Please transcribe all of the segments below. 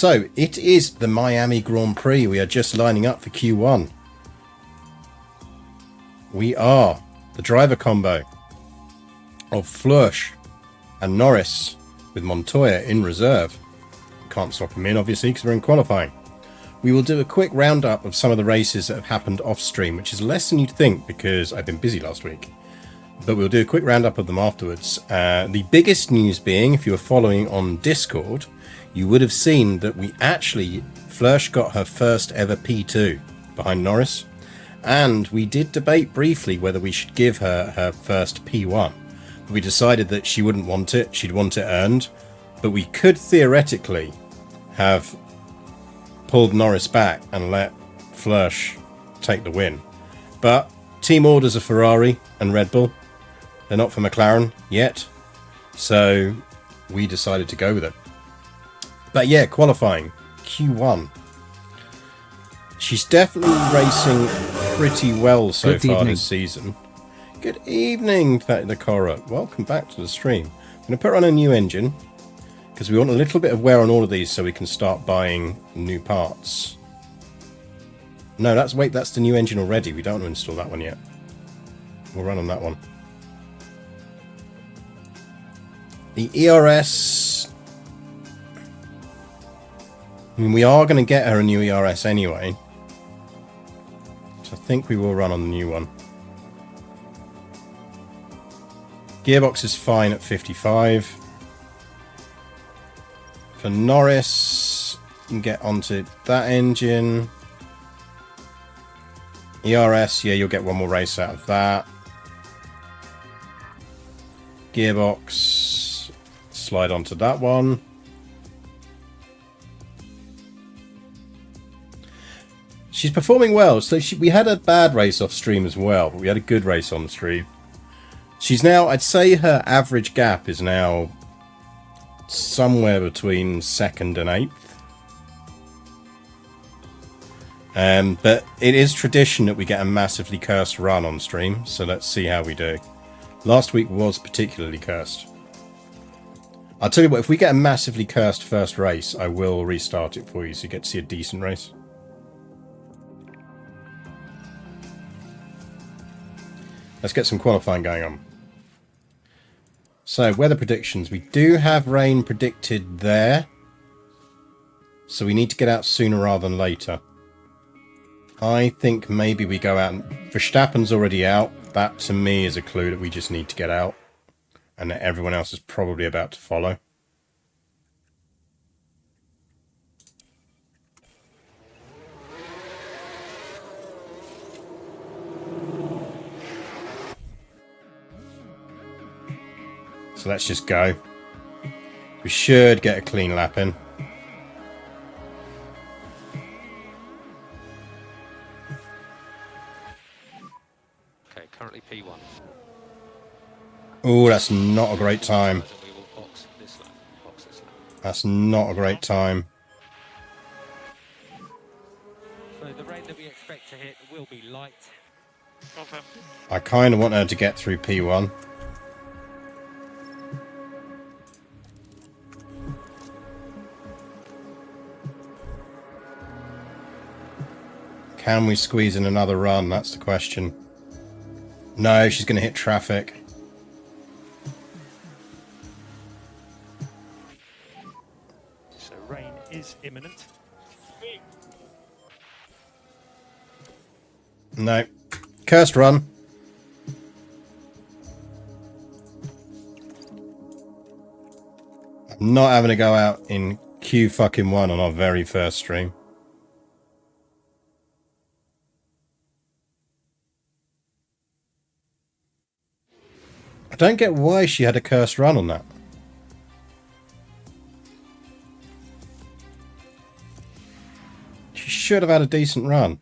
So, it is the Miami Grand Prix. We are just lining up for Q1. We are the driver combo of Flörsch and Norris with Montoya in reserve. Can't swap him in, obviously, because we're in qualifying. We will do a quick roundup of some of the races that have happened off-stream, which is less than you'd think because I've been busy last week. But we'll do a quick roundup of them afterwards. The biggest news being, if you were following on Discord, you would have seen that Flörsch got her first ever P2 behind Norris. And we did debate briefly whether we should give her her first P1. But we decided that she wouldn't want it. She'd want it earned. But we could theoretically have pulled Norris back and let Flörsch take the win. But team orders are Ferrari and Red Bull. They're not for McLaren yet. So we decided to go with it. But yeah, qualifying. Q1. She's definitely racing pretty well so far this season. Good evening, the Cora. Welcome back to the stream. I'm going to put her on a new engine because we want a little bit of wear on all of these so we can start buying new parts. No, that's the new engine already. We don't want to install that one yet. We'll run on that one. The ERS. I mean, we are going to get her a new ERS anyway. So I think we will run on the new one. Gearbox is fine at 55. For Norris, you can get onto that engine. ERS, yeah, you'll get one more race out of that. Gearbox, slide onto that one. She's performing well. So we had a bad race off stream as well, but we had a good race on the stream. She's now, I'd say her average gap is now somewhere between 2nd and 8th. But it is tradition that we get a massively cursed run on stream, so let's see how we do. Last week was particularly cursed. I'll tell you what, if we get a massively cursed first race, I will restart it for you so you get to see a decent race. Let's get some qualifying going on. So, weather predictions. We do have rain predicted there. So we need to get out sooner rather than later. I think maybe we go out. Verstappen's already out. That, to me, is a clue that we just need to get out. And that everyone else is probably about to follow. So let's just go. We should get a clean lap in. Okay, currently P1. Oh, that's not a great time. That's not a great time. So the rain that we expect to hit will be light. I kind of want her to get through P1. Can we squeeze in another run? That's the question. No, she's going to hit traffic. So rain is imminent. No. Cursed run. I'm not having to go out in Q1 on our very first stream. I don't get why she had a cursed run on that. She should have had a decent run.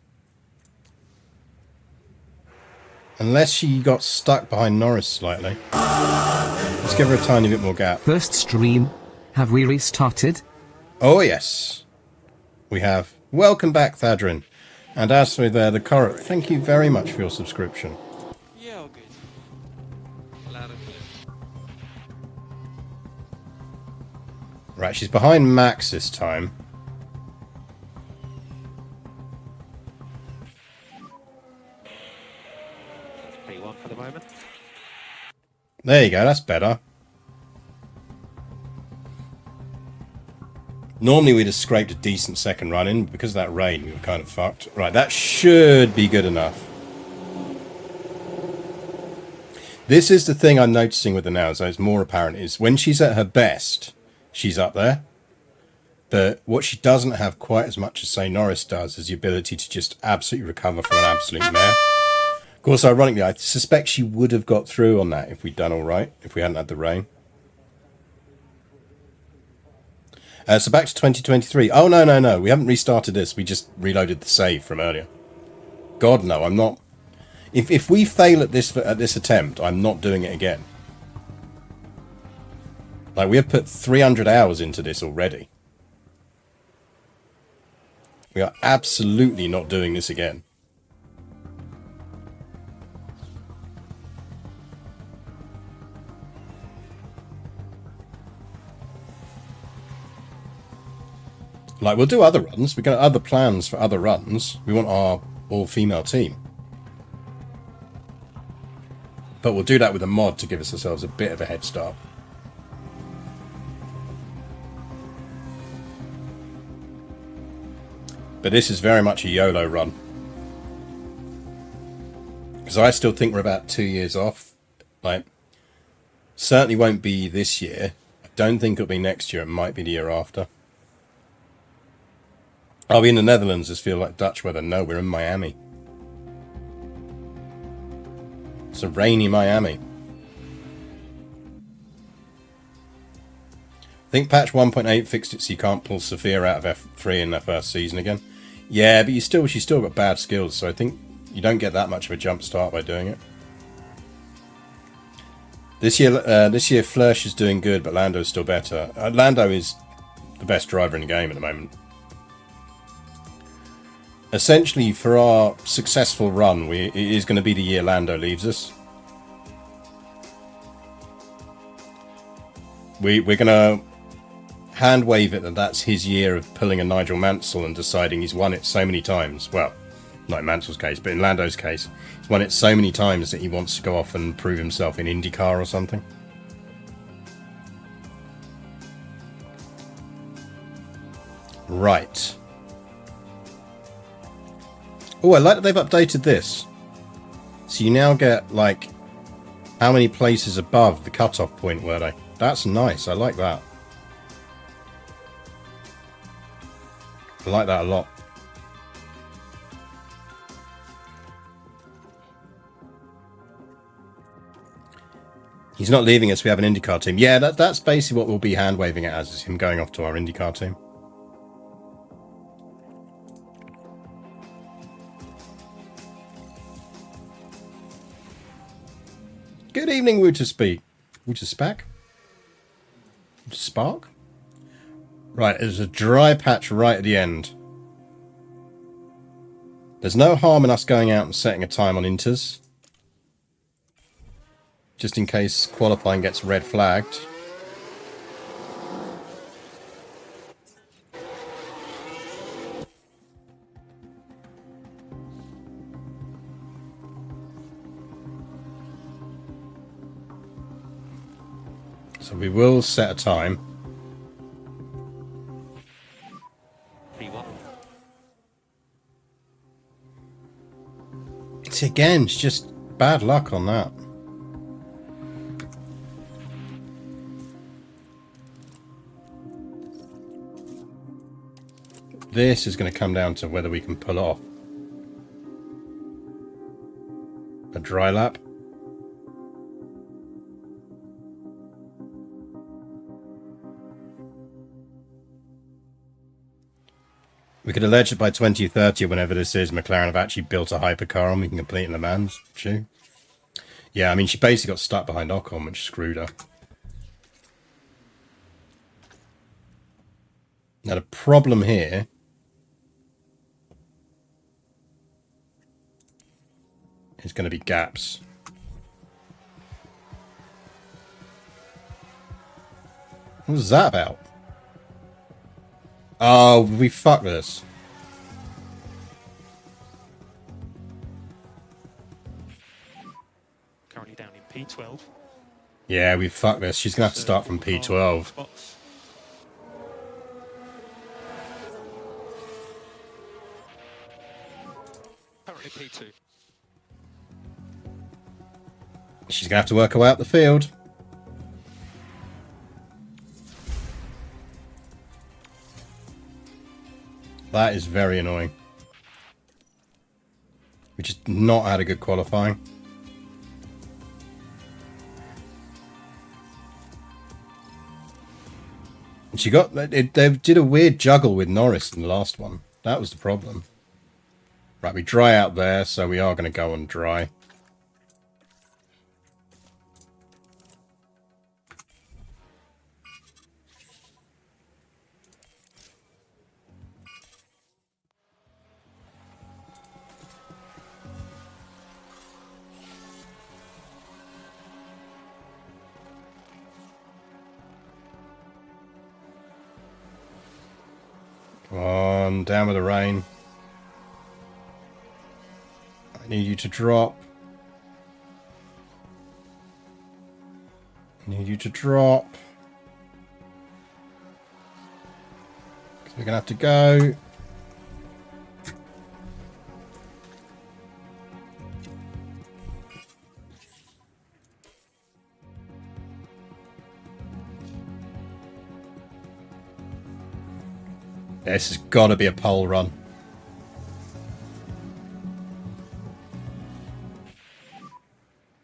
Unless she got stuck behind Norris slightly. Let's give her a tiny bit more gap. First stream. Have we restarted? Oh yes. We have. Welcome back, Thadrin. And as for the Corot, thank you very much for your subscription. Yeah, all good. Loud and clear. Right, she's behind Max this time. There you go, that's better. Normally we'd have scraped a decent second run in. Because of that rain, we were kind of fucked. Right, that should be good enough. This is the thing I'm noticing with her now, so it's more apparent, is when she's at her best, she's up there. But what she doesn't have quite as much as, say, Norris does, is the ability to just absolutely recover from an absolute mare. Of course, ironically, I suspect she would have got through on that if we'd done all right, if we hadn't had the rain. So back to 2023. Oh, no. We haven't restarted this. We just reloaded the save from earlier. God, no, I'm not. If we fail at this attempt, I'm not doing it again. Like, we have put 300 hours into this already. We are absolutely not doing this again. Like, we'll do other runs. We've got other plans for other runs. We want our all-female team. But we'll do that with a mod to give us ourselves a bit of a head start. But this is very much a YOLO run. Because I still think we're about 2 years off. Like, certainly won't be this year. I don't think it'll be next year. It might be the year after. Are we in the Netherlands? Does feel like Dutch weather? No, we're in Miami. It's a rainy Miami. I think patch 1.8 fixed it so you can't pull Sophie out of F3 in their first season again. Yeah, but she's still got bad skills, so I think you don't get that much of a jump start by doing it. This year Flörsch is doing good, but Lando's still better. Lando is the best driver in the game at the moment. Essentially, for our successful run, it is going to be the year Lando leaves us. We're going to hand wave it that that's his year of pulling a Nigel Mansell and deciding he's won it so many times. Well, not in Mansell's case, but in Lando's case, he's won it so many times that he wants to go off and prove himself in IndyCar or something. Right. Oh, I like that they've updated this. So you now get, like, how many places above the cutoff point were they? That's nice. I like that. I like that a lot. He's not leaving us. We have an IndyCar team. Yeah, that's basically what we'll be hand-waving it as, is him going off to our IndyCar team. Good evening, Wooterspeak. Wooterspack? Spark? Right, there's a dry patch right at the end. There's no harm in us going out and setting a time on Inters. Just in case qualifying gets red flagged. So we will set a time. P1. See, again, it's just bad luck on that. This is going to come down to whether we can pull off a dry lap. We could allege that by 2030, whenever this is, McLaren have actually built a hypercar and we can complete in Le Mans. True. Yeah, I mean, she basically got stuck behind Ocon, which screwed her. Now, the problem here is going to be gaps. What was that about? Oh, we fucked this. Currently down in P12. Yeah, we fucked this. She's going to have to start from P12. Spots. Currently P2. She's going to have to work her way up the field. That is very annoying. We just not had a good qualifying. And she got... They did a weird juggle with Norris in the last one. That was the problem. Right, we dry out there, so we are going to go on dry. Come on, down with the rain. I need you to drop. I need you to drop. Because we're going to have to go. This has got to be a pole run.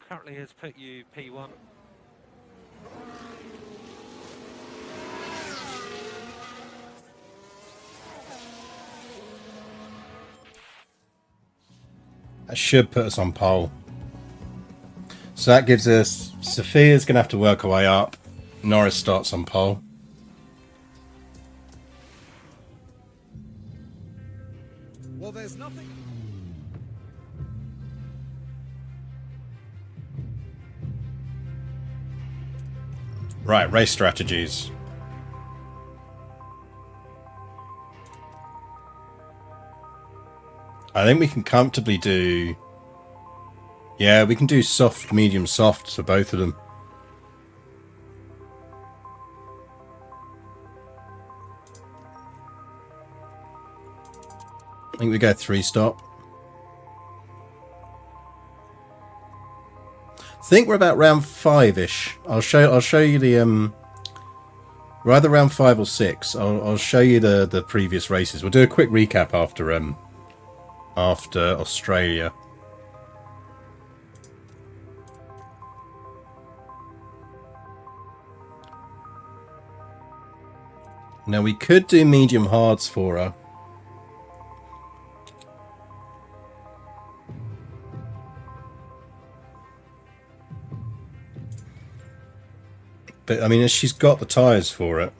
Currently has put you P1. That should put us on pole. So that gives us... Sophia's going to have to work her way up. Norris starts on pole. Well, there's nothing. Right, race strategies. I think we can comfortably do... Yeah, we can do soft, medium, soft for both of them. I think we go 3-stop. I think we're about round 5-ish. I'll show you the we're either round 5 or 6. I'll show you the previous races. We'll do a quick recap after Australia. Now we could do medium hards for her. But I mean, she's got the tyres for it.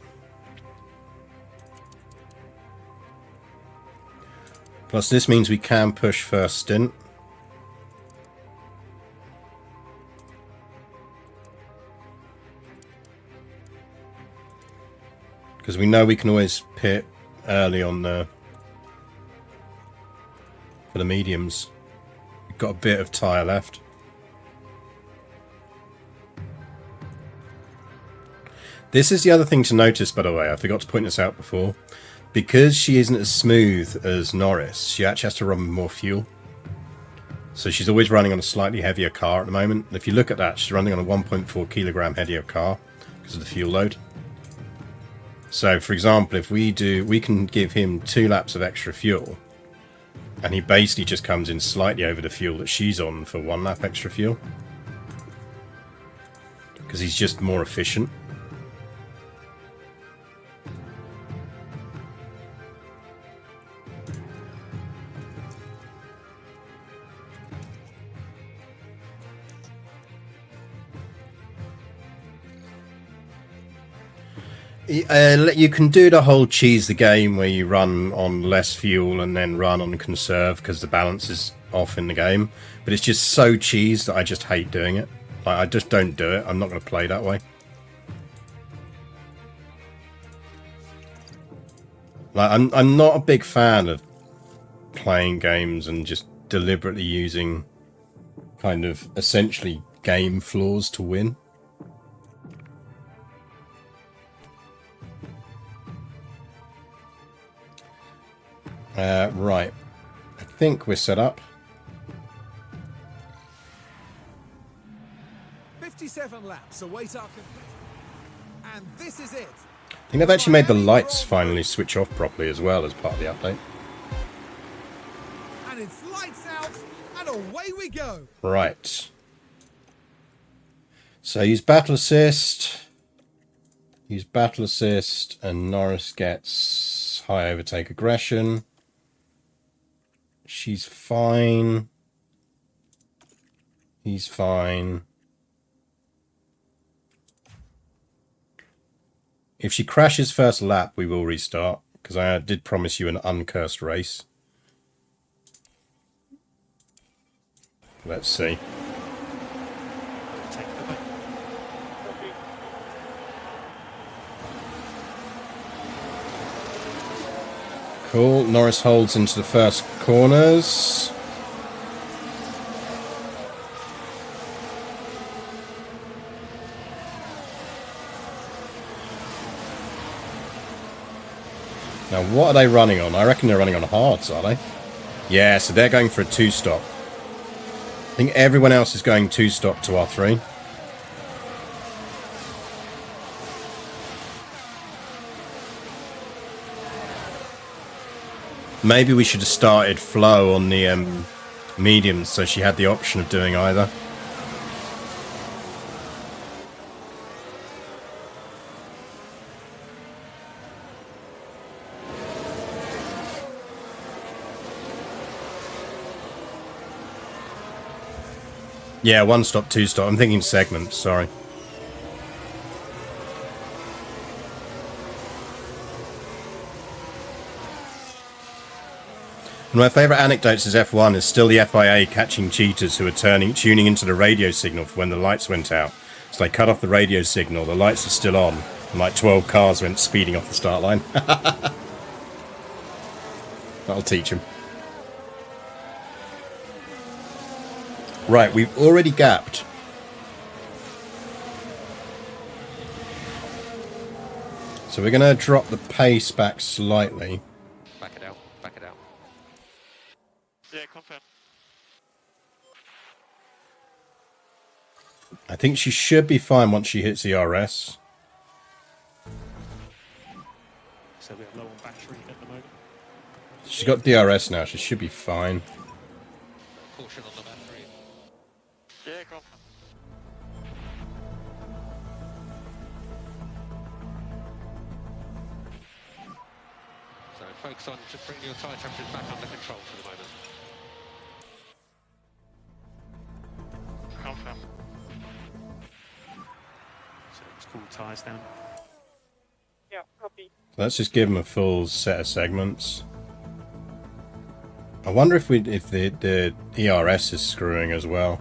Plus this means we can push first stint. Because we know we can always pit early on for the mediums. We've got a bit of tyre left. This is the other thing to notice, by the way. I forgot to point this out before. Because she isn't as smooth as Norris, she actually has to run with more fuel. So she's always running on a slightly heavier car at the moment. If you look at that, she's running on a 1.4 kilogram heavier car because of the fuel load. So, for example, if we can give him 2 laps of extra fuel, and he basically just comes in slightly over the fuel that she's on for 1 lap extra fuel. Because he's just more efficient. You can do the whole cheese the game where you run on less fuel and then run on conserve because the balance is off in the game. But it's just so cheese that I just hate doing it. Like, I just don't do it. I'm not going to play that way. Like, I'm not a big fan of playing games and just deliberately using kind of essentially game flaws to win. Right. I think we're set up. 57 laps await our competition. And this is it. I think they've actually made the lights finally switch off properly as well as part of the update. And it's lights out, and away we go. Right. So use battle assist. Use battle assist, and Norris gets high overtake aggression. She's fine. He's fine. If she crashes first lap, we will restart, because I did promise you an uncursed race. Let's see. Cool. Norris holds into the first corners. Now, what are they running on? I reckon they're running on hards, are they? Yeah, so they're going for a two-stop. I think everyone else is going two-stop to R3. Maybe we should have started Flo on the mediums so she had the option of doing either. Yeah, one stop, two stop. I'm thinking segments, sorry. One of my favourite anecdotes is F1 is still the FIA catching cheaters who are tuning into the radio signal for when the lights went out. So they cut off the radio signal, the lights are still on, and like 12 cars went speeding off the start line. That'll teach them. Right, we've already gapped. So we're going to drop the pace back slightly. Back it out. Back it out. Yeah, confirm. I think she should be fine once she hits the RS. So we have low on battery at the moment. She's got DRS now, she should be fine. Caution on the battery. Yeah, confirm. So focus on just bringing your tyre temperatures back under control for the moment. Confirm. So let's cool tyres down. Yeah, copy. Let's just give them a full set of segments. I wonder if the ERS is screwing as well.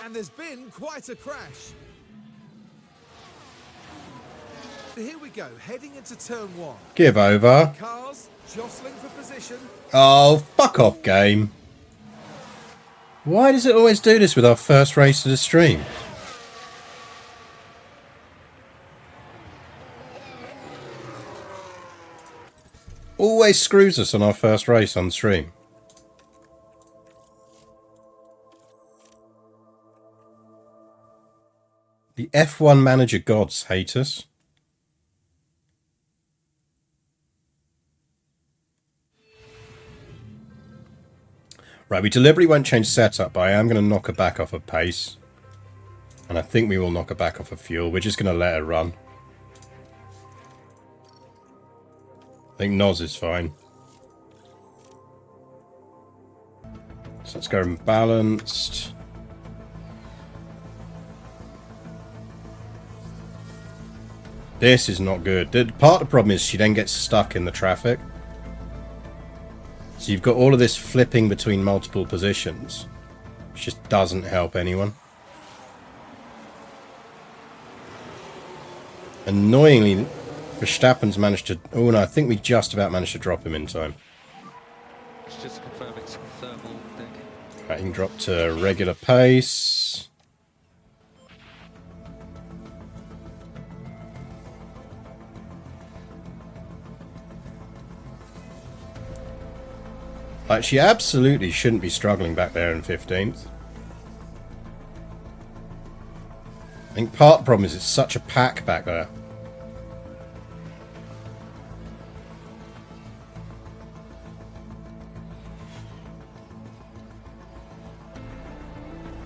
And there's been quite a crash. Here we go, heading into turn one. Give over. Cars jostling for position. Oh, fuck off, game. Why does it always do this with our first race of the stream? Always screws us on our first race on stream. The F1 manager gods hate us. Right, we deliberately won't change setup, but I am going to knock her back off of pace. And I think we will knock her back off of fuel. We're just going to let her run. I think Noz is fine. So let's go balanced. This is not good. Part of the problem is she then gets stuck in the traffic. So you've got all of this flipping between multiple positions, which just doesn't help anyone. Annoyingly, Verstappen's managed to... Oh no, I think we just about managed to drop him in time. It's just to confirm it's thermal deck. Right, you can drop to regular pace. Like, she absolutely shouldn't be struggling back there in 15th. I think part of the problem is it's such a pack back there.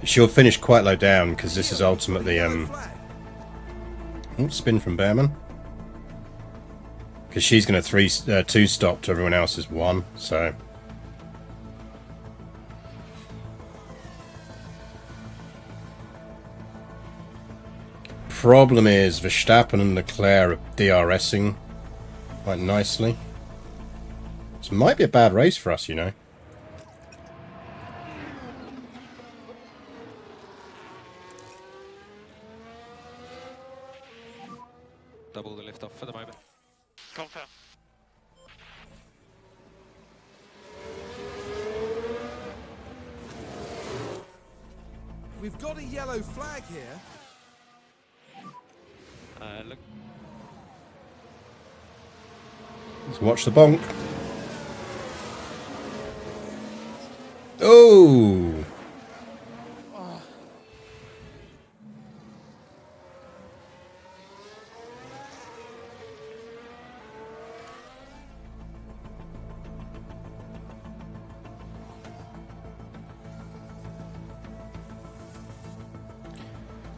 She'll finish quite low down because this is ultimately spin from Behrman. Because she's going to 2 stop to everyone else's 1, so problem is Verstappen and Leclerc are DRSing quite nicely. This might be a bad race for us, you know. Double the lift off for the moment. Confirm. We've got a yellow flag here. Look. Let's watch the bonk. Oh!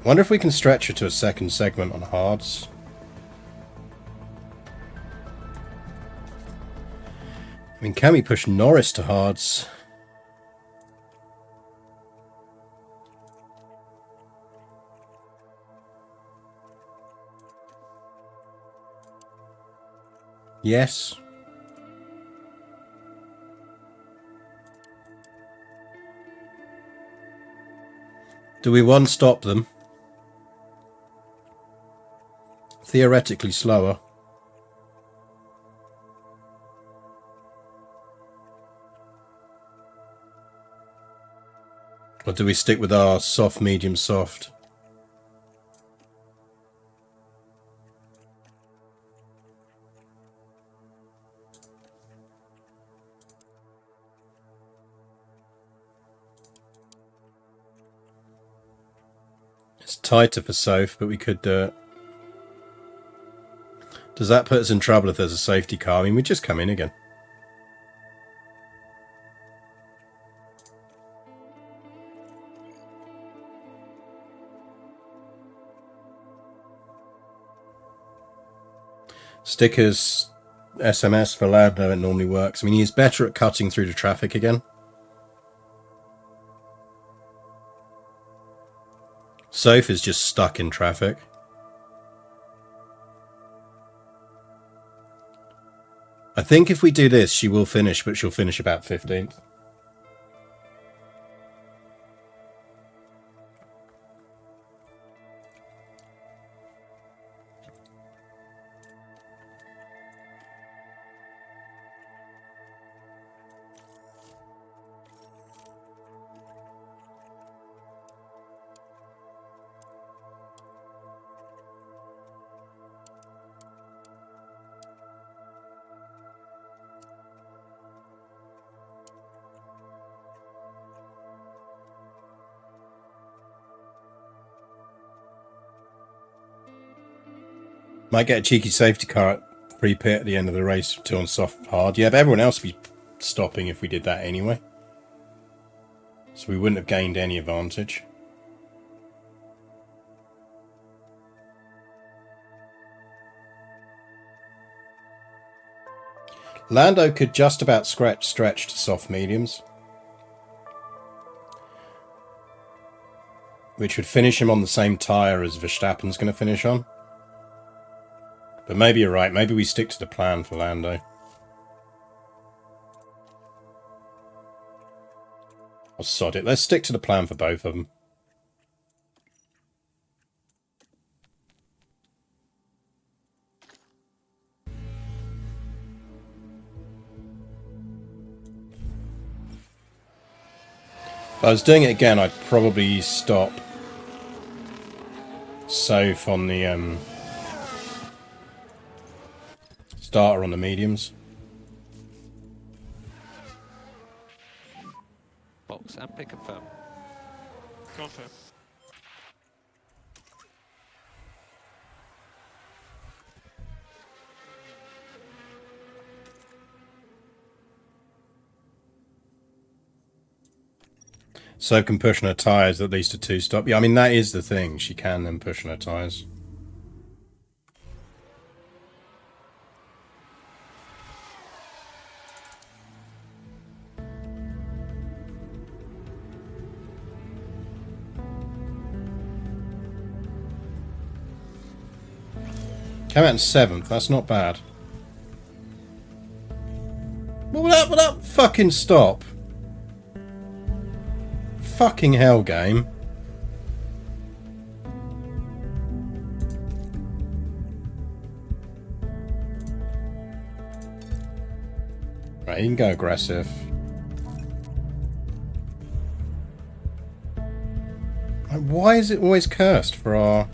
Wonder if we can stretch her to a second segment on hards. I mean, can we push Norris to hards? Yes. Do we one stop them? Theoretically slower. Or do we stick with our soft, medium, soft? It's tighter for Soph, but we could do it. Does that put us in trouble if there's a safety car? I mean, we just come in again. Stickers, SMS for Lando, it normally works. I mean, he's better at cutting through the traffic again. Soph is just stuck in traffic. I think if we do this, she will finish, but she'll finish about 15th. Might get a cheeky safety car at pre-pit at the end of the race, 2 on soft hard. Yeah, but everyone else would be stopping if we did that anyway. So we wouldn't have gained any advantage. Lando could just about stretch to soft mediums, which would finish him on the same tyre as Verstappen's going to finish on. But maybe you're right. Maybe we stick to the plan for Lando. I'll sod it. Let's stick to the plan for both of them. If I was doing it again, I'd probably stop Soph on the starter on the mediums. Box and pick confirm. Confirm. So can push on her tyres at least a 2-stop. Yeah, I mean, that is the thing. She can then push on her tyres. Came out in 7th. That's not bad. What will that fucking stop? Fucking hell, game. Right, you can go aggressive. Why is it always cursed for our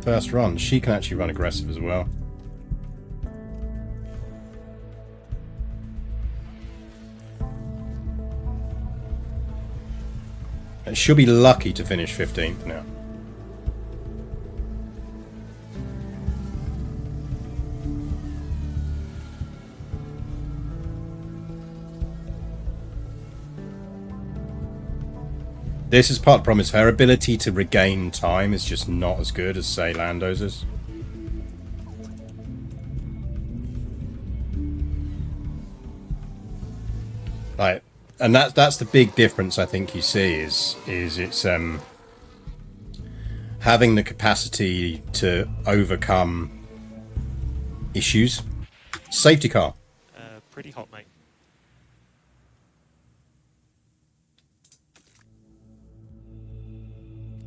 first run? She can actually run aggressive as well. She'll be lucky to finish 15th now. This is part of the problem, is her ability to regain time is just not as good as, say, Lando's is. Like, and that's the big difference I think you see is it's having the capacity to overcome issues. Safety car. Pretty hot, mate.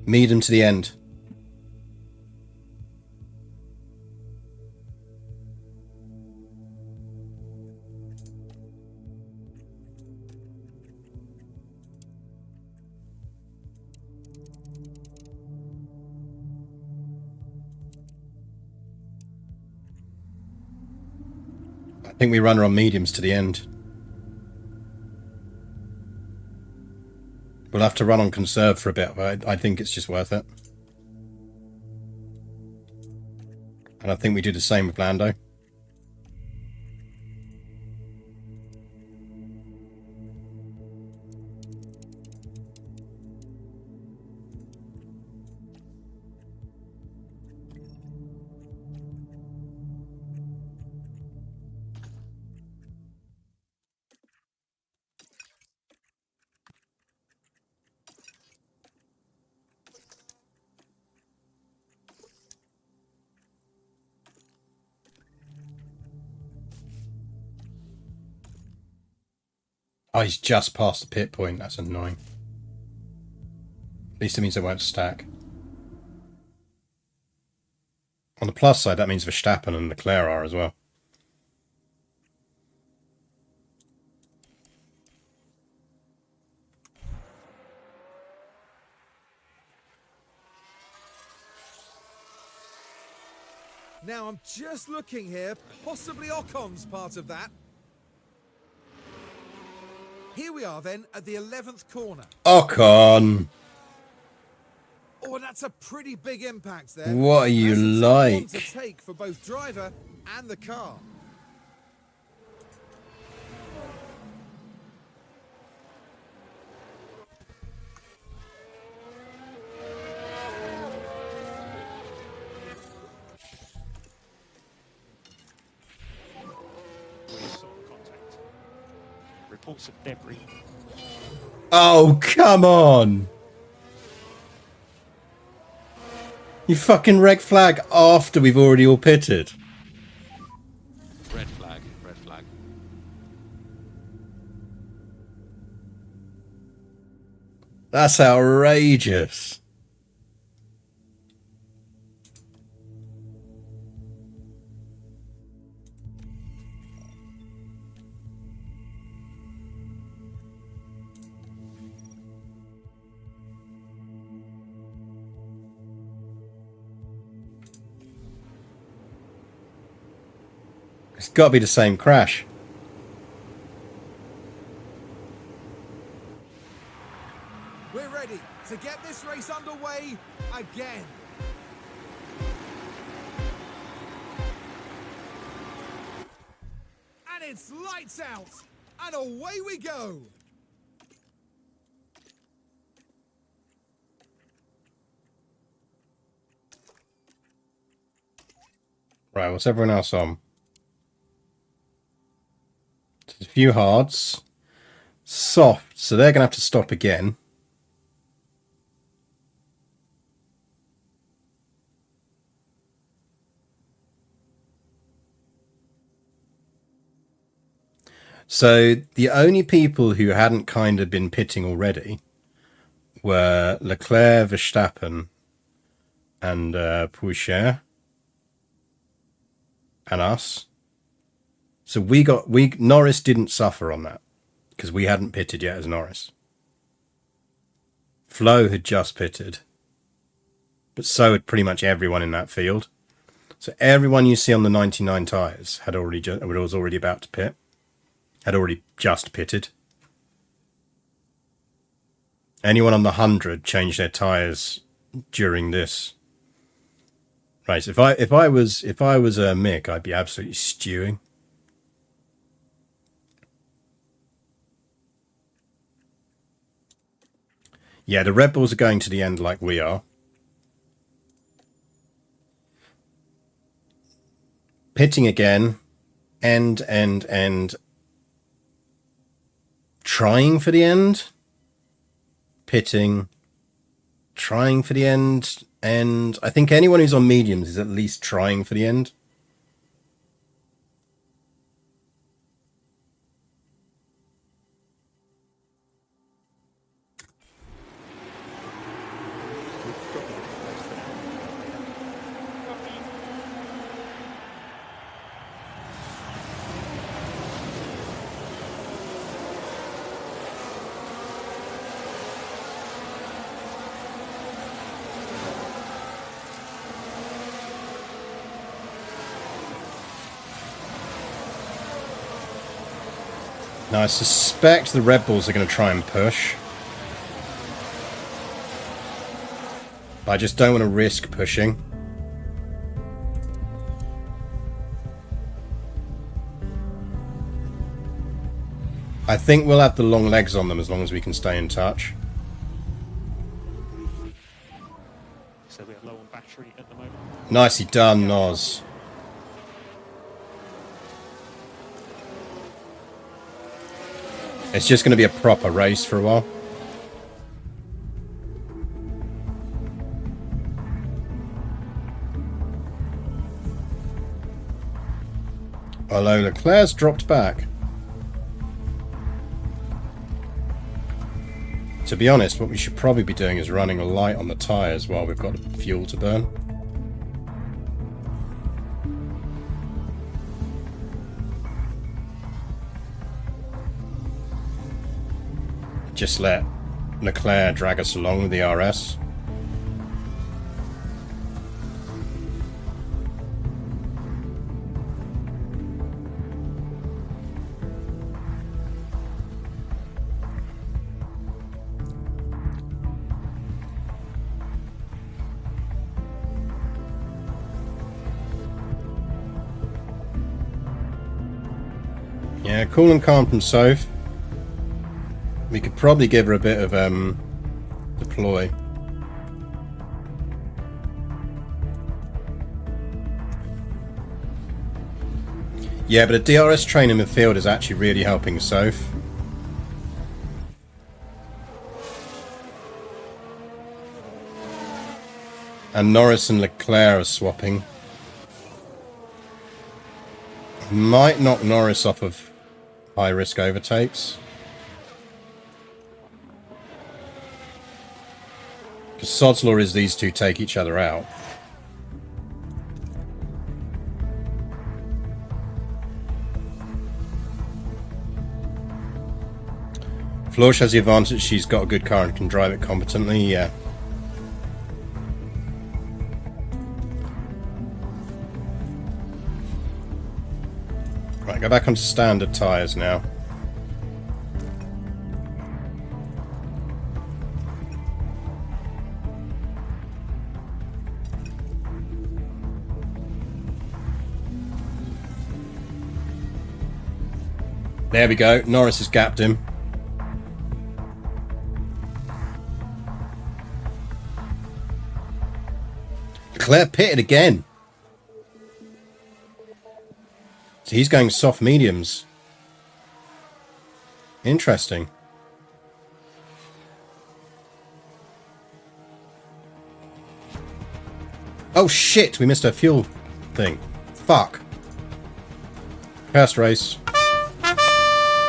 Medium to the end. I think we run her on mediums to the end. We'll have to run on conserve for a bit, but I think it's just worth it. And I think we do the same with Lando. Oh, he's just past the pit point. That's annoying. At least it means they won't stack. On the plus side, that means Verstappen and Leclerc are as well. Now I'm just looking here, possibly Ocon's part of that. Here we are then at the 11th corner. Ocon! Oh, and that's a pretty big impact there. What are you That's a tough like? one to take for both driver and the car. Contact. Reports of debris. Oh, come on! You fucking red flag after we've already all pitted. Red flag, red flag. That's outrageous. It's got to be the same crash. We're ready to get this race underway again. And it's lights out. And away we go. Right, what's everyone else on? There's a few hards. Soft, so they're going to have to stop again. So the only people who hadn't kind of been pitting already were Leclerc, Verstappen, and Poucher, and us. So Norris didn't suffer on that because we hadn't pitted yet as Norris. Flo had just pitted, but so had pretty much everyone in that field. So everyone you see on the 99 tyres was already about to pit. Had already just pitted. Anyone on the 100 changed their tyres during this race. If I was Mick, I'd be absolutely stewing. Yeah, the Red Bulls are going to the end like we are. Pitting again. End. Trying for the end. Pitting. Trying for the end. And I think anyone who's on mediums is at least trying for the end. Now I suspect the Red Bulls are going to try and push. But I just don't want to risk pushing. I think we'll have the long legs on them as long as we can stay in touch. So we're low on battery at the moment. Nicely done, Noz. It's just going to be a proper race for a while. Although Leclerc's dropped back. To be honest, what we should probably be doing is running a light on the tyres while we've got fuel to burn. Just let Leclerc drag us along with the RS. Yeah, cool and calm from Soph. We could probably give her a bit of deploy. Yeah, but a DRS train in midfield is actually really helping Soph. And Norris and Leclerc are swapping. Might knock Norris off of high risk overtakes. Because sod's law is these two take each other out. Florsch has the advantage, she's got a good car and can drive it competently, yeah. Right, go back onto standard tyres now. There we go. Norris has gapped him. Leclerc pitted again. So he's going soft mediums. Interesting. Oh shit, we missed our fuel thing. Fuck. First race.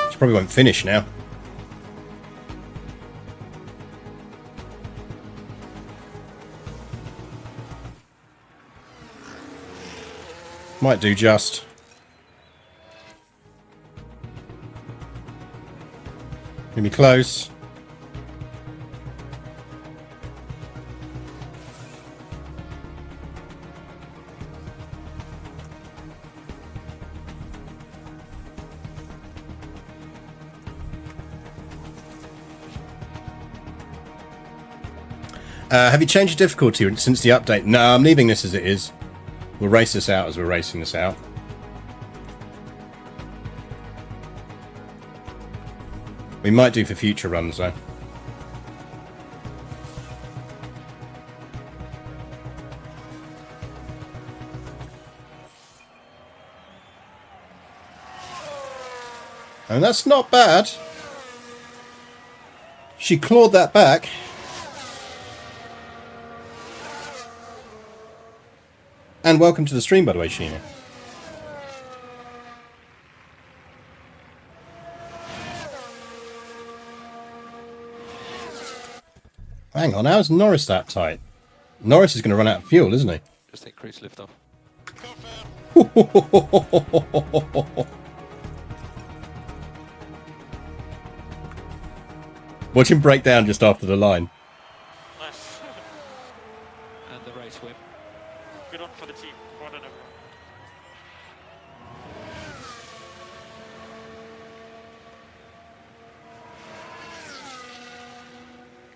She probably won't finish now. Might do just. Gonna be close. Have you changed the difficulty since the update? No, I'm leaving this as it is. We'll race this out as we're racing this out. We might do for future runs though. And that's not bad. She clawed that back. And welcome to the stream, by the way, Sheena. Hang on, how's Norris that tight? Norris is going to run out of fuel, isn't he? Just increase liftoff. Watch him break down just after the line. Nice. And the race win. Good on for the team. Well done, everyone.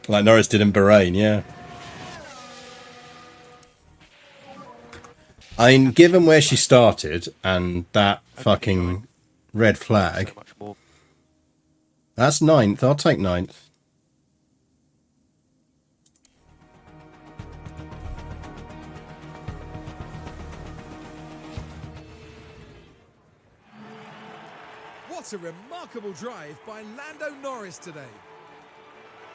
Like Norris did in Bahrain, yeah. I mean, given where she started and that fucking red flag, So much more. that's 9th. I'll take 9th. What a remarkable drive by Lando Norris today.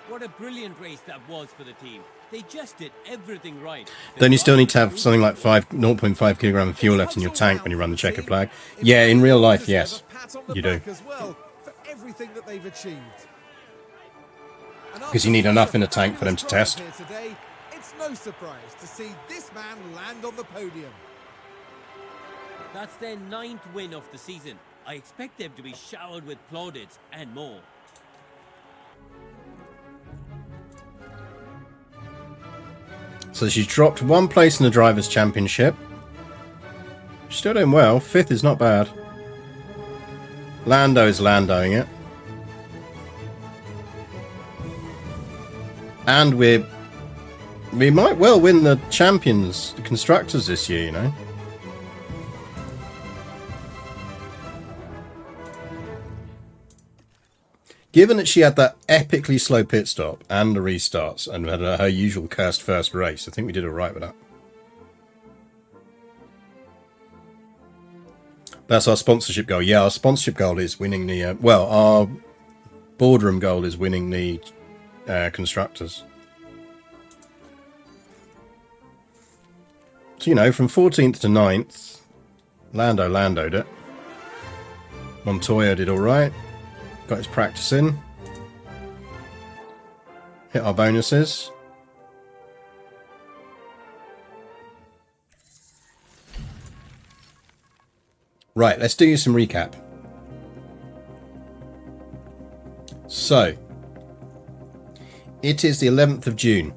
What a brilliant race that was for the team. They just did everything right. Then you still need to have something like 0.5 kilogram of fuel left in your tank when you run the checker flag. Yeah, in real life, yes, you do. As well for everything that they've achieved. Because you need enough in the tank for them to test. Here today, it's no surprise to see this man land on the podium. That's their 9th win of the season. I expect them to be showered with plaudits and more. So she's dropped 1 place in the Drivers' Championship. She's still doing well. 5th is not bad. Lando is Landoing it. And we might well win the Champions, the Constructors this year, you know. Given that she had that epically slow pit stop and the restarts and had her usual cursed first race, I think we did all right with that. That's our sponsorship goal. Yeah, our sponsorship goal is winning the... well, our boardroom goal is winning the Constructors. So, you know, from 14th to 9th, Landoed it. Montoya did all right. Got his practice in. Hit our bonuses. Right, let's do some recap. So, it is the 11th of June.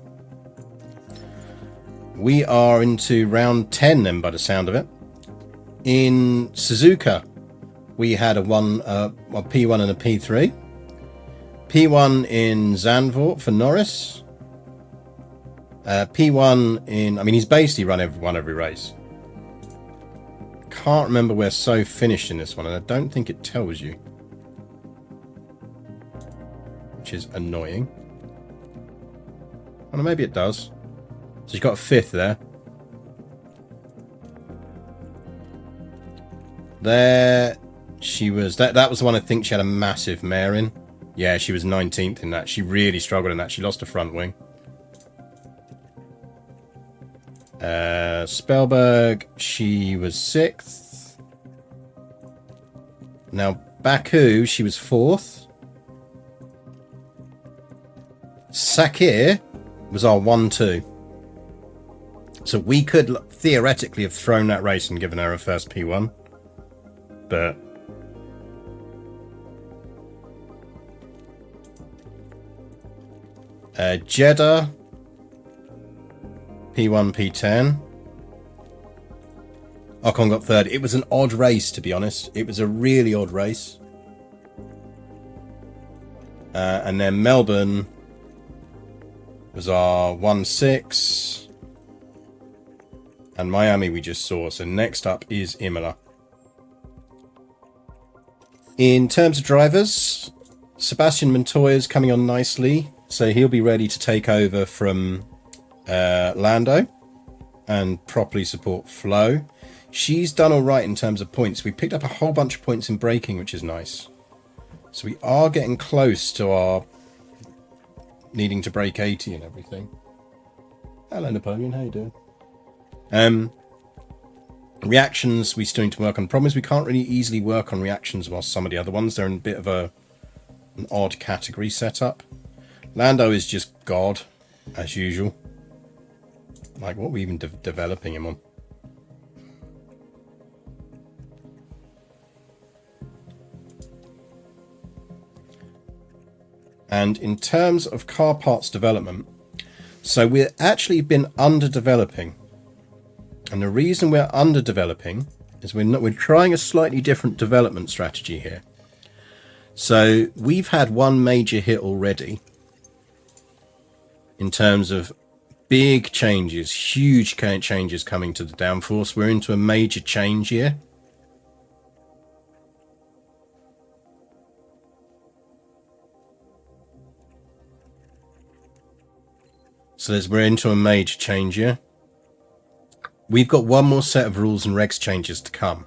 We are into round 10 then, by the sound of it. In Suzuka, we had a P1 and a P3. P1 in Zandvoort for Norris. P1 in... I mean, he's basically won every race. Can't remember where So finished in this one, and I don't think it tells you. Which is annoying. Well, maybe it does. So she's got a 5th there. There she was. That was the one I think she had a massive mare in. Yeah, she was 19th in that. She really struggled in that. She lost a front wing. Spelberg, she was 6th. Now, Baku, she was 4th. Sakir was our 1-2. So we could theoretically have thrown that race and given her a first P1. But Jeddah, P1, P10. Ocon got 3rd. It was an odd race, to be honest. It was a really odd race. And then Melbourne was our 1-6. And Miami we just saw. So next up is Imola. In terms of drivers, Sebastian Montoya's coming on nicely. So he'll be ready to take over from Lando and properly support Flo. She's done all right in terms of points. We picked up a whole bunch of points in braking, which is nice. So we are getting close to our needing to break 80 and everything. Hello, Napoleon. How you doing? Reactions we still need to work on. Problem is we can't really easily work on reactions while some of the other ones. They're in a bit of an odd category setup. Lando is just God, as usual. Like, what are we even developing him on? And in terms of car parts development, so we've actually been underdeveloping. And the reason we're underdeveloping is we're trying a slightly different development strategy here. So we've had one major hit already in terms of big changes, huge changes coming to the downforce. We're into a major change year. So we're into a major change year. We've got one more set of rules and regs changes to come.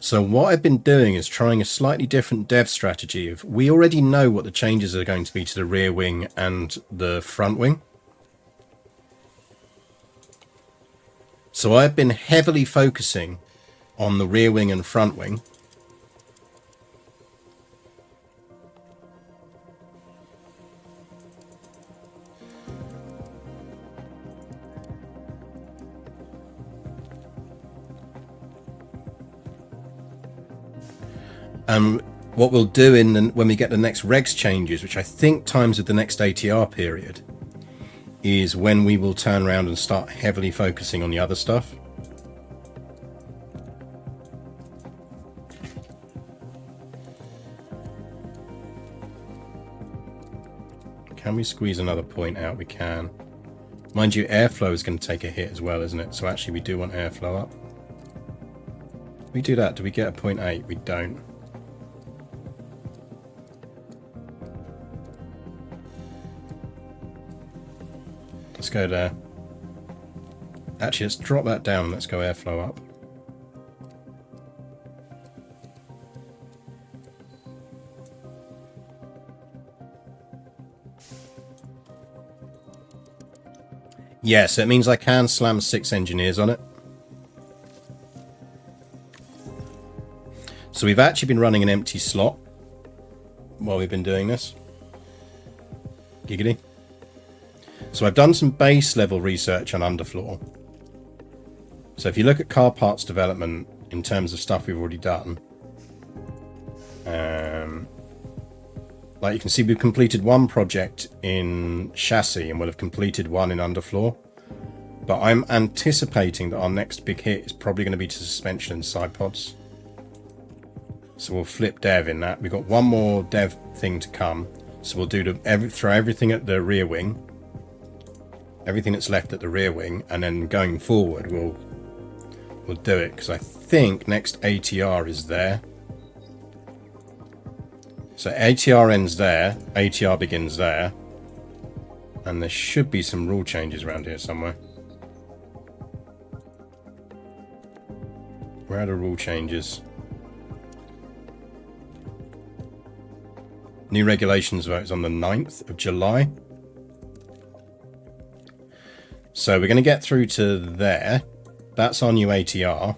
So what I've been doing is trying a slightly different dev strategy of, we already know what the changes are going to be to the rear wing and the front wing. So I've been heavily focusing on the rear wing and front wing. And what we'll do when we get the next regs changes, which I think times with the next ATR period, is when we will turn around and start heavily focusing on the other stuff. Can we squeeze another point out? We can. Mind you, airflow is going to take a hit as well, isn't it? So actually we do want airflow up. We do that. Do we get a 0.8? We don't. Let's go there. Actually, let's drop that down. Let's go airflow up. Yeah, so it means I can slam 6 engineers on it. So we've actually been running an empty slot while we've been doing this. Giggity. So I've done some base level research on underfloor. So if you look at car parts development in terms of stuff we've already done, like you can see, we've completed one project in chassis and we'll have completed one in underfloor. But I'm anticipating that our next big hit is probably going to be to suspension and side pods. So we'll flip dev in that. We've got one more dev thing to come. So we'll do throw everything at the rear wing. Everything that's left at the rear wing, and then going forward we'll do it, because I think next ATR is there. So ATR ends there, ATR begins there, and there should be some rule changes around here somewhere. Where are the rule changes? New regulations vote on the 9th of July. So we're going to get through to there. That's our new ATR.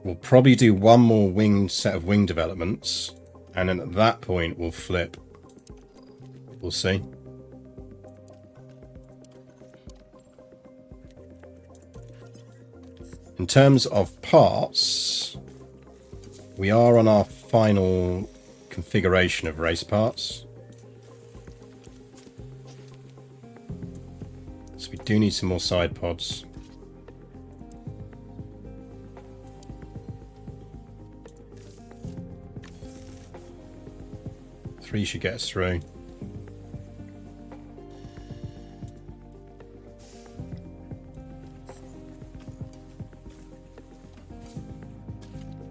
We'll probably do one more set of wing developments, and then at that point we'll flip. We'll see. In terms of parts, we are on our final configuration of race parts. So we do need some more side pods. Three should get us through.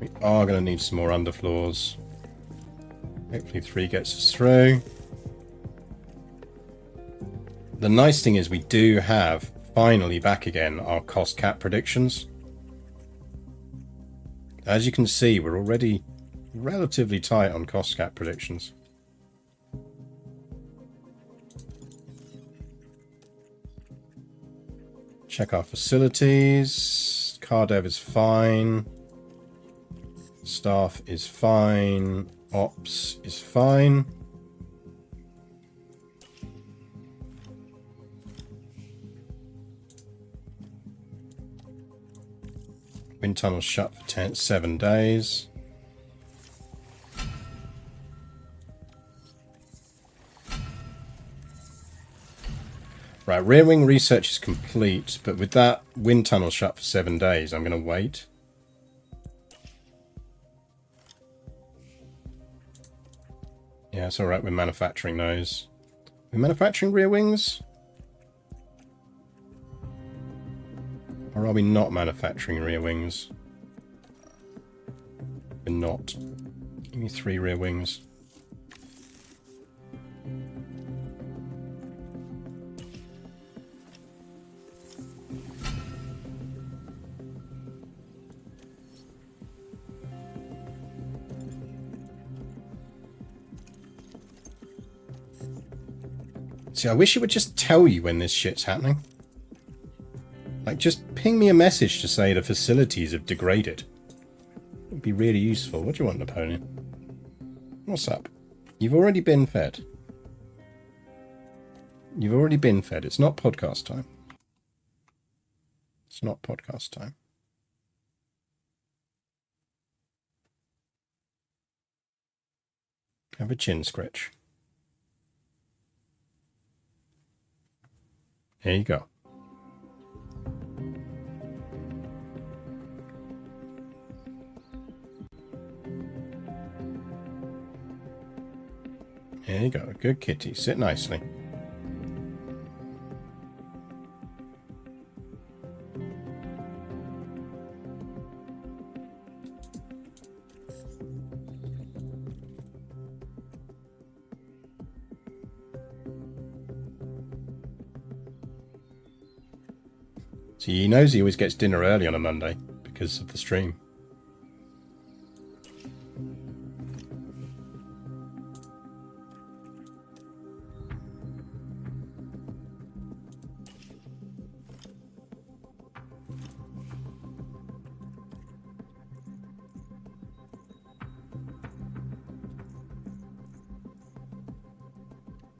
We are going to need some more underfloors. Hopefully 3 gets us through. The nice thing is we do have, finally back again, our cost cap predictions. As you can see, we're already relatively tight on cost cap predictions. Check our facilities. Car dev is fine. Staff is fine. Ops is fine. Wind tunnel shut for 7 days. Right, rear wing research is complete, but with that wind tunnel shut for 7 days, I'm going to wait. Yeah, it's alright, we're manufacturing those. We're manufacturing rear wings? Or are we not manufacturing rear wings? We're not. Give me 3 rear wings. See, I wish it would just tell you when this shit's happening. Like, just ping me a message to say the facilities have degraded. It would be really useful. What do you want, Napoleon? What's up? You've already been fed. You've already been fed. It's not podcast time. It's not podcast time. Have a chin scratch. Here you go. There you go. Good kitty. Sit nicely. See, he knows he always gets dinner early on a Monday because of the stream.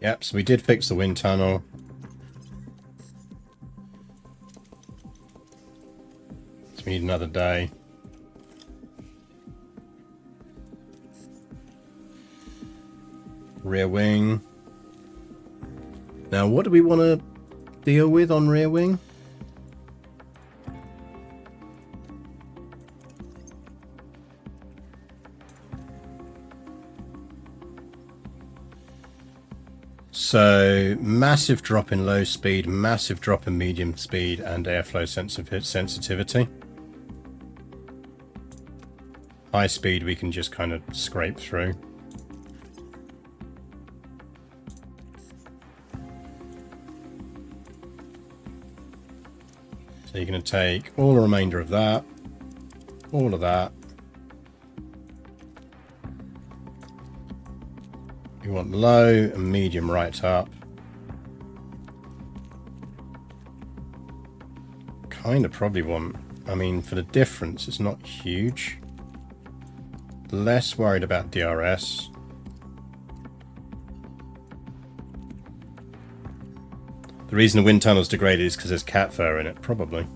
Yep, so we did fix the wind tunnel. So we need another day. Rear wing. Now, what do we want to deal with on rear wing? So massive drop in low speed, massive drop in medium speed, and airflow sensitivity. High speed we can just kind of scrape through. So you're going to take all the remainder of that, all of that. You want low and medium right up. Kind of probably want, I mean, for the difference, it's not huge. Less worried about DRS. The reason the wind tunnel's degraded is because there's cat fur in it, probably.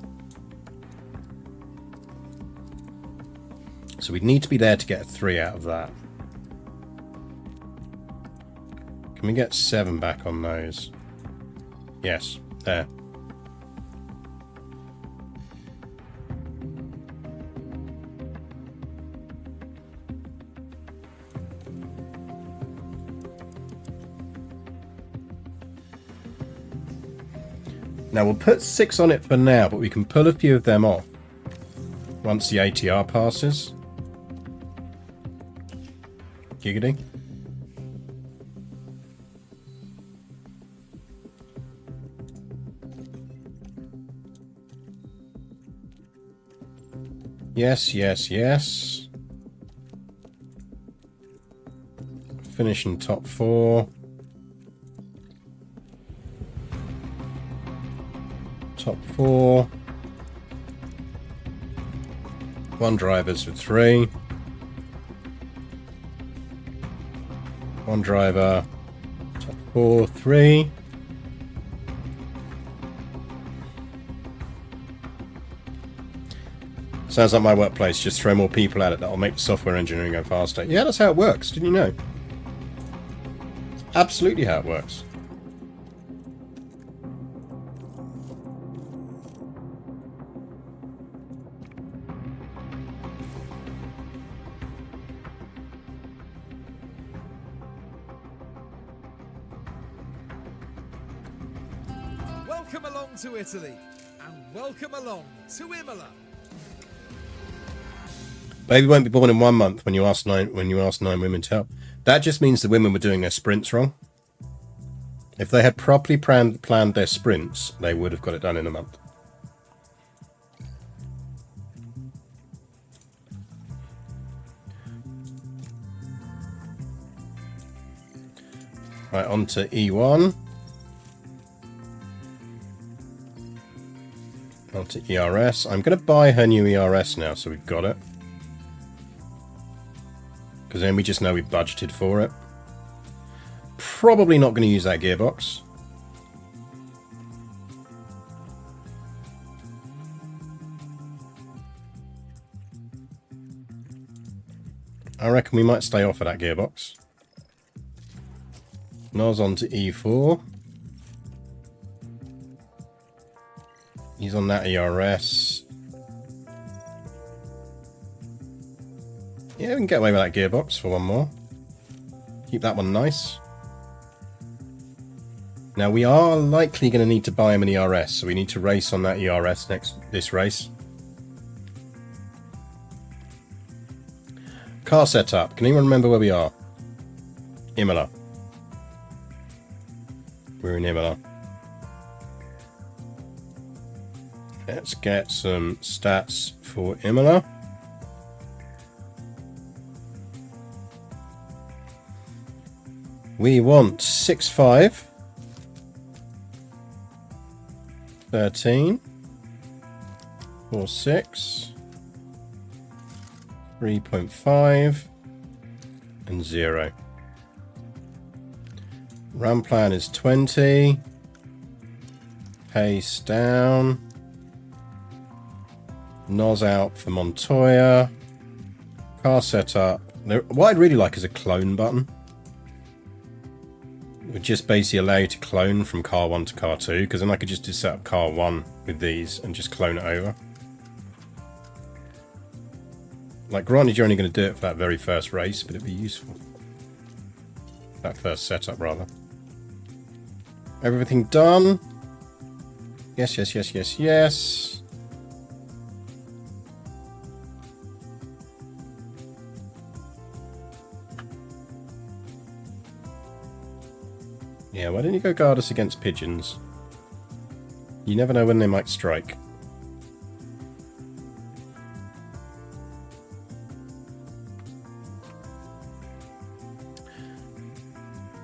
So we'd need to be there to get a 3 out of that. Can we get 7 back on those? Yes, there. Now we'll put 6 on it for now, but we can pull a few of them off once the ATR passes. Giggity. Yes, yes, yes. Finishing top 4. Top 4. 1 drivers with 3. 1 driver. Top 4, 3. Sounds like my workplace. Just throw more people at it. That'll make the software engineering go faster. Yeah, that's how it works. Didn't you know? It's absolutely how it works. Welcome along to Italy, and welcome along to Imola. Baby won't be born in 1 month when you ask 9 women to help. That just means the women were doing their sprints wrong. If they had properly planned their sprints, they would have got it done in a month. Right, on to E1. On to ERS. I'm going to buy her new ERS now, so we've got it. Because then we just know we've budgeted for it. Probably not going to use that gearbox. I reckon we might stay off of that gearbox. Nos on to E4. He's on that ERS. Yeah, we can get away with that gearbox for 1 more. Keep that one nice. Now we are likely going to need to buy him an ERS, so we need to race on that ERS this race. Car setup. Can anyone remember where we are? Imola. We're in Imola. Let's get some stats for Imola. We want 6.5, 13, 4.6, 3.5, and 0. Run plan is 20. Pace down. Nos out for Montoya. Car setup. What I'd really like is a clone button. It would just basically allow you to clone from car 1 to car 2, because then I could just set up car 1 with these and just clone it over. Like, granted, you're only going to do it for that very first race, but it'd be useful. That first setup, rather. Everything done? Yes, yes, yes, yes, yes. Yeah, why don't you go guard us against pigeons? You never know when they might strike.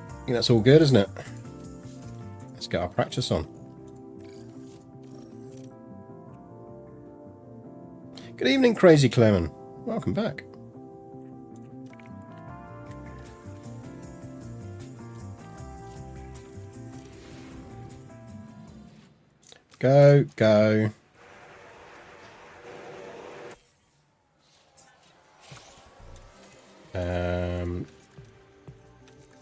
I think that's all good, isn't it? Let's get our practice on. Good evening, Crazy Clement. Welcome back. Go, go.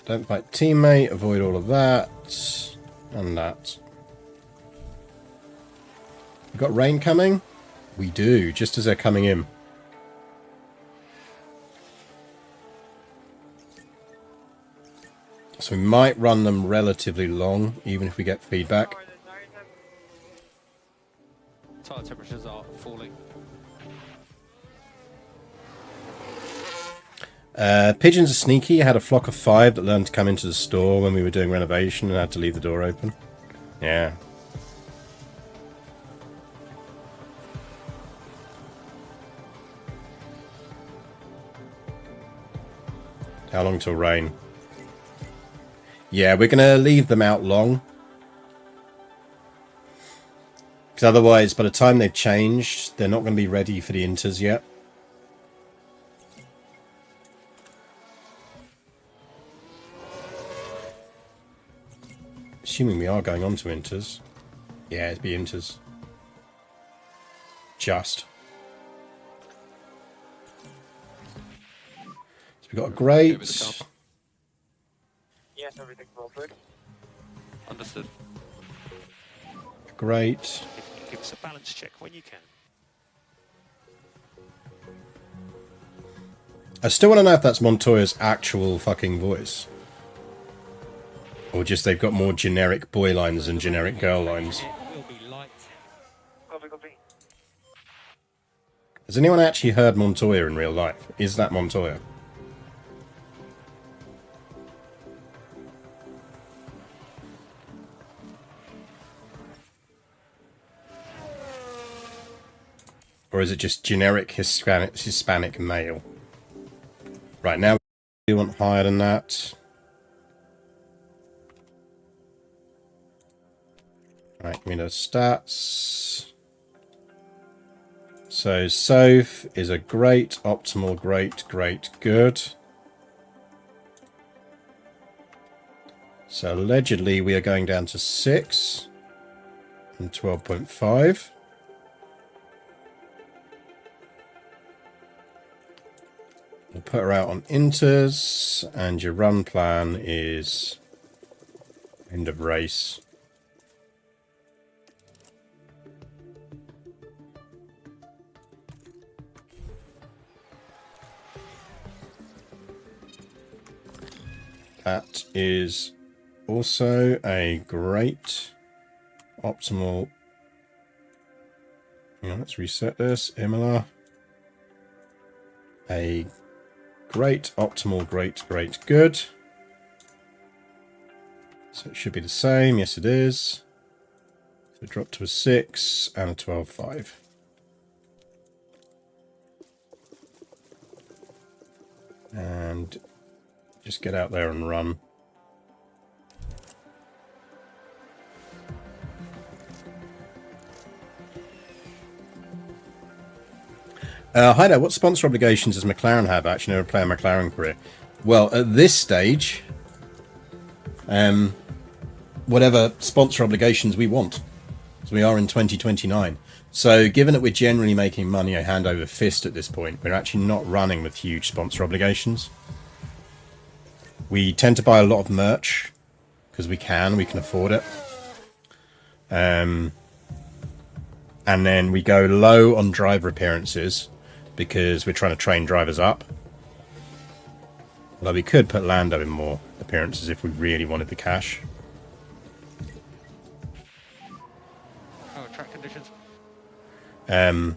Don't fight teammate, avoid all of that. And that. We got rain coming? We do, just as they're coming in. So we might run them relatively long, even if we get feedback. Tyre temperatures are falling. Pigeons are sneaky. I had a flock of 5 that learned to come into the store when we were doing renovation and had to leave the door open. Yeah. How long till rain? Yeah, we're going to leave them out long. Because otherwise, by the time they've changed, they're not going to be ready for the inters yet. Assuming we are going on to inters. Yeah, it'd be inters. Just. So we've got a great... Yes, everything's all good. Understood. Great. Give us a balance check when you can. I still want to know if that's Montoya's actual fucking voice. Or just they've got more generic boy lines than generic girl lines. It will be light. Copy, copy. Has anyone actually heard Montoya in real life? Is that Montoya? Or is it just generic Hispanic male? Right, now we want higher than that. Right, give me those stats. So, Soph is a great, optimal, great, great, good. So, allegedly, we are going down to 6 and 12.5. We'll put her out on inters, and your run plan is end of race. That is also a great optimal. Hang on, let's reset this. Imola. A great, optimal, great, great, good. So it should be the same. Yes, it is. So drop to a 6 and a 12.5. And just get out there and run. Hi there, what sponsor obligations does McLaren have? I actually never play a McLaren career. Well, at this stage, whatever sponsor obligations we want. So we are in 2029. So given that we're generally making money hand over fist at this point, we're actually not running with huge sponsor obligations. We tend to buy a lot of merch because we can afford it. And then we go low on driver appearances because we're trying to train drivers up. Although we could put Lando in more appearances if we really wanted the cash. But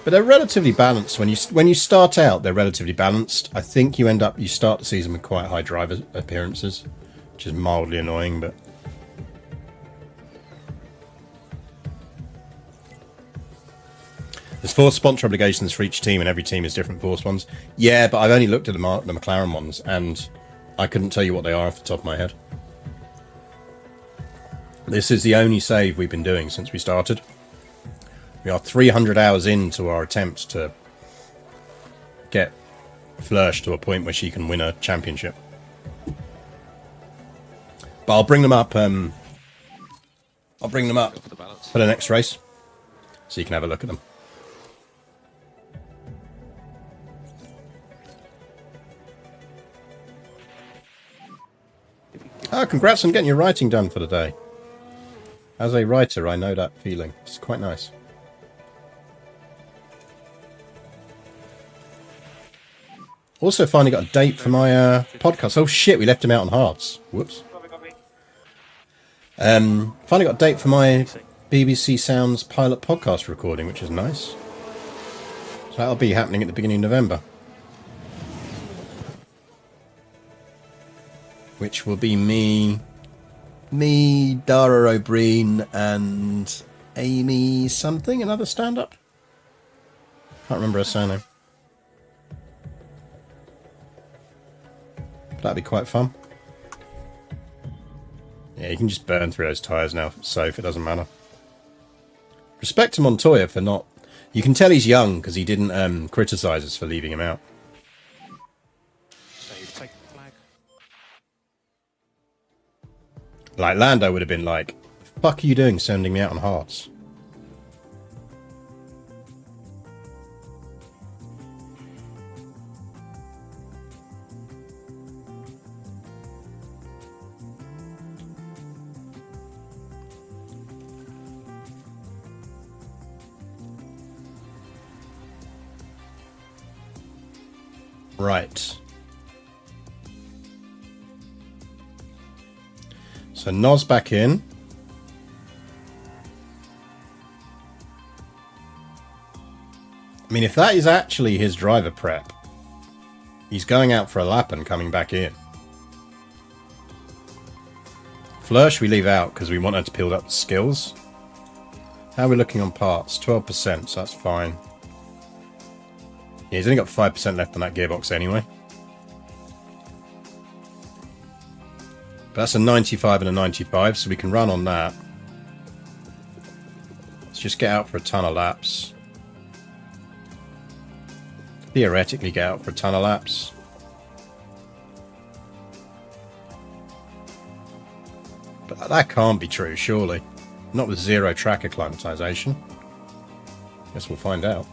they're relatively balanced. When you start out, they're relatively balanced. I think you start the season with quite high driver appearances, which is mildly annoying, but there's 4 sponsor obligations for each team, and every team is different force ones. Yeah, but I've only looked at the McLaren ones, and I couldn't tell you what they are off the top of my head. This is the only save we've been doing since we started. We are 300 hours into our attempt to get Flörsch to a point where she can win a championship. But I'll bring them up. For the next race, so you can have a look at them. Congrats on getting your writing done for the day. As a writer, I know that feeling. It's quite nice. Also, finally got a date for my podcast. Oh shit, we left him out on hards. Whoops. Finally got a date for my BBC Sounds pilot podcast recording, which is nice. So that'll be happening at the beginning of November. Which will be me, Dara O'Brien, and Amy something, another stand-up. Can't remember her surname. That'd be quite fun. Yeah, you can just burn through those tyres now, so if it doesn't matter. Respect to Montoya for not... You can tell he's young because he didn't criticise us for leaving him out. So you've taken the flag. Like, Lando would have been like, the fuck are you doing sending me out on hards? Right. So Noz back in. I mean, if that is actually his driver prep, he's going out for a lap and coming back in. Flörsch we leave out because we want her to build up the skills. How are we looking on parts? 12%, so that's fine. Yeah, he's only got 5% left on that gearbox anyway. But that's a 95 and a 95, so we can run on that. Let's just get out for a ton of laps. Theoretically get out for a ton of laps. But that can't be true, surely. Not with 0 track acclimatization. Guess we'll find out.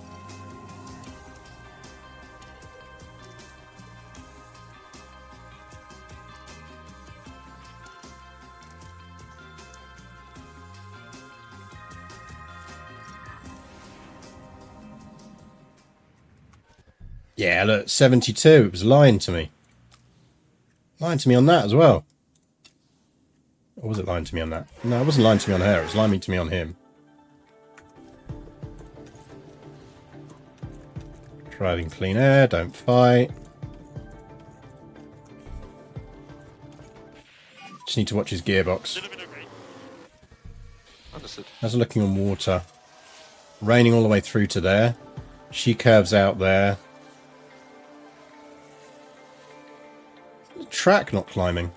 Yeah, look, 72. It was lying to me. Lying to me on that as well. Or was it lying to me on that? No, it wasn't lying to me on her. It was lying to me on him. Driving clean air. Don't fight. Just need to watch his gearbox. Understood. How's it looking on water? Raining all the way through to there. She curves out there. Track not climbing.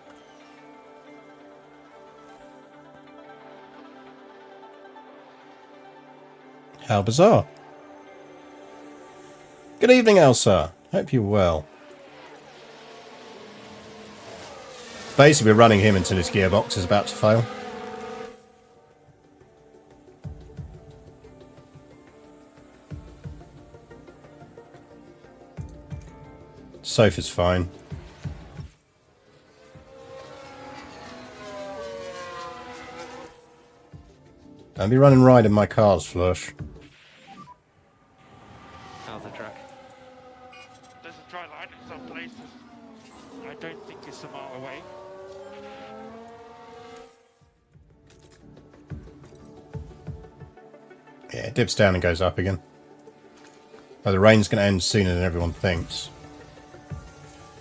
How bizarre. Good evening, Elsa. Hope you're well. Basically, we're running him until his gearbox is about to fail. Sophie's fine. Don't be running right in my cars, Flörsch. How's the track? There's a dry line in some places. I don't think it's a mile away. Yeah, dips down and goes up again. Oh, the rain's going to end sooner than everyone thinks.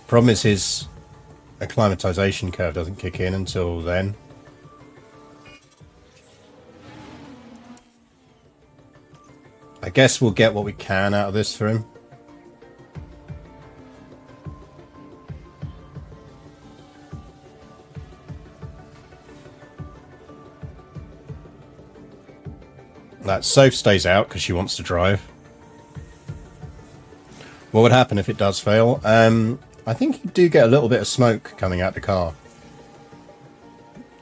Problem is his acclimatization curve doesn't kick in until then. I guess we'll get what we can out of this for him. That Soph stays out because she wants to drive. What would happen if it does fail? I think you do get a little bit of smoke coming out the car.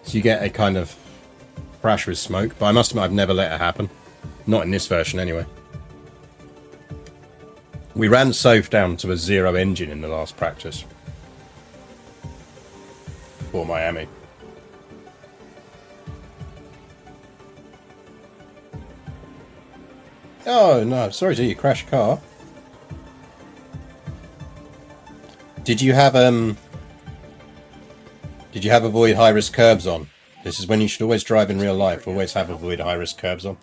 So you get a kind of crash with smoke, but I must admit I've never let it happen. Not in this version anyway. We ran Soph down to a 0 engine in the last practice. For Miami. Oh no, sorry to you crash car. Did you have avoid high risk curbs on? This is when you should always drive in real life. Always have avoid high risk curbs on.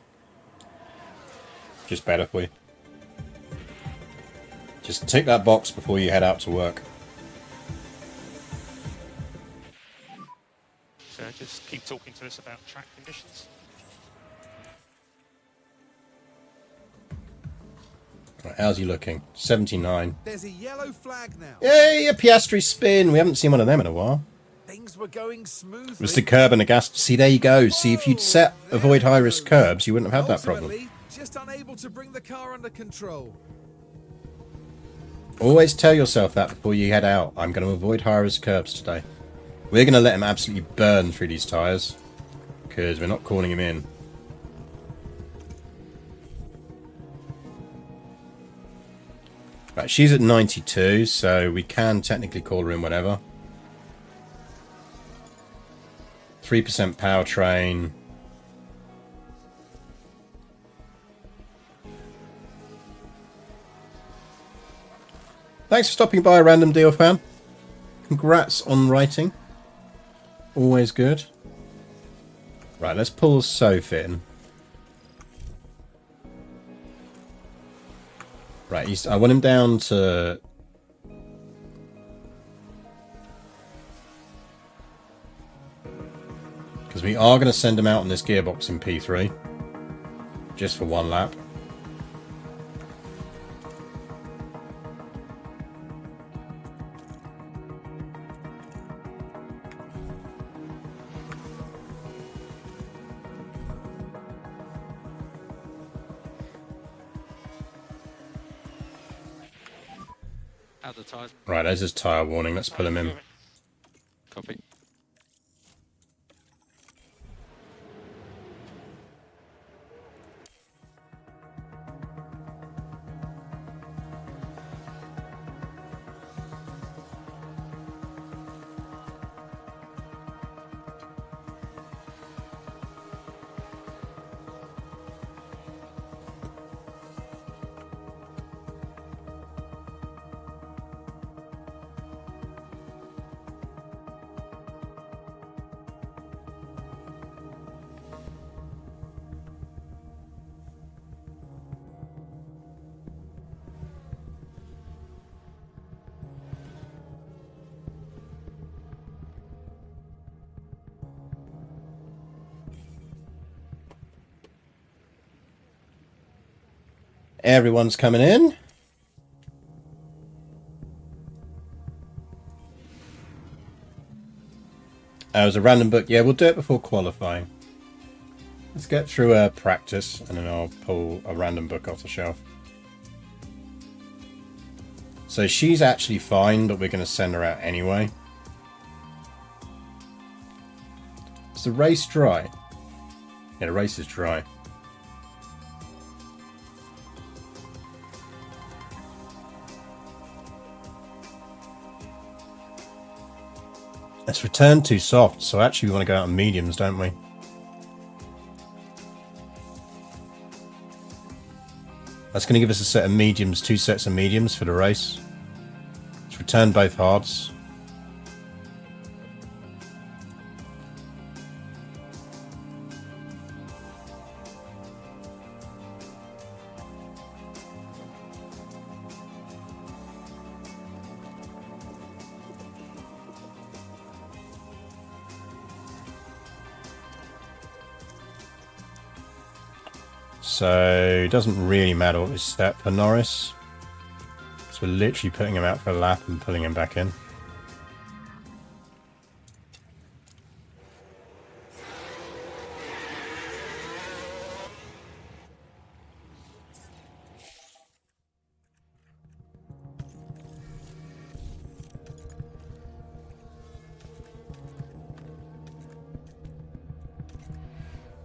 Just better for you. Just tick that box before you head out to work. So just keep talking to us about track conditions. Right, how's he looking? 79. There's a yellow flag now. Yay, a Piastri spin. We haven't seen one of them in a while. Things were going smoothly. It was the curb and the gas. See, there you go. See, if you'd set avoid high risk curbs, you wouldn't have had that problem. Ultimately, just unable to bring the car under control. Always tell yourself that before you head out. I'm going to avoid high risk curbs today. We're going to let him absolutely burn through these tyres. Because we're not calling him in. Right, she's at 92, so we can technically call her in whenever. 3% powertrain. Thanks for stopping by, Random Deal fan. Congrats on writing. Always good. Right, let's pull Sophie in. Right, I want him down to... Because we are going to send him out on this gearbox in P3. Just for one lap. Out the tyres. Right, there's his tyre warning. Let's pull him in. Copy. Everyone's coming in. It was a random book. Yeah, we'll do it before qualifying. Let's get through practice, and then I'll pull a random book off the shelf. So she's actually fine, but we're going to send her out anyway. Is the race dry? Yeah, the race is dry. It's returned too soft, so actually we want to go out on mediums, don't we? That's going to give us a set of mediums, 2 sets of mediums for the race. Let's return both hards. So it doesn't really matter what we set for Norris. So we're literally putting him out for a lap and pulling him back in.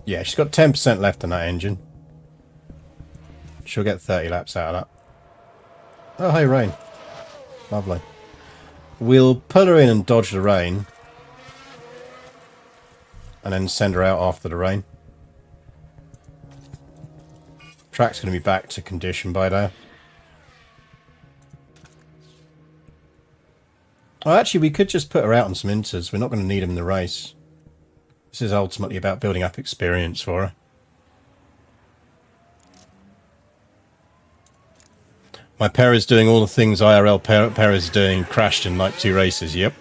Yeah, she's got 10% left on that engine. She'll get 30 laps out of that. Oh, hey, rain. Lovely. We'll pull her in and dodge the rain. And then send her out after the rain. Track's going to be back to condition by now. Oh, actually, we could just put her out on some inters. We're not going to need them in the race. This is ultimately about building up experience for her. My Perez doing all the things IRL Perez doing, crashed in like 2 races, yep.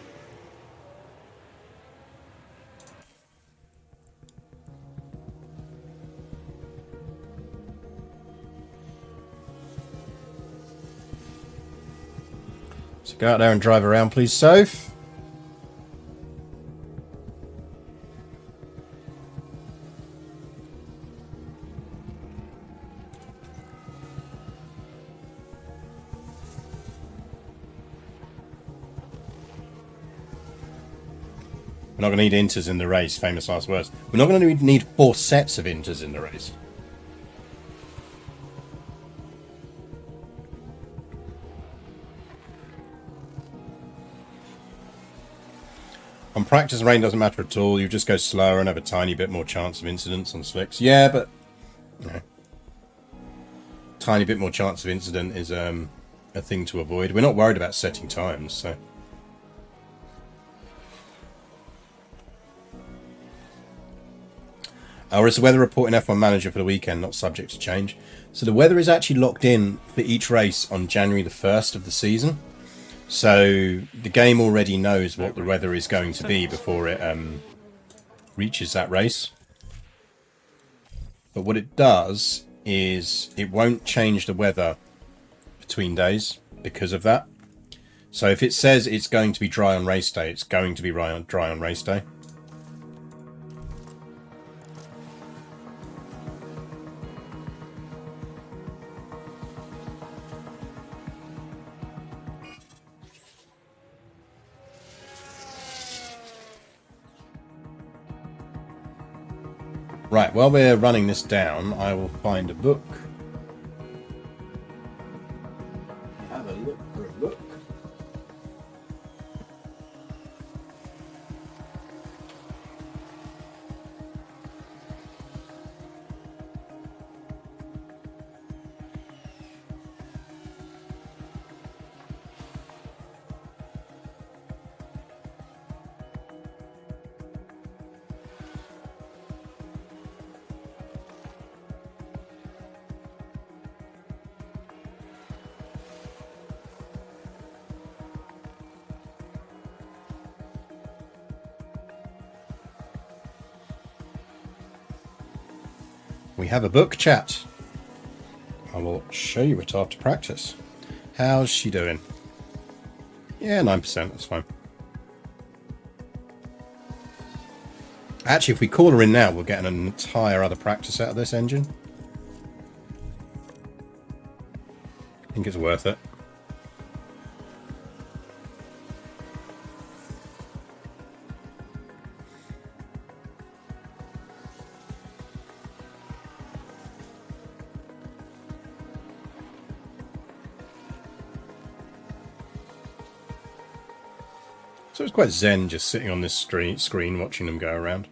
So go out there and drive around, please, Soph. We're not going to need inters in the race, famous last words. We're not going to need 4 sets of inters in the race. On practice, rain doesn't matter at all. You just go slower and have a tiny bit more chance of incidents on slicks. Yeah, but you know, tiny bit more chance of incident is a thing to avoid. We're not worried about setting times, so. Or is the weather report in F1 Manager for the weekend not subject to change? So the weather is actually locked in for each race on January the 1st of the season. So the game already knows what the weather is going to be before it reaches that race. But what it does is it won't change the weather between days because of that. So if it says it's going to be dry on race day, it's going to be dry on race day. Right, while we're running this down, I will find a book. Have a look for a book. We have a book, chat. I will show you it after practice. How's she doing? Yeah, 9%, that's fine. Actually, if we call her in now, we'll get an entire other practice out of this engine. I think it's worth it. So it's quite zen just sitting on this screen watching them go around.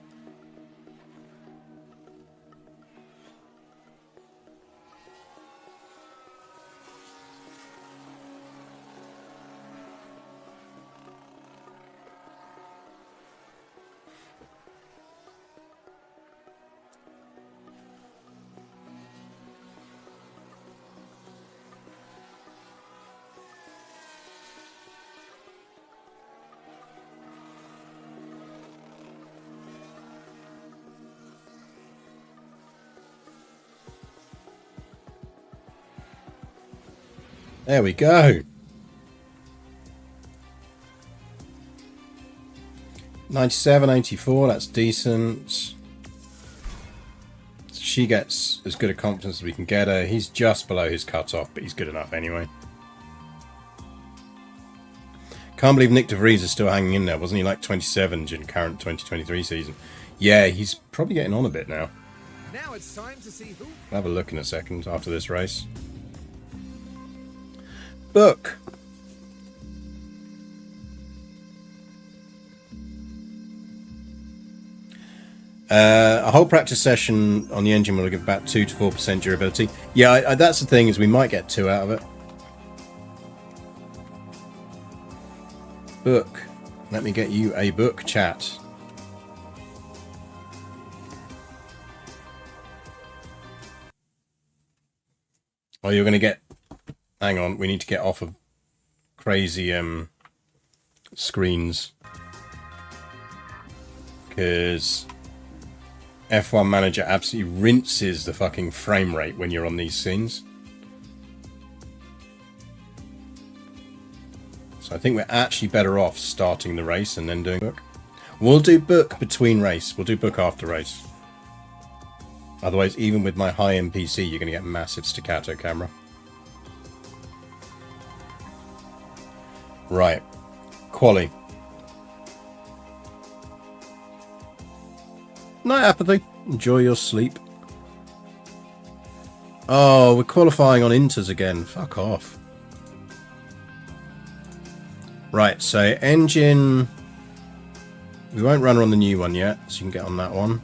There we go. 97, 84, that's decent. She gets as good a confidence as we can get her. He's just below his cut-off, but he's good enough anyway. Can't believe Nick de Vries is still hanging in there. Wasn't he like 27 during the current 2023 season? Yeah, he's probably getting on a bit now. Now it's time to see who. I'll have a look in a second after this race. Book. A whole practice session on the engine will give about 2 to 4% durability. Yeah, that's the thing, is we might get 2 out of it. Book. Let me get you a book, chat. Oh, you're going to get... Hang on, we need to get off of crazy screens. Because F1 Manager absolutely rinses the fucking frame rate when you're on these scenes. So I think we're actually better off starting the race and then doing book. We'll do book between race. We'll do book after race. Otherwise, even with my high-end PC, you're going to get massive staccato camera. Right. Quali. Night, Apathy. Enjoy your sleep. Oh, we're qualifying on Inters again. Fuck off. Right, so engine... We won't run her on the new one yet, so you can get on that one.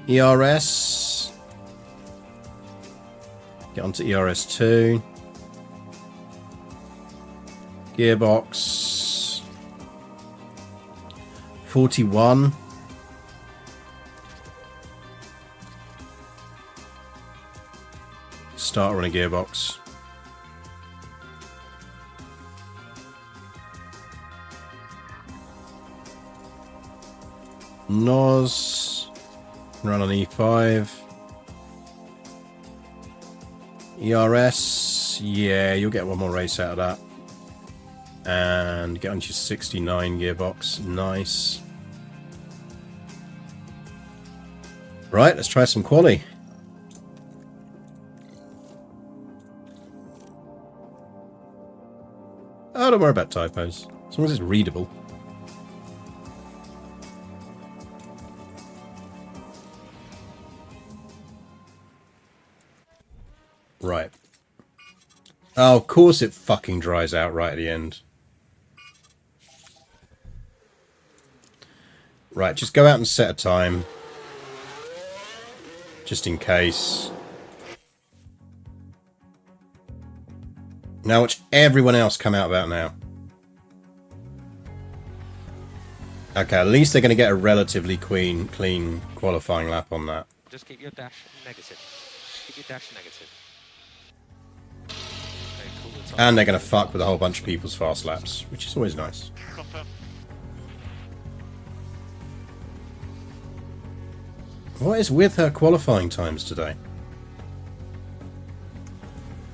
ERS. Get onto ERS 2. Gearbox. 41. Starter on a gearbox. NOS. Run on E5. ERS. Yeah, you'll get one more race out of that. And get onto your 69 gearbox. Nice. Right, let's try some quali. Oh, don't worry about typos. As long as it's readable. Right. Oh, of course it fucking dries out right at the end. Right, just go out and set a time. Just in case. Now watch everyone else come out about now. Okay, at least they're going to get a relatively clean qualifying lap on that. Just keep your dash negative. Keep your dash negative. Okay, cool the top. And they're going to fuck with a whole bunch of people's fast laps, which is always nice. Confirm. What is with her qualifying times today?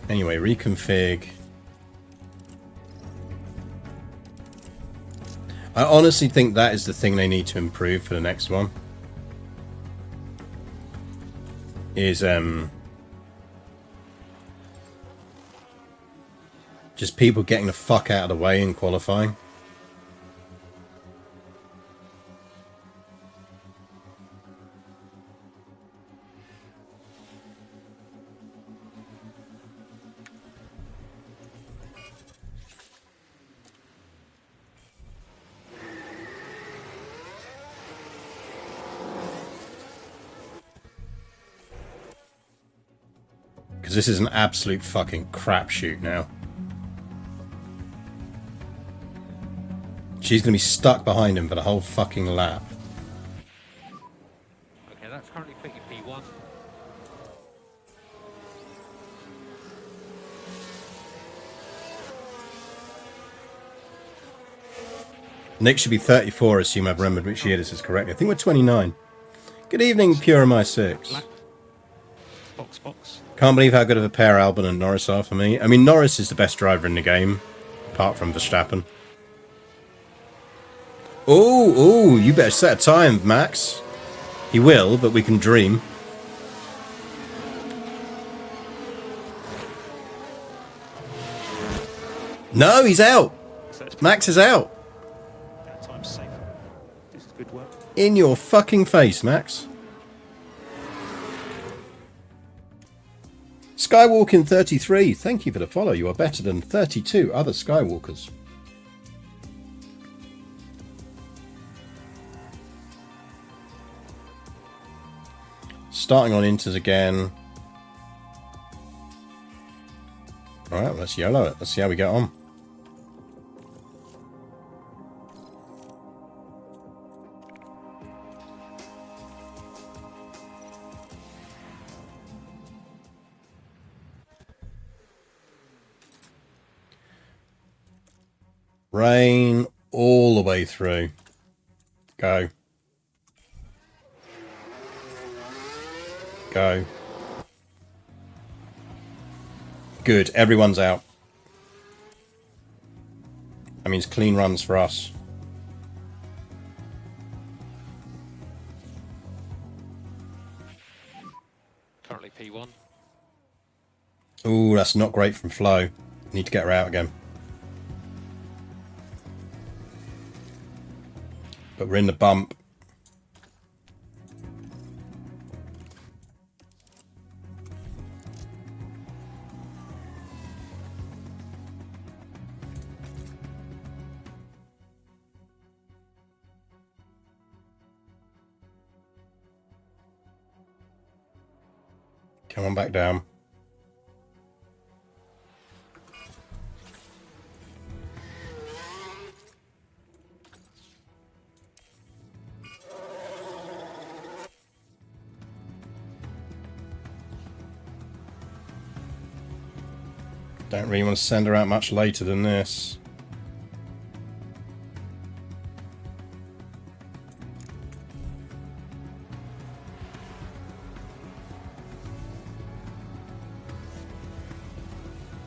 Anyway, reconfig. I honestly think that is the thing they need to improve for the next one. Is just people getting the fuck out of the way in qualifying. Because this is an absolute fucking crapshoot now. She's going to be stuck behind him for the whole fucking lap. Okay, that's currently put you P1. Nick should be 34, assume I've remembered which year this is correct. I think we're 29. Good evening, Pure MI6. box. Can't believe how good of a pair Albon and Norris are for me. I mean, Norris is the best driver in the game, apart from Verstappen. Oh, you better set a time, Max. He will, but we can dream. No, he's out. Max is out. That time's safe. This is good work. In your fucking face, Max. Skywalking 33, thank you for the follow. You are better than 32 other Skywalkers. Starting on inters again. Alright, let's YOLO it. Let's see how we get on. Rain all the way through. Go. Go. Good, everyone's out. That means clean runs for us. Currently P1. Ooh, that's not great from Flo. Need to get her out again. But we're in the bump. Come on back down. Don't really want to send her out much later than this.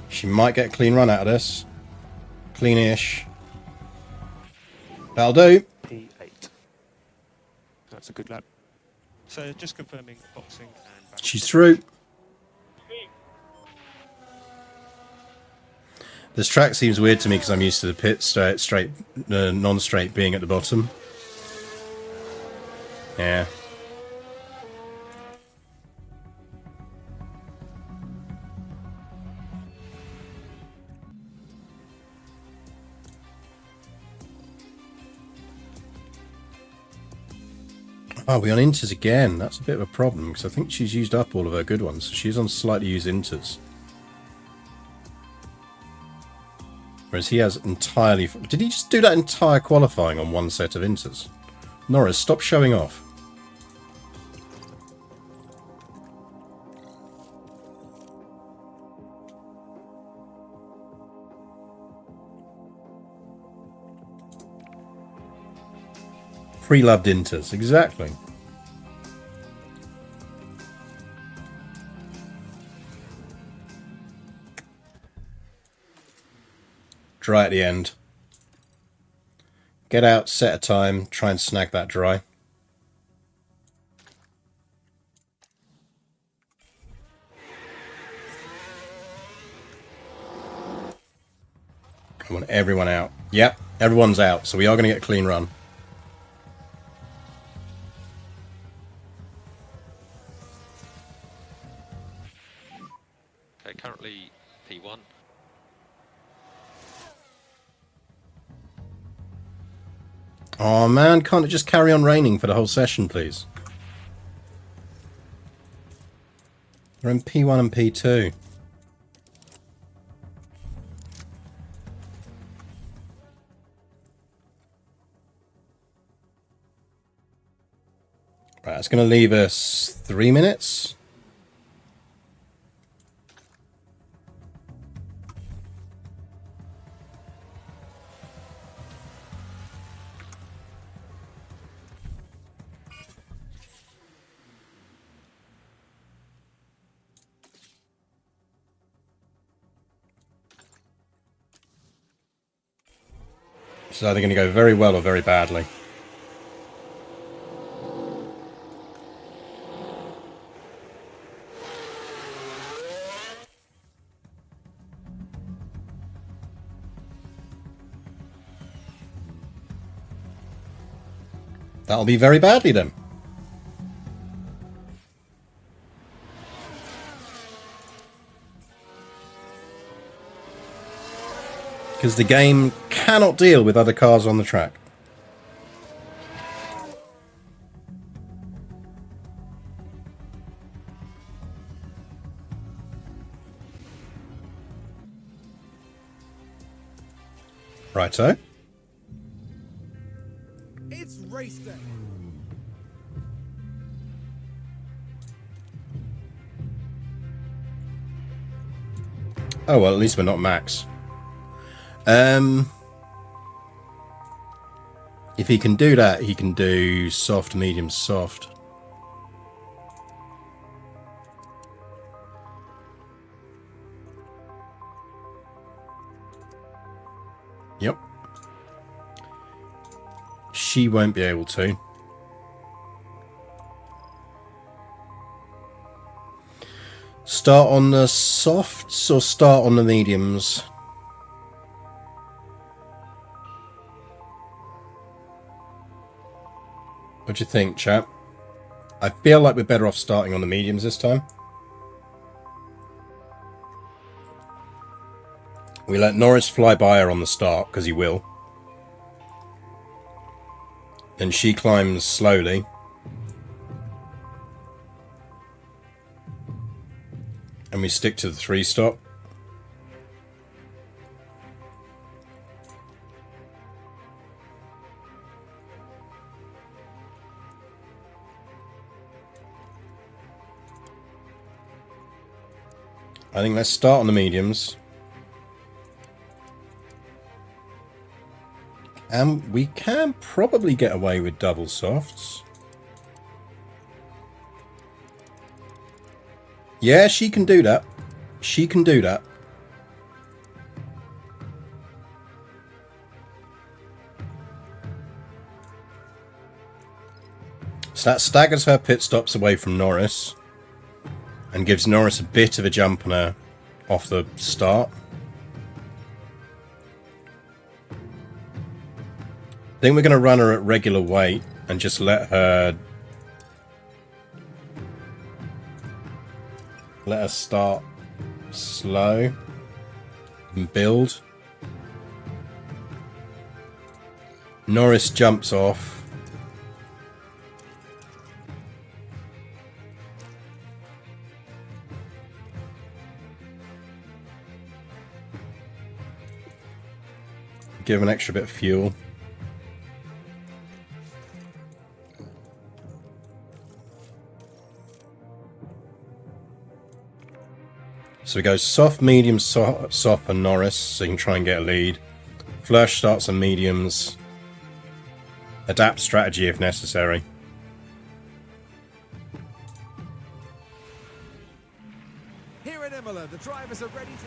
She might get a clean run out of this. Cleanish. That'll do. P8. That's a good lap. So just confirming boxing and back. She's through. This track seems weird to me because I'm used to the pit straight, non-straight being at the bottom. Yeah. Oh, we're on inters again. That's a bit of a problem because I think she's used up all of her good ones. So she's on slightly used inters. Whereas he has entirely... Did he just do that entire qualifying on one set of inters? Norris, stop showing off. Pre-loved inters, exactly. Dry at the end. Get out, set a time, try and snag that dry. I want everyone out. Yep, everyone's out, so we are going to get a clean run. Okay, currently P1. Oh man, can't it just carry on raining for the whole session, please? We're in P1 and P2. Right, it's going to leave us 3 minutes. It's either going to go very well or very badly. That'll be very badly then. Because the game cannot deal with other cars on the track. Righto. It's race day. Oh well, at least we're not Max. If he can do that, he can do soft, medium, soft. Yep. She won't be able to. Start on the softs or start on the mediums? What do you think, chap? I feel like we're better off starting on the mediums this time. We let Norris fly by her on the start, because he will. Then she climbs slowly. And we stick to the 3-stop. I think let's start on the mediums. And we can probably get away with double softs. Yeah, she can do that. She can do that. So that staggers her pit stops away from Norris. And gives Norris a bit of a jump on her off the start. I think we're going to run her at regular weight and just let her start slow and build. Norris jumps off. Give an extra bit of fuel. So we go soft, medium, soft and Norris, so you can try and get a lead. Flush starts on mediums. Adapt strategy if necessary. Here in Imola, the drivers are ready to...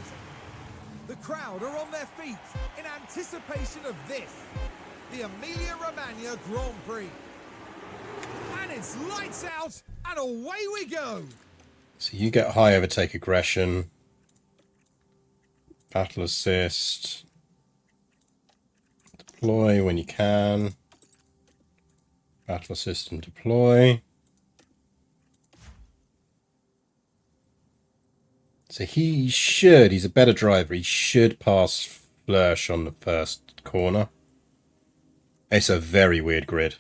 The crowd are on their feet in anticipation of this, the Emilia-Romagna Grand Prix. And it's lights out, and away we go. So you get high overtake aggression, battle assist, deploy when you can, battle assist and deploy. So he's a better driver. He should pass Flörsch on the first corner. It's a very weird grid.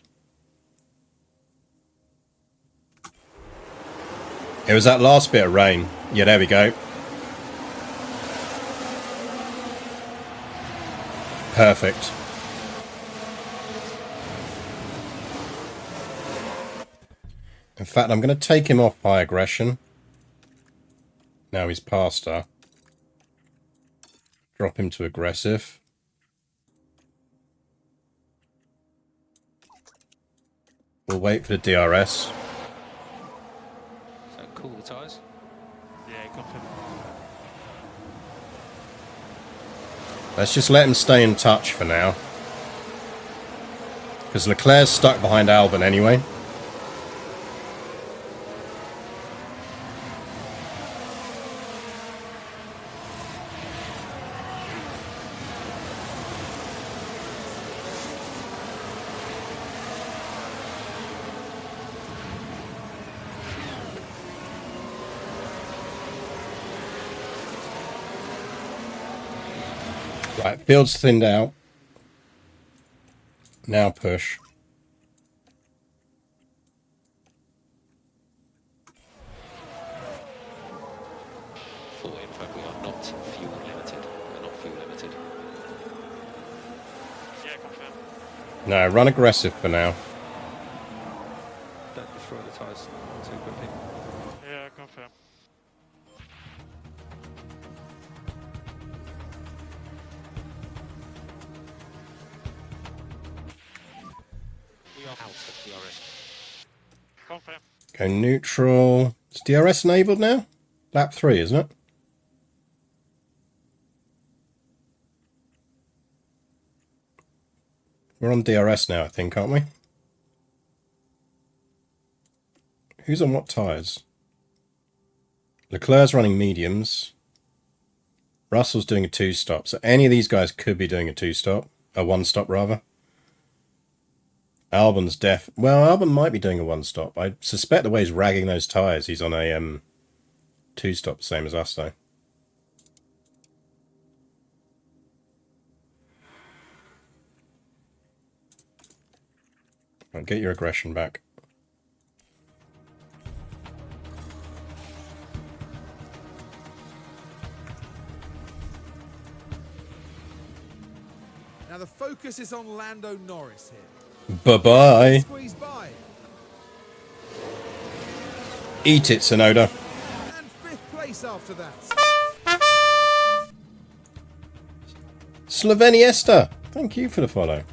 It was that last bit of rain. Yeah, there we go. Perfect. In fact, I'm going to take him off by aggression. Now he's past her. Drop him to aggressive. We'll wait for the DRS. So cool the tyres. Yeah, got him. Let's just let him stay in touch for now. Because Leclerc's stuck behind Albon anyway. Right, field's thinned out. Now push. Full info, we are not fuel limited. We're not fuel limited. Yeah, confirm. No, run aggressive for now. Don't destroy the tyres too quickly. Yeah, confirm. We are out of DRS. Confirm. Go neutral. Is DRS enabled now? Lap 3, isn't it? We're on DRS now, I think, aren't we? Who's on what tyres? Leclerc's running mediums. Russell's doing a 2-stop. So any of these guys could be doing a 2-stop. A 1-stop, rather. Albon's well, Albon might be doing a 1-stop. I suspect the way he's ragging those tyres, he's on a 2-stop, same as us, though. Right, get your aggression back. Now the focus is on Lando Norris here. Bye-bye. Squeeze by. Eat it, Sonoda. And 5th place after that. Sloveniesta. Thank you for the follow.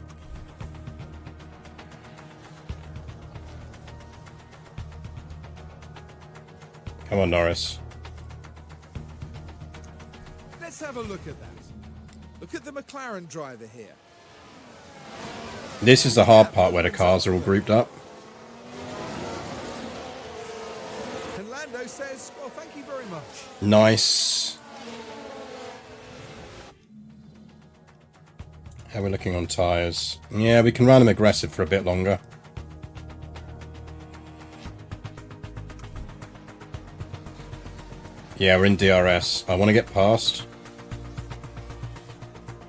Come on, Norris. Let's have a look at that. Look at the McLaren driver here. This is the hard part where the cars are all grouped up. And Lando says, well, thank you very much. Nice. How are we looking on tyres? Yeah, we can run them aggressive for a bit longer. Yeah, we're in DRS. I want to get past.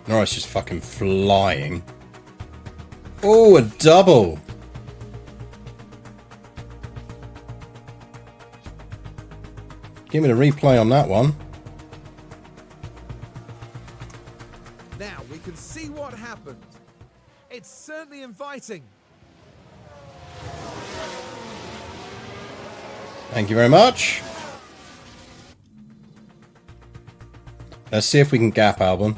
Norris just fucking flying. Oh, a double! Give me the replay on that one. Now we can see what happened. It's certainly inviting. Thank you very much. Let's see if we can gap Albon.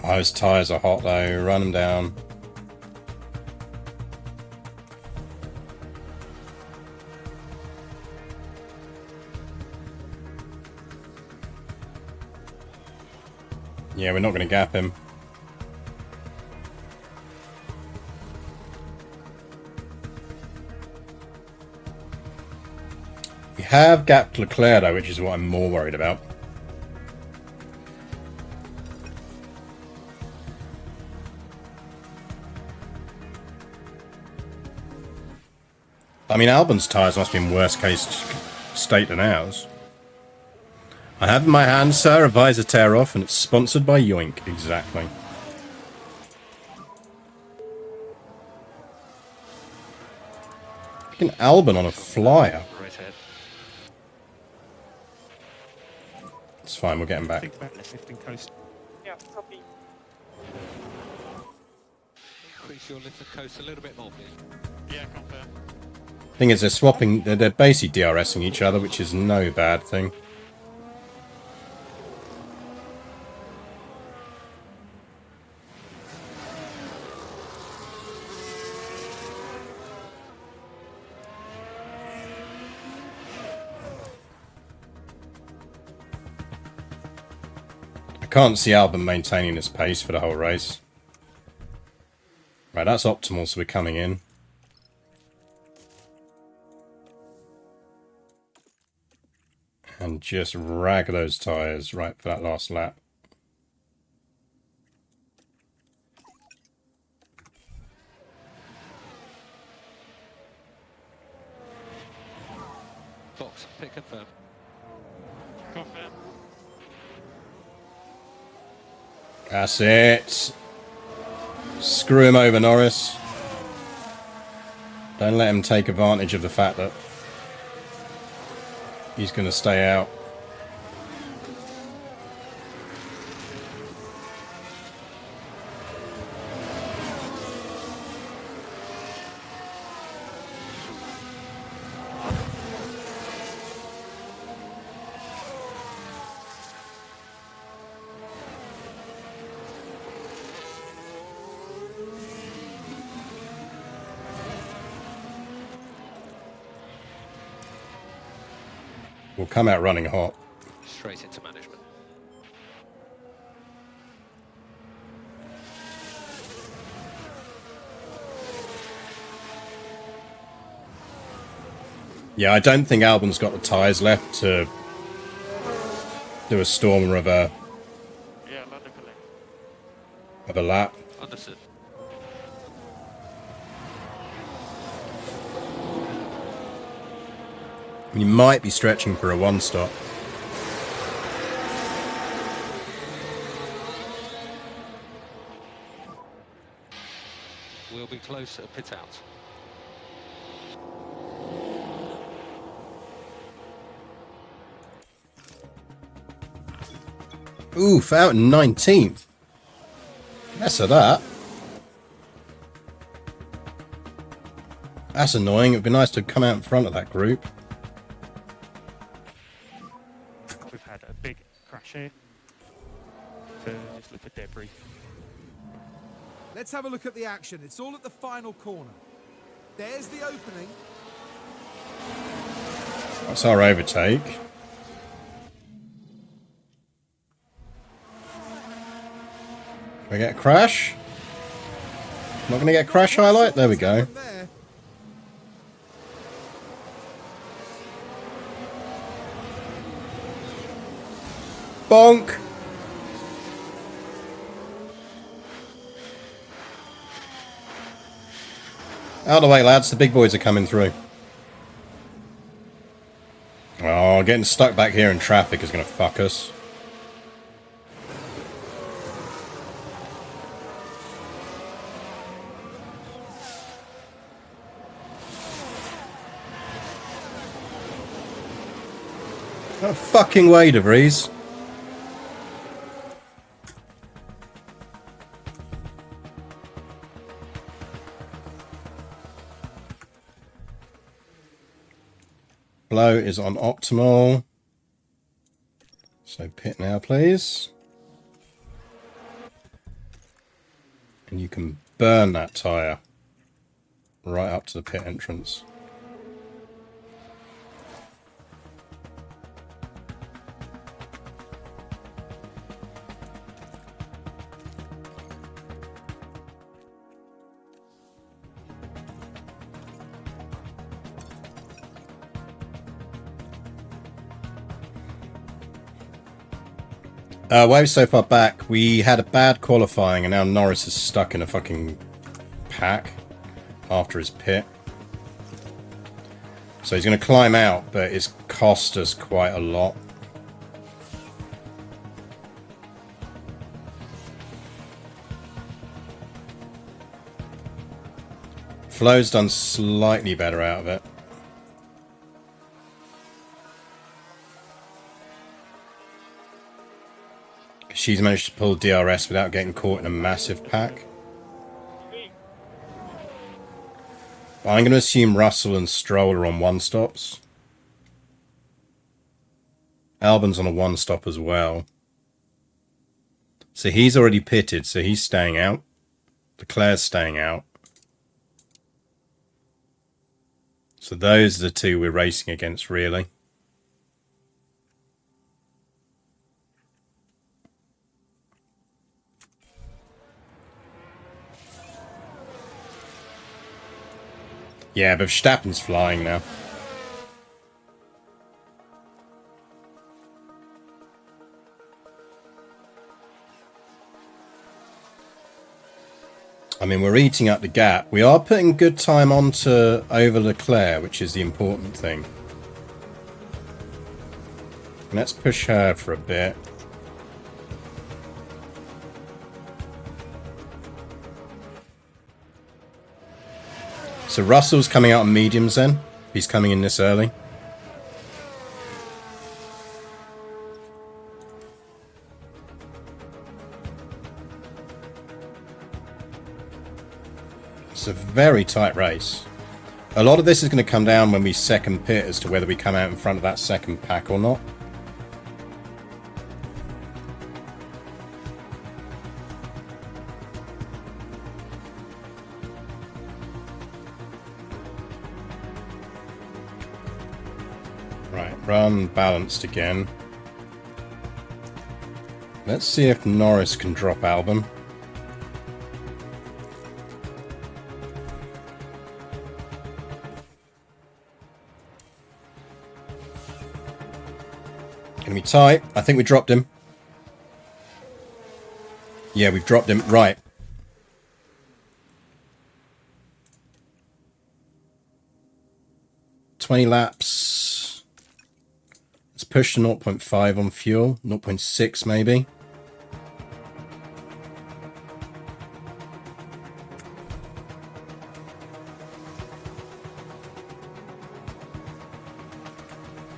Oh, his tyres are hot though. Run them down. Yeah, we're not going to gap him. We have gapped Leclerc though, which is what I'm more worried about. I mean, Albon's tyres must be in worse case state than ours. I have in my hand, sir, a visor tear off, and it's sponsored by Yoink. Exactly. Fucking Albon on a flyer. Right ahead. It's fine, we're getting back. Think about lifting coast. Yeah, copy. Increase your lift and coast a little bit more, please. Yeah, confirm. Thing is, they're swapping, they're basically DRSing each other, which is no bad thing. I can't see Albon maintaining this pace for the whole race. Right, that's optimal, so we're coming in. And just rag those tyres right for that last lap. Fox, pit confirm. Confirm. That's it. Screw him over, Norris. Don't let him take advantage of the fact that he's going to stay out. We'll come out running hot. Straight into management. Yeah, I don't think Albon's got the tyres left to do a stormer of a Yeah, London collect. of a lap. Understood. You might be stretching for a one stop. We'll be close at pit out. Oof, out in 19th. Less of that. That's annoying. It'd be nice to come out in front of that group. We've had a big crash in. So just look for debris. Let's have a look at the action. It's all at the final corner. There's the opening. That's our overtake. Can we get a crash? Not going to get a crash highlight? There we go. There. Bonk! Out of the way, lads. The big boys are coming through. Oh, getting stuck back here in traffic is going to fuck us. No fucking way, DeVries. Flow is on optimal. So pit now, please. And you can burn that tyre right up to the pit entrance. Why are we so far back? We had a bad qualifying and now Norris is stuck in a fucking pack after his pit. So he's going to climb out, but it's cost us quite a lot. Flo's done slightly better out of it. She's managed to pull DRS without getting caught in a massive pack. I'm going to assume Russell and Stroll are on one stops. Albon's on a one stop as well. So he's already pitted, so he's staying out. Leclerc's staying out. So those are the two we're racing against, really. Yeah, but Verstappen's flying now. I mean, we're eating up the gap. We are putting good time onto over Leclerc, which is the important thing. Let's push her for a bit. So Russell's coming out on mediums then. He's coming in this early. It's a very tight race. A lot of this is going to come down when we second pit as to whether we come out in front of that second pack or not. Right, run balanced again. Let's see if Norris can drop Albon. Gonna be tight. I think we dropped him. Yeah, we've dropped him. Right. "20 laps. Let's push to 0.5 on fuel. 0.6 maybe.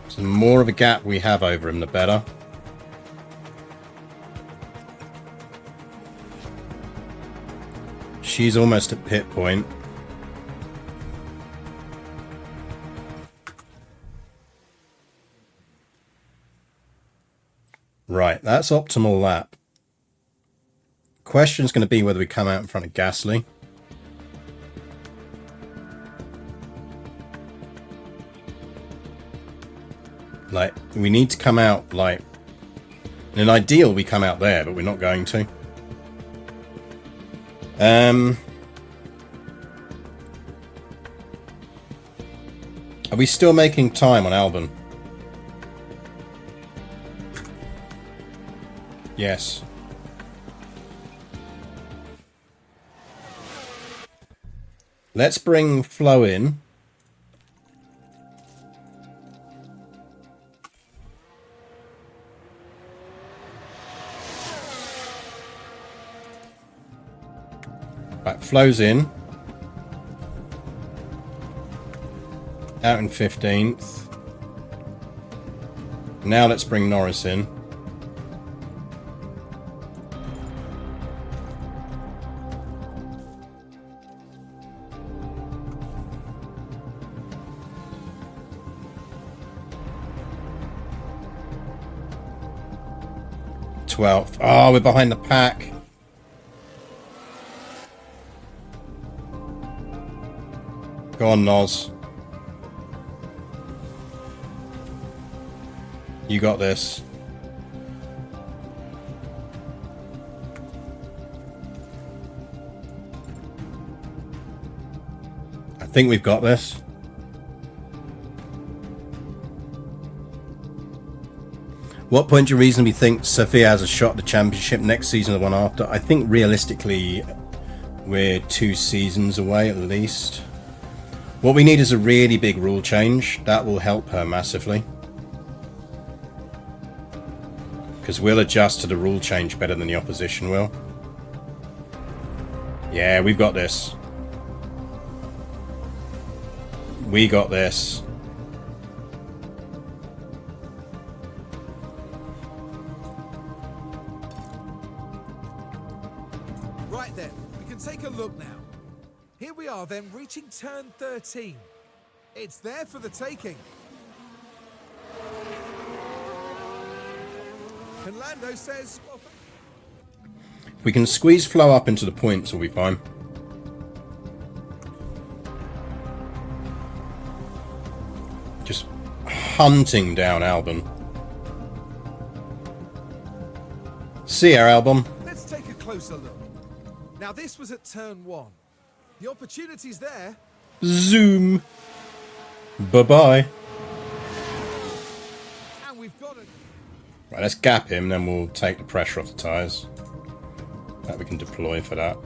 So the more of a gap we have over him, the better. She's almost at pit point. Right, that's optimal lap. Question's going to be whether we come out in front of Gasly. Like, we need to come out, like... In an ideal, we come out there, but we're not going to. Are we still making time on Albon? Yes. Let's bring Flo in. Right, Flo's in. Out in 15th. Now let's bring Norris in. Twelfth. Oh, we're behind the pack. Go on, Noz. You got this. I think we've got this. What point do you reasonably think Sophie has a shot at the championship next season or the one after? I think realistically we're 2 seasons away at least. What we need is a really big rule change. That will help her massively. Because we'll adjust to the rule change better than the opposition will. Yeah, we've got this. We got this. Right then, we can take a look now. Here we are then, reaching turn 13. It's there for the taking. And Lando says, well, If we can squeeze Flo up into the points, we'll be fine. Just hunting down Albon. See ya, Albon. let's take a closer look. Now this was at turn 1. The opportunity's there. Zoom. Bye-bye. And we've got it. Right, let's gap him, then we'll take the pressure off the tyres. That we can deploy for that.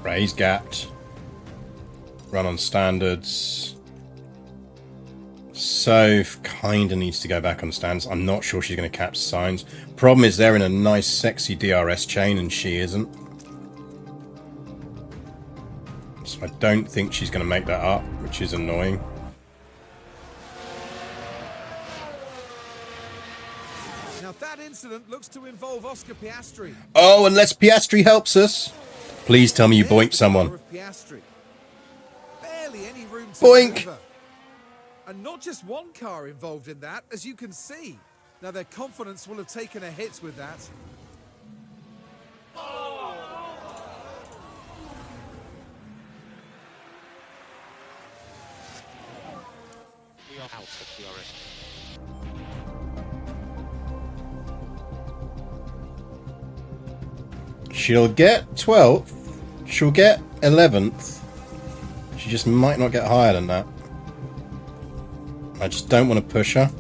Right, he's gapped. Run on standards. Soph kinda needs to go back on standards. I'm not sure she's going to catch signs. Problem is they're in a nice sexy DRS chain and she isn't. So I don't think she's going to make that up, which is annoying. Now that incident looks to involve Oscar Piastri. Oh, unless Piastri helps us. Please tell me you boinked someone. Piastri. Barely any room to Boink. maneuver. And not just one car involved in that, as you can see. Now their confidence will have taken a hit with that. We are out of DRS. She'll get 12th. She'll get 11th. She just might not get higher than that. I just don't want to push her.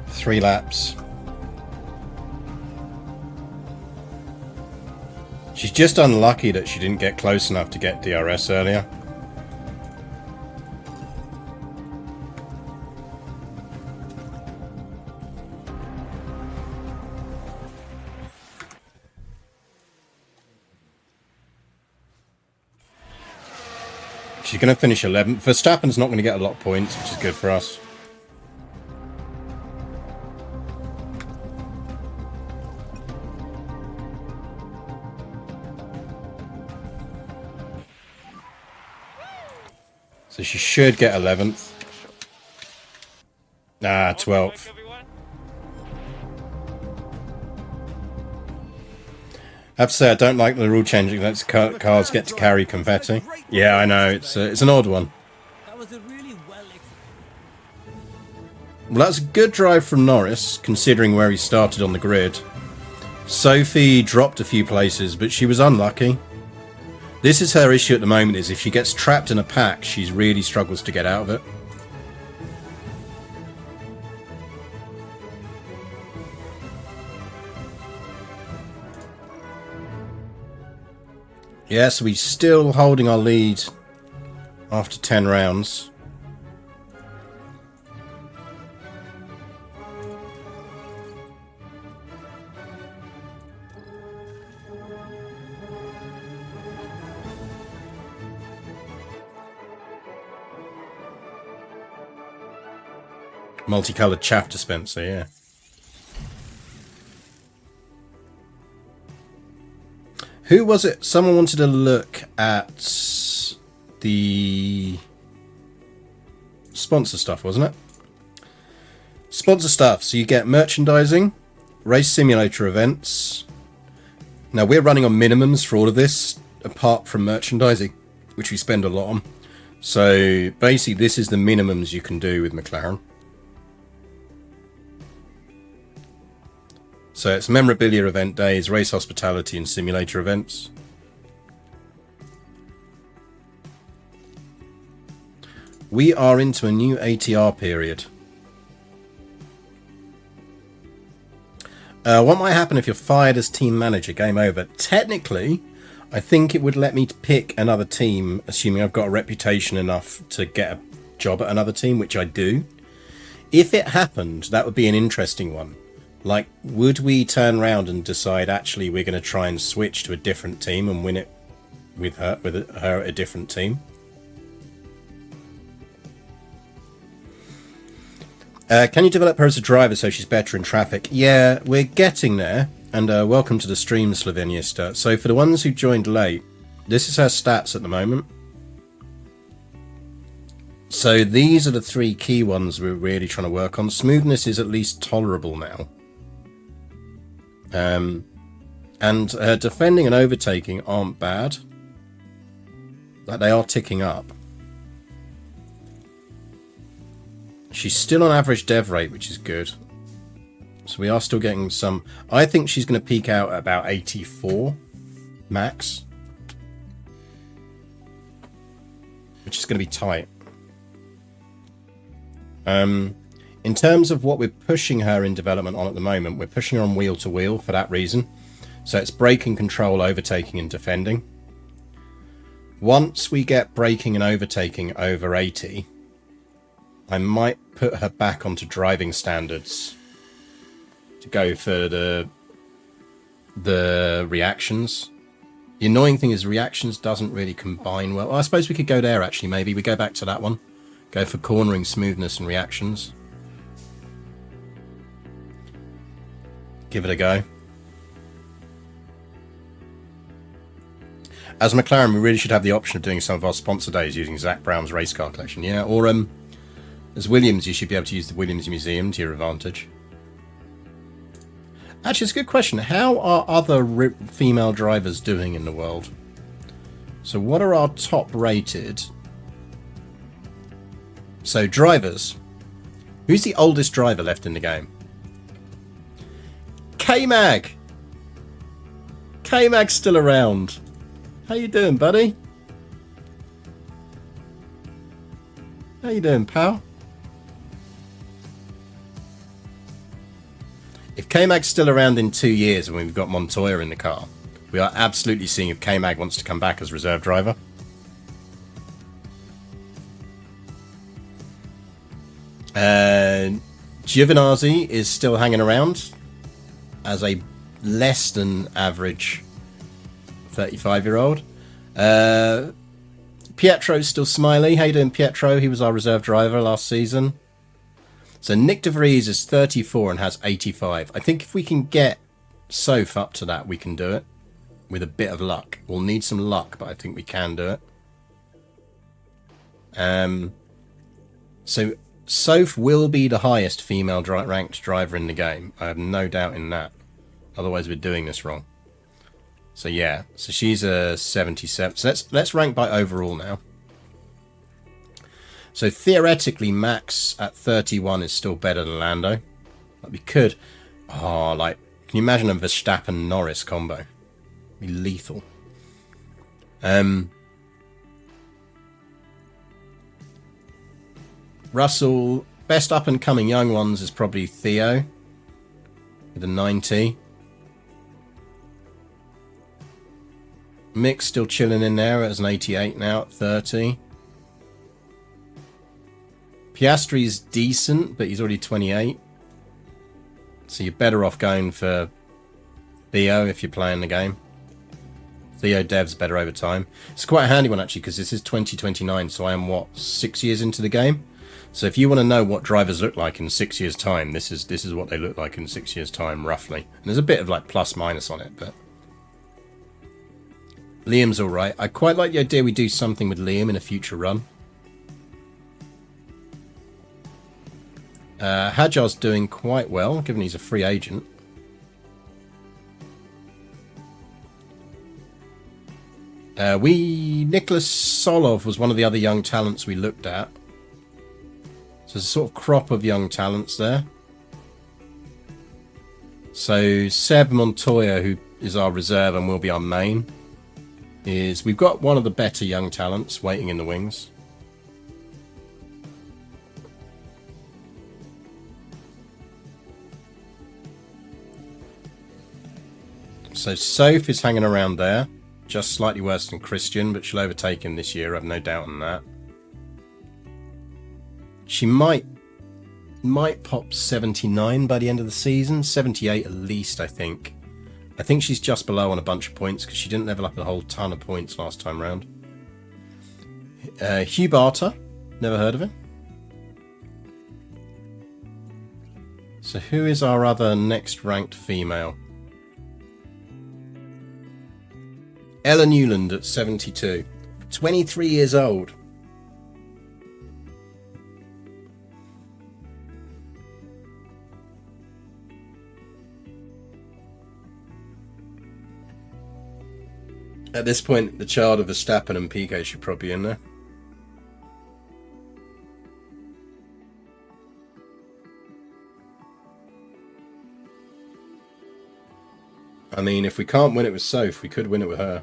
Three laps. She's just unlucky that she didn't get close enough to get DRS earlier. She's going to finish 11th. Verstappen's not going to get a lot of points, which is good for us. So she should get 11th. Ah, 12th. I have to say, I don't like the rule changing that cars get to carry confetti. Yeah, I know, it's an odd one. That was a really well. Well, that's a good drive from Norris, considering where he started on the grid. Sophie dropped a few places, but she was unlucky. This is her issue at the moment, is if she gets trapped in a pack, she really struggles to get out of it. Yeah, so we're still holding our lead after 10 rounds. Multicolored chaff dispenser, yeah. Who was it? Someone wanted to look at the sponsor stuff, wasn't it? Sponsor stuff. So you get merchandising, race simulator events. Now we're running on minimums for all of this, apart from merchandising, which we spend a lot on. So basically this is the minimums you can do with McLaren. So it's memorabilia event days, race hospitality and simulator events. We are into a new ATR period. What might happen if you're fired as team manager? Game over. Technically, I think it would let me pick another team, assuming I've got a reputation enough to get a job at another team, which I do. If it happened, that would be an interesting one. Like, would we turn around and decide, actually, we're going to try and switch to a different team and win it with her at a different team? Can you develop her as a driver so she's better in traffic? Yeah, we're getting there. And welcome to the stream, Sloveniasta. So for the ones who joined late, this is her stats at the moment. So these are the three key ones we're really trying to work on. Smoothness is at least tolerable now. And her defending and overtaking aren't bad. Like, they are ticking up. She's still on average dev rate, which is good. So we are still getting some. I think she's going to peak out at about 84 max, which is going to be tight. In terms of what we're pushing her in development on at the moment, we're pushing her on wheel to wheel for that reason. So it's braking, control, overtaking and defending. Once we get braking and overtaking over 80, I might put her back onto driving standards to go for the reactions. The annoying thing is reactions doesn't really combine well. I suppose we could go there actually, maybe. We go back to that one. Go for cornering, smoothness and reactions. Give it a go. As McLaren, we really should have the option of doing some of our sponsor days using Zach Brown's race car collection. Yeah, or as Williams, you should be able to use the Williams Museum to your advantage. Actually, it's a good question. How are other female drivers doing in the world? So what are our top rated? So drivers. Who's the oldest driver left in the game? K-Mag! K-Mag's still around. How you doing, buddy? How you doing, pal? If K-Mag's still around in 2 years when we've got Montoya in the car, we are absolutely seeing if K-Mag wants to come back as reserve driver. Giovinazzi is still hanging around as a less than average 35-year-old. Pietro's still smiley. How you doing, Pietro? He was our reserve driver last season. So Nick de Vries is 34 and has 85. I think if we can get Soph up to that, we can do it with a bit of luck. We'll need some luck, but I think we can do it. So Soph will be the highest female ranked driver in the game. I have no doubt in that. Otherwise, we're doing this wrong. So yeah, so she's a 77. So let's rank by overall now. So theoretically, Max at 31 is still better than Lando. Like we could, can you imagine a Verstappen Norris combo? It'd be lethal. Russell, best up and coming young ones is probably Theo with a 90. Mick's still chilling in there as an 88 now at 30. Piastri's decent, but he's already 28. So you're better off going for Theo if you're playing the game. Theo Dev's better over time. It's quite a handy one actually because this is 2029, so I am 6 years into the game. So if you want to know what drivers look like in 6 years' time, this is what they look like in 6 years' time roughly. And there's a bit of like plus minus on it, but Liam's all right. I quite like the idea we do something with Liam in a future run. Hajar's doing quite well, given he's a free agent. Nicholas Solov was one of the other young talents we looked at. So there's a sort of crop of young talents there. So Seb Montoya, who is our reserve and will be our main, we've got one of the better young talents waiting in the wings. So Soph is hanging around there, just slightly worse than Christian, but she'll overtake him this year, I've no doubt on that. She might pop 79 by the end of the season, 78 at least, I think. I think she's just below on a bunch of points because she didn't level up a whole ton of points last time round. Hugh Barter, never heard of him. So who is our other next ranked female? Ella Newland at 72. 23 years old. At this point, the child of Verstappen and Piquet should probably be in there. mean, if we can't win it with Soph, we could win it with her.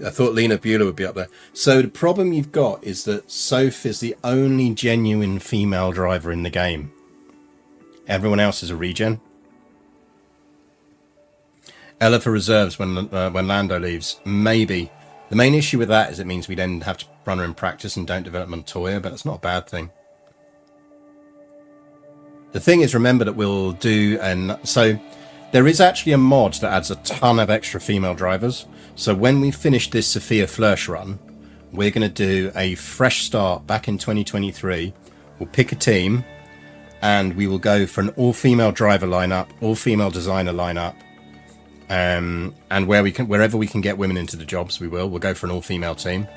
I thought Lena Bueller would be up there. So the problem you've got is that Soph is the only genuine female driver in the game. Everyone else is a regen. Ella for reserves when Lando leaves. Maybe. The main issue with that is it means we then have to run her in practice and don't develop Montoya, but that's not a bad thing. The thing is, remember that we'll do... So there is actually a mod that adds a ton of extra female drivers. So when we finish this Sophia Flörsch run, we're going to do a fresh start back in 2023. We'll pick a team and we will go for an all-female driver lineup, all-female designer lineup, and wherever we can get women into the jobs, we will. We'll go for an all-female team.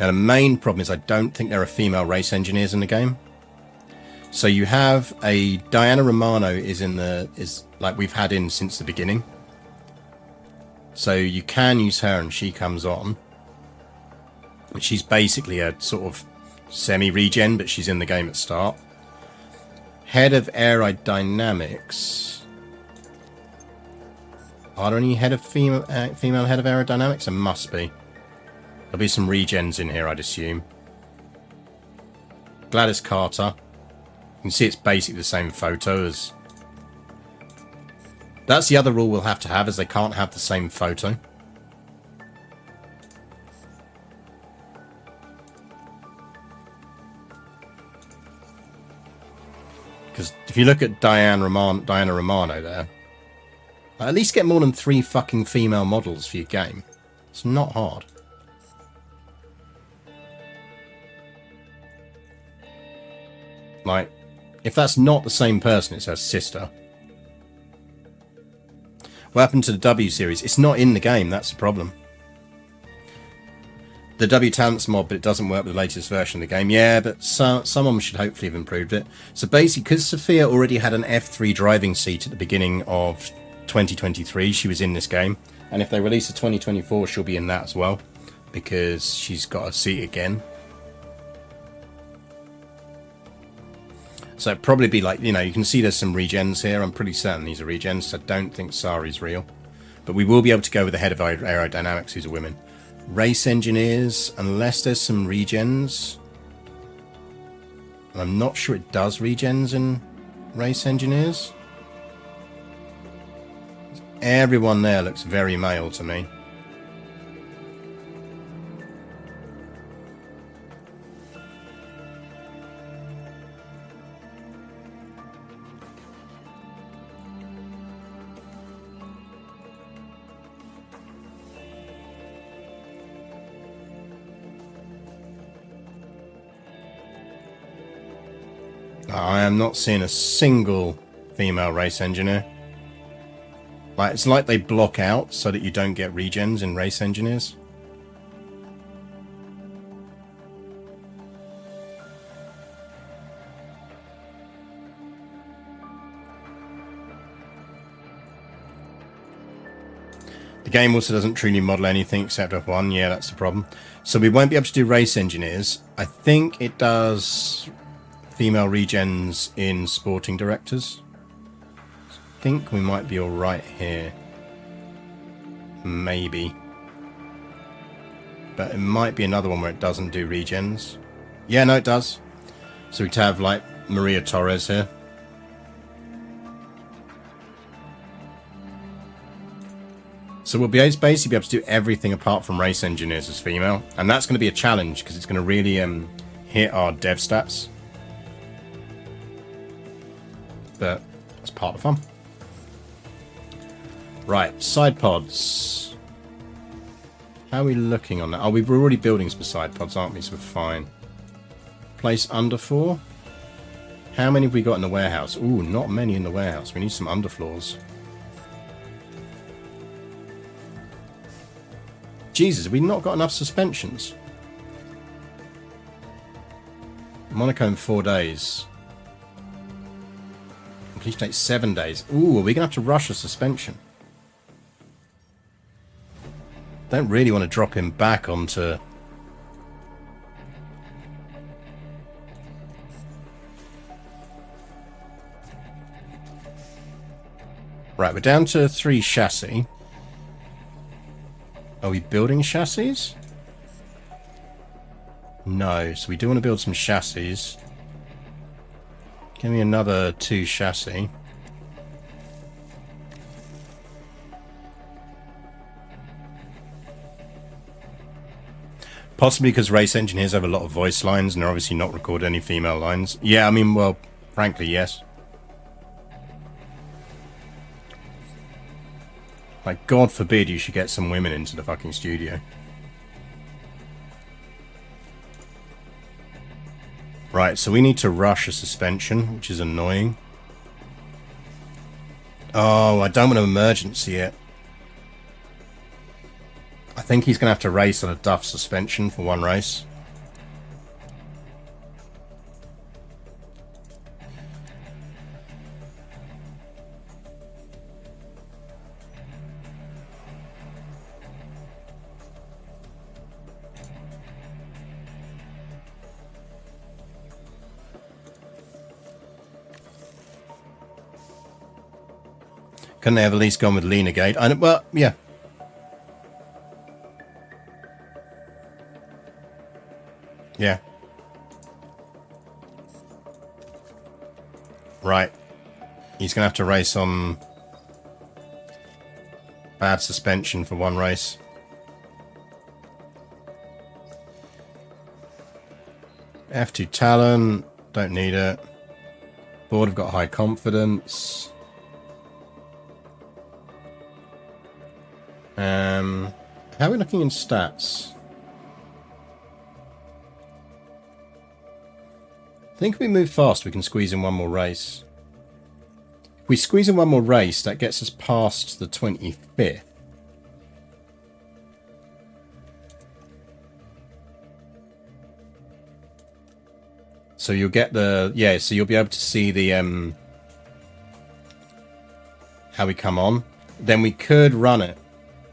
Now the main problem is I don't think there are female race engineers in the game. So you have a Diana Romano is like we've had in since the beginning. So you can use her and she comes on. She's basically a sort of semi-regen, but she's in the game at start. Head of aerodynamics. Are there any female head of aerodynamics? There must be. There'll be some regens in here, I'd assume. Gladys Carter. You can see it's basically the same photo as... That's the other rule we'll have to have, is they can't have the same photo. Because if you look at Diana Romano there, at least get more than 3 fucking female models for your game. It's not hard. Like, if that's not the same person, it's her sister. What happened to the W series? It's not in the game, that's the problem. The W Talents mod, but it doesn't work with the latest version of the game. Yeah, but someone should hopefully have improved it. So basically, because Sophia already had an F3 driving seat at the beginning of 2023, she was in this game. And if they release a 2024, she'll be in that as well, because she's got a seat again. So it'd probably be like, you know, you can see there's some regens here. I'm pretty certain these are regens, so I don't think Sari's real. But we will be able to go with the head of aerodynamics, who's a woman. Race engineers, unless there's some regens. And I'm not sure it does regens in race engineers. Everyone there looks very male to me. I am not seeing a single female race engineer. Like, it's like they block out so that you don't get regens in race engineers. The game also doesn't truly model anything except F1. Yeah, that's the problem. So we won't be able to do race engineers. I think it does female regens in sporting directors. I think we might be alright here. Maybe. But it might be another one where it doesn't do regens. Yeah, no, it does. So we could have, like, Maria Torres here. So we'll be basically be able to do everything apart from race engineers as female. And that's going to be a challenge, because it's going to really hit our dev stats. But that's part of the fun. Right, side pods. How are we looking on that? Oh, we're already building some side pods, aren't we? So we're fine. Place under 4. How many have we got in the warehouse? Ooh, not many in the warehouse. We need some underfloors. Jesus, have we not got enough suspensions? Monaco in 4 days. Completion date 7 days. Ooh, are we going to have to rush a suspension? Don't really want to drop him back onto Right, we're down to 3 chassis. Are we building chassis? No, so we do want to build some chassis. Give me another 2 chassis. Possibly because race engineers have a lot of voice lines and they're obviously not recording any female lines. Yeah, I mean, well, frankly, yes. Like, God forbid you should get some women into the fucking studio. Right, so we need to rush a suspension, which is annoying. Oh, I don't want to emergency it. I think he's going to have to race on a Duff suspension for one race. Couldn't they have at least gone with Lena Gate? Well, yeah. Yeah. Right. He's going to have to race on bad suspension for one race. F2 talent. Don't need it. Board have got high confidence. How are we looking in stats? I think if we move fast, we can squeeze in one more race. If we squeeze in one more race, that gets us past the 25th. So you'll get the... Yeah, so you'll be able to see the... how we come on. Then we could run it.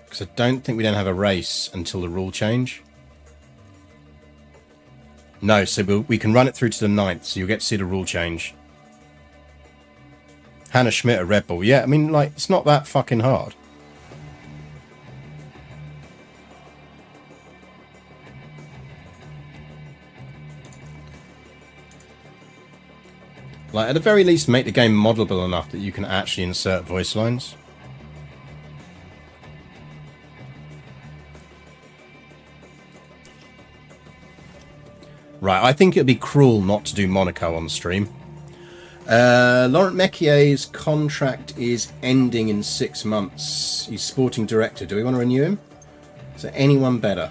Because I don't think we don't have a race until the rule change. No, so we can run it through to the 9th, so you'll get to see the rule change. Hannah Schmidt at Red Bull. Yeah, I mean, like, it's not that fucking hard. Like, at the very least, make the game modelable enough that you can actually insert voice lines. Right, I think it would be cruel not to do Monaco on stream. Laurent Mecquier's contract is ending in 6 months. He's sporting director. Do we want to renew him? Is there anyone better?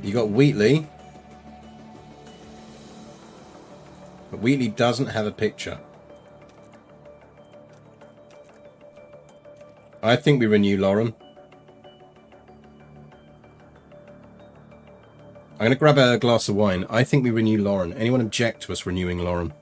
You got Wheatley. But Wheatley doesn't have a picture. I think we renew Lauren. I'm going to grab a glass of wine. I think we renew Lauren. Anyone object to us renewing Lauren?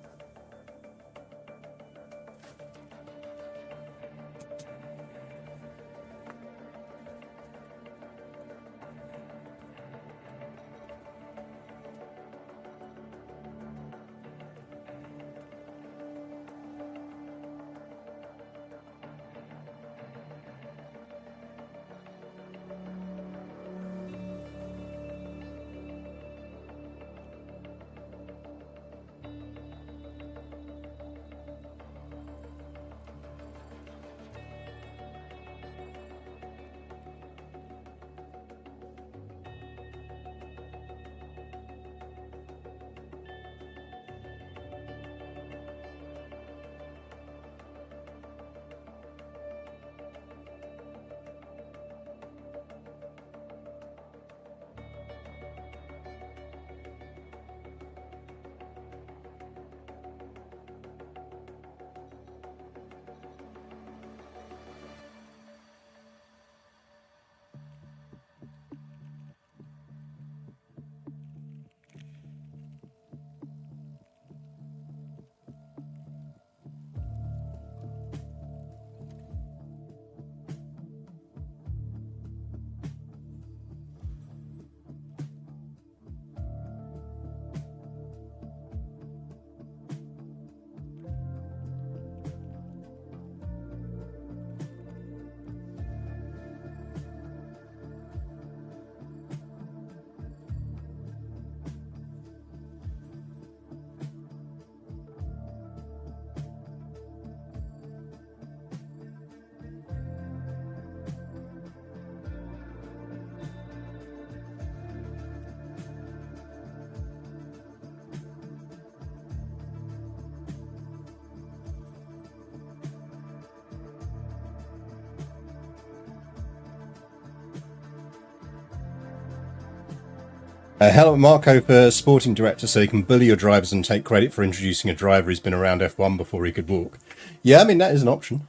Hello, Marco, for sporting director, so you can bully your drivers and take credit for introducing a driver who's been around F1 before he could walk. Yeah, I mean, that is an option.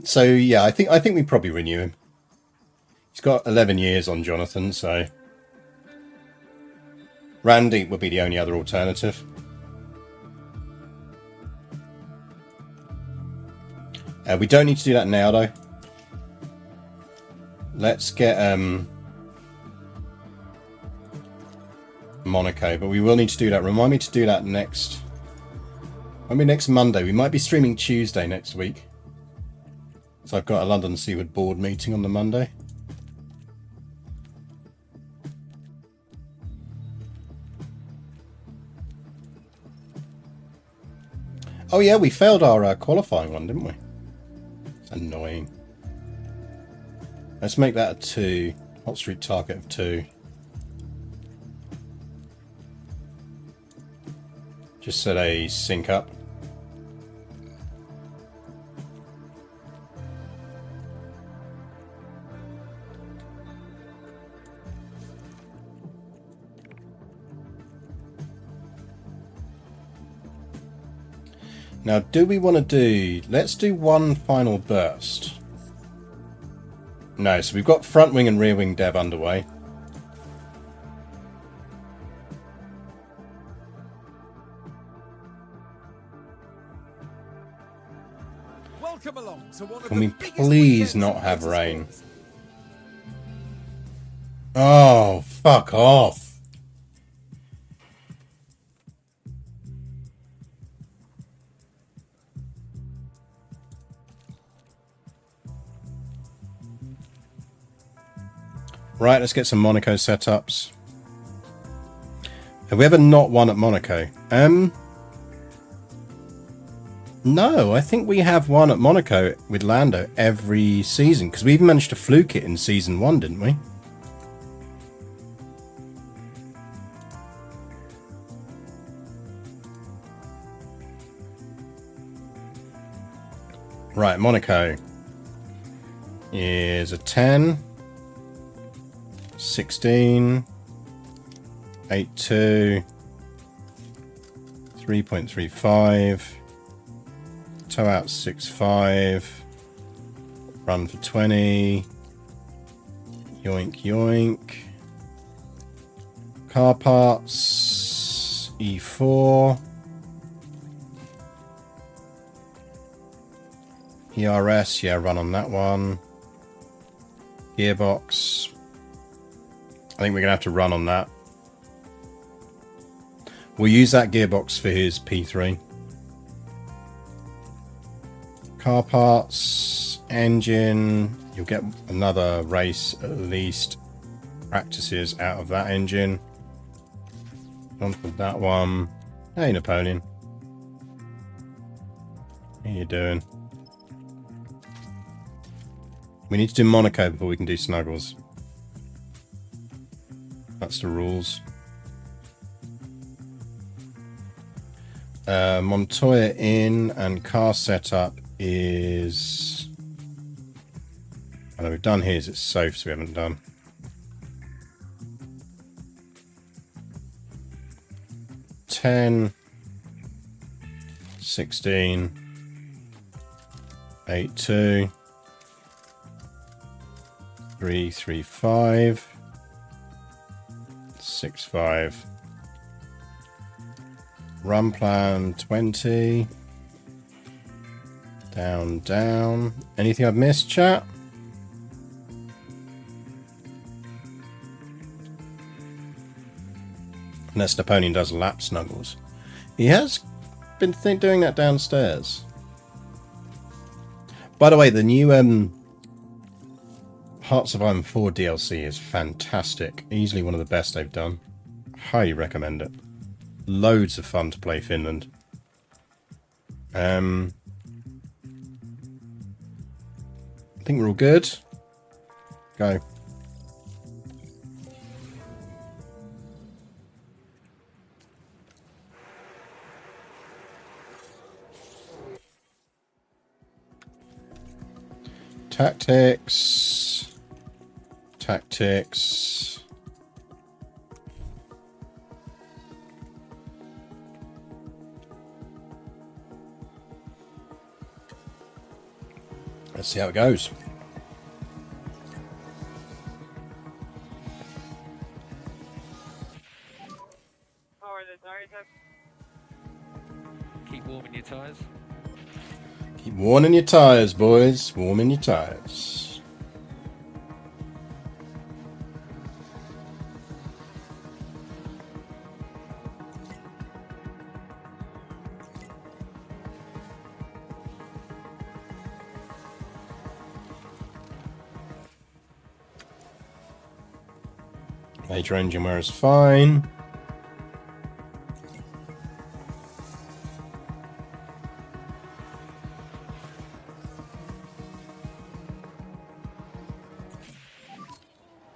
So yeah, I think we probably renew him. He's got 11 years on Jonathan, so Randy would be the only other alternative. We don't need to do that now, though. Let's get Monaco, but we will need to do that. Remind me to do that next. Maybe next Monday. We might be streaming Tuesday next week. So I've got a London Seaward board meeting on the Monday. Oh yeah, we failed our qualifying one, didn't we? It's annoying. Let's make that a 2. Hot streak target of 2. Just so they sync up. Now, do we want to do... Let's do one final burst. No, so we've got front wing and rear wing dev underway. Welcome along to one of Can we the biggest please weekends not in have motorsport. rain? Oh, fuck off. Right, let's get some Monaco setups. Have we ever not won at Monaco? No, I think we have won at Monaco with Lando every season, because we even managed to fluke it in season 1, didn't we? Right, Monaco is a 10. 16, 8.2, 3.35, toe out 6.5, run for 20, yoink yoink, car parts, E4, ERS, yeah, run on that one, gearbox, I think we're going to have to run on that. We'll use that gearbox for his P3. Car parts, engine. You'll get another race at least. Practices out of that engine. On for that one. Hey, Napoleon. How you doing? We need to do Monaco before we can do Snuggles. That's the rules. Montoya in and car setup is... I know we've done his, it's Soph's we haven't done. $10, 16, 8.2, 3.35. 6.5. Run plan 20. Down. Anything I've missed, chat? Unless Napoleon does lap snuggles. He has been doing that downstairs. By the way, the new Hearts of Iron 4 DLC is fantastic. Easily one of the best they've done. Highly recommend it. Loads of fun to play Finland. I think we're all good. Go. Tactics. Tactics. Let's see how it goes. Keep warming your tyres. Keep warming your tyres, boys. Warming your tyres. Major engine wear is fine.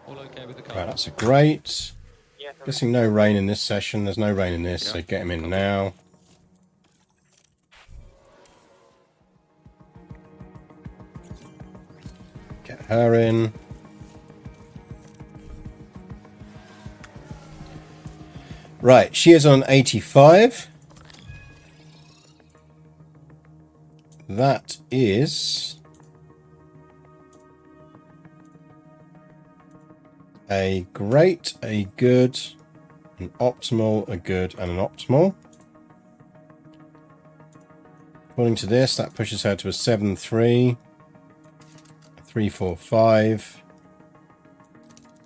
All okay with the car? Right, that's a great. Guessing no rain in this session. There's no rain in this, so get him in now. Get her in. Right, she is on 85. That is a great, a good, an optimal, a good, and an optimal. According to this, that pushes her to a 7.3, a 3.45,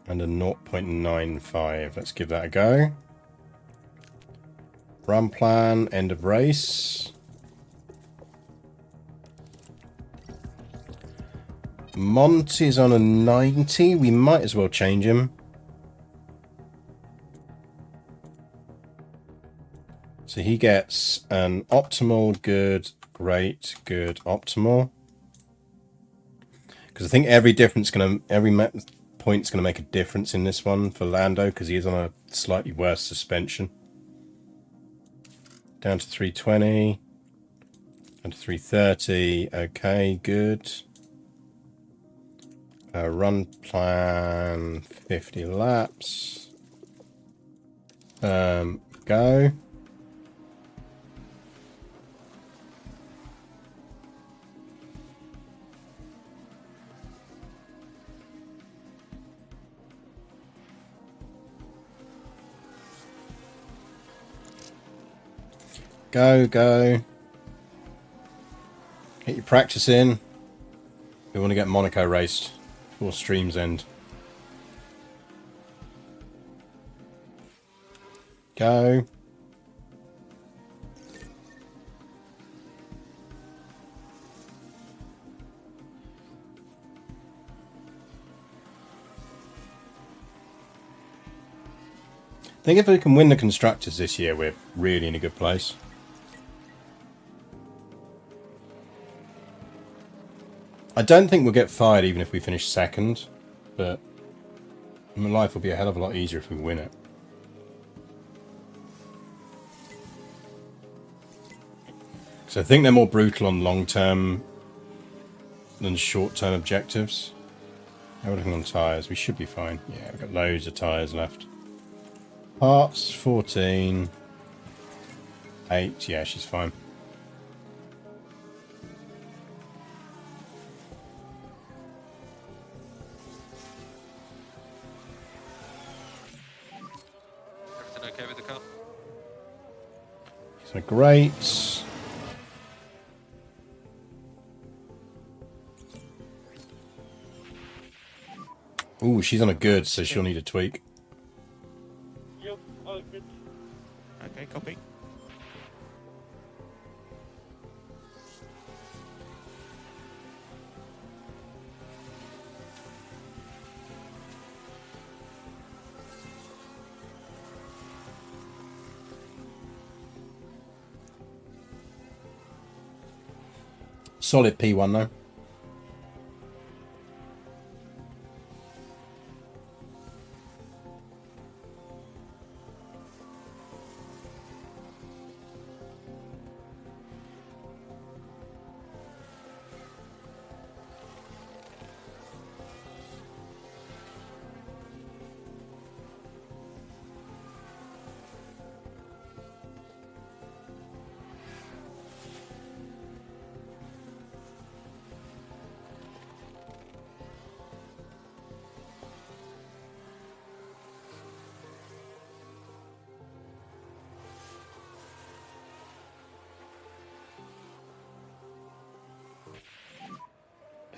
and a 0.95. Let's give that a go. Run plan, end of race. Monty's on a 90. We might as well change him. So he gets an optimal, good, great, good, optimal. Because I think every point's gonna make a difference in this one for Lando, because he is on a slightly worse suspension. Down to 320. Down to 330. Okay, good. Run plan 50 laps. Go. Go, go. Get your practice in. We want to get Monaco raced before streams end. Go. I think if we can win the Constructors this year, we're really in a good place. I don't think we'll get fired even if we finish second, but my life will be a hell of a lot easier if we win it. So I think they're more brutal on long-term than short-term objectives. How are we looking on tyres? We should be fine. Yeah, we've got loads of tyres left. Parts, 14. 8, yeah, she's fine. Everything okay with the car? So great. Ooh, she's on a good, so she'll need a tweak. Yep, all good. Okay, copy. Solid P1 though.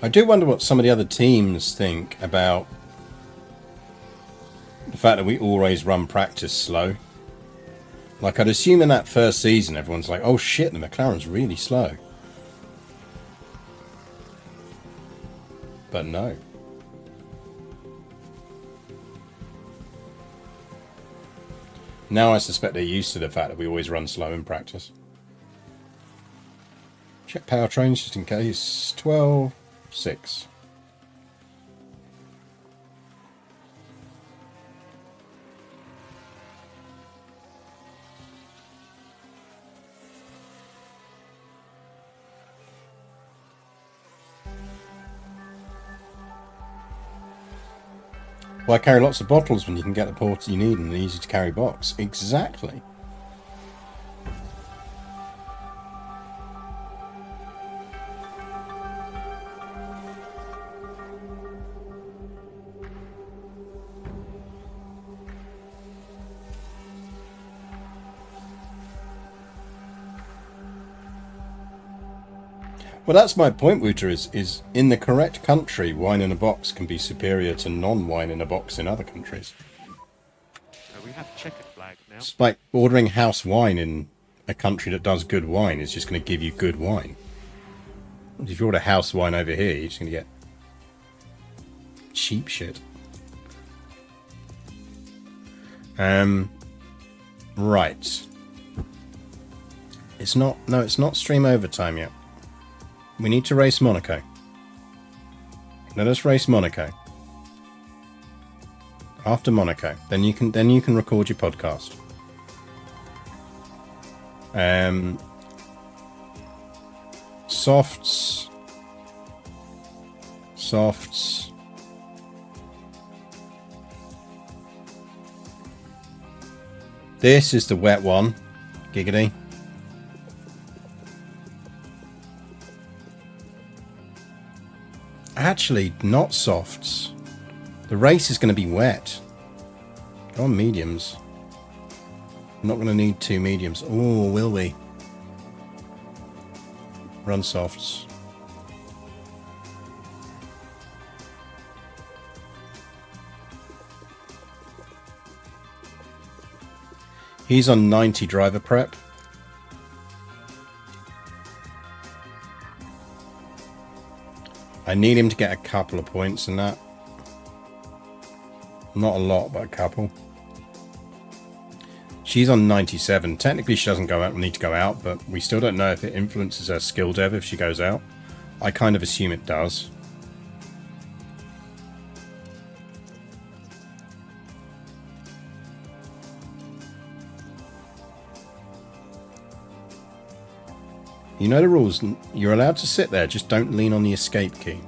I do wonder what some of the other teams think about the fact that we always run practice slow. Like, I'd assume in that first season, everyone's like, oh shit, the McLaren's really slow. But no. Now I suspect they're used to the fact that we always run slow in practice. Check powertrains just in case. 12.6. Why carry lots of bottles when you can get the porter you need in an easy to carry box? Exactly. Well, that's my point, Wouter, is in the correct country, wine in a box can be superior to non-wine in a box in other countries. So we have checkered flag now. It's like ordering house wine in a country that does good wine is just going to give you good wine. If you order house wine over here, you're just going to get cheap shit. Right. It's not stream overtime yet. We need to race Monaco. Let us race Monaco. After Monaco, then you can record your podcast. Softs. This is the wet one. Giggity. Actually, not softs. The race is going to be wet. Go on mediums. I'm not going to need 2 mediums. Oh, will we? Run softs. He's on 90 driver prep. I need him to get a couple of points in that. Not a lot, but a couple. She's on 97. Technically, she doesn't need to go out, but we still don't know if it influences her skill dev if she goes out. I kind of assume it does. You know the rules. You're allowed to sit there, just don't lean on the escape key.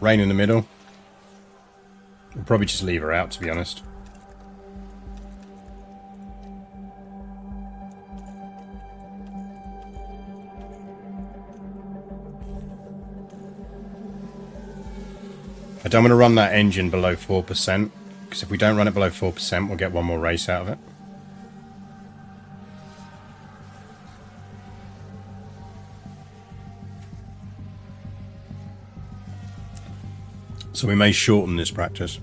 Rain in the middle. We'll probably just leave her out, to be honest. I don't want to run that engine below 4%, because if we don't run it below 4%, we'll get one more race out of it. So we may shorten this practice.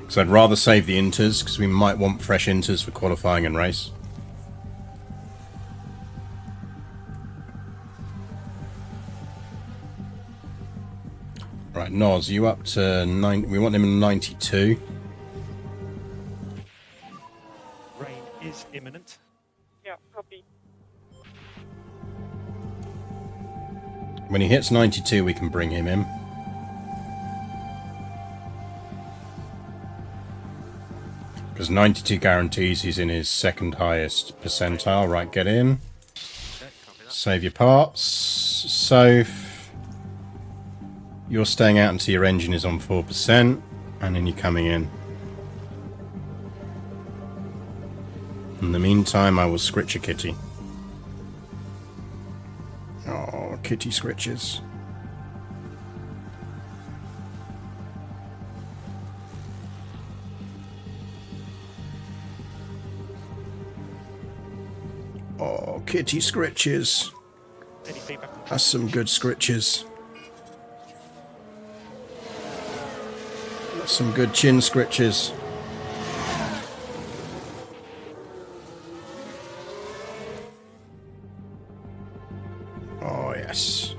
Because I'd rather save the inters, because we might want fresh inters for qualifying and race. Right, Noz, you up to 9? We want him in 92. Rain is imminent. Yeah, copy. When he hits 92, we can bring him in. There's 92 guarantees. He's in his second highest percentile. Right, get in. Save your parts. Soph, you're staying out until your engine is on 4%, and then you're coming in. In the meantime, I will scritch a kitty. Oh, kitty scritches. Oh, kitty scritches. Any feedback? That's some good scritches. That's some good chin scritches. Oh, yes.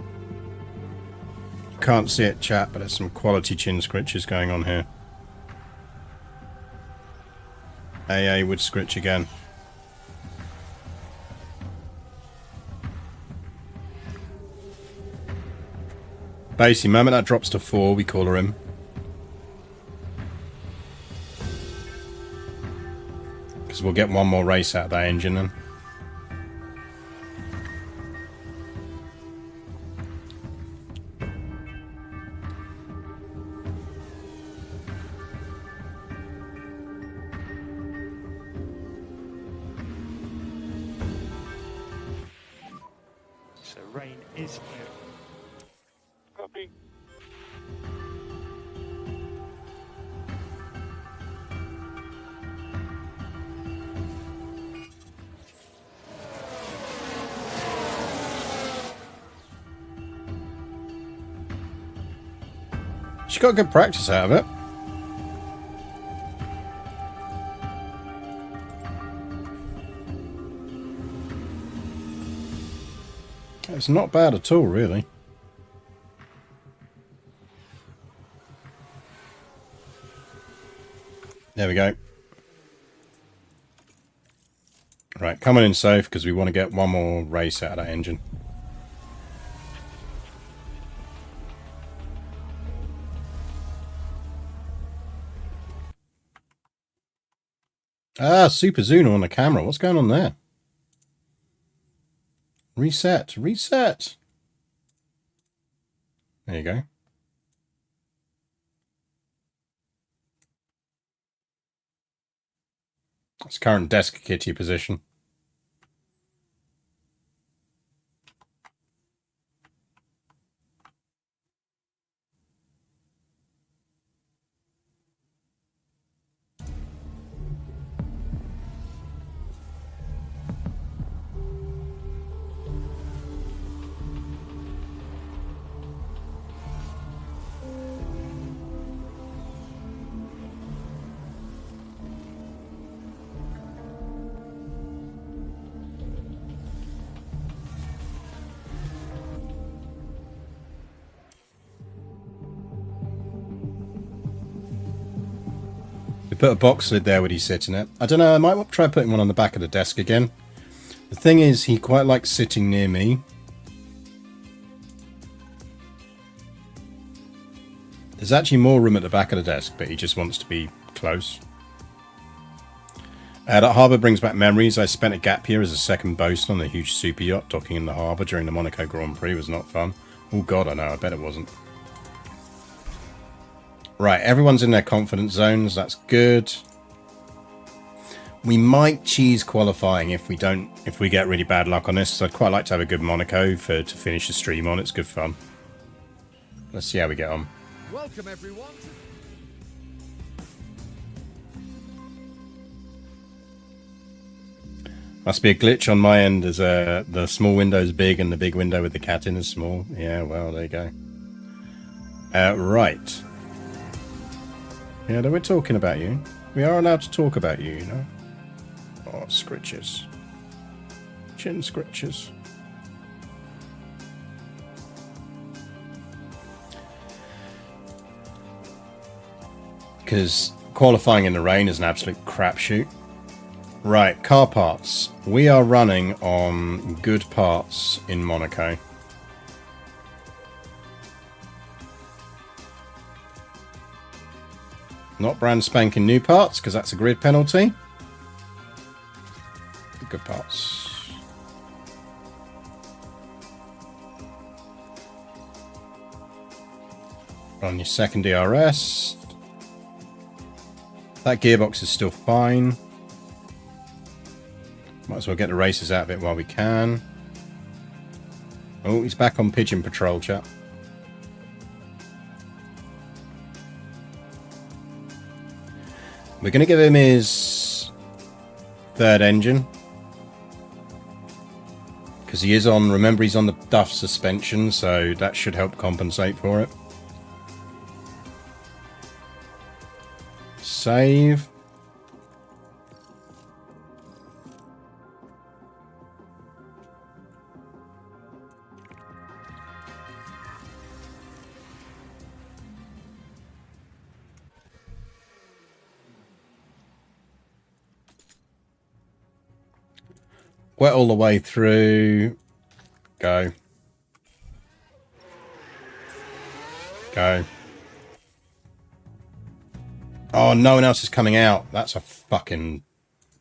Can't see it, chat, but there's some quality chin scritches going on here. AA would scritch again. Basically, the moment that drops to 4, we call her in. Because we'll get one more race out of that engine then. So rain is here. Copy. She got good practice out of it. It's not bad at all, really. There we go. Right, coming in safe because we want to get one more race out of that engine. Ah, Super Zuno on the camera. What's going on there? Reset. Reset. There you go. That's current desk kitty position. We put a box lid there when he's sitting it. I don't know, I might try putting one on the back of the desk again. The thing is, he quite likes sitting near me. There's actually more room at the back of the desk, but he just wants to be close. That harbour brings back memories. I spent a gap year as a second bosun on a huge super yacht docking in the harbour during the Monaco Grand Prix. It was not fun. Oh god, I know, I bet it wasn't. Right, everyone's in their confidence zones. That's good. We might cheese qualifying if we get really bad luck on this. So I'd quite like to have a good Monaco to finish the stream on. It's good fun. Let's see how we get on. Welcome everyone. Must be a glitch on my end as the small window is big and the big window with the cat in is small. Yeah, well, there you go. Right. Yeah, we're talking about you. We are allowed to talk about you, you know. Oh, scritches. Chin scritches. Because qualifying in the rain is an absolute crapshoot. Right, car parts. We are running on good parts in Monaco. Not brand spanking new parts, because that's a grid penalty. Good parts. On your second DRS. That gearbox is still fine. Might as well get the races out of it while we can. Oh, he's back on pigeon patrol, chap. We're going to give him his third engine. Because he is on, remember he's on the Duff suspension, so that should help compensate for it. Save. Wet all the way through. Go. Go. Oh, no one else is coming out. That's a fucking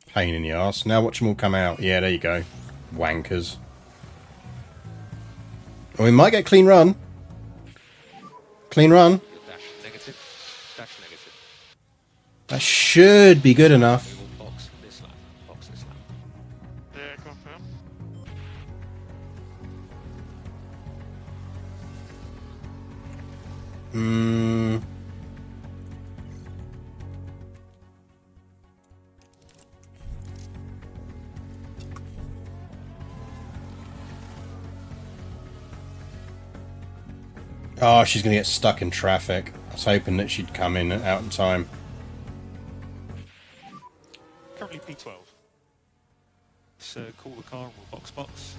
pain in the arse. Now watch them all come out. Yeah, there you go. Wankers. Oh, we might get clean run. Clean run. Dash negative. Dash negative. That should be good enough. We will box this lap. Box this lap. Yeah, confirm. Oh, she's going to get stuck in traffic. I was hoping that she'd come in out in time. Currently P12. So call the car and we'll box.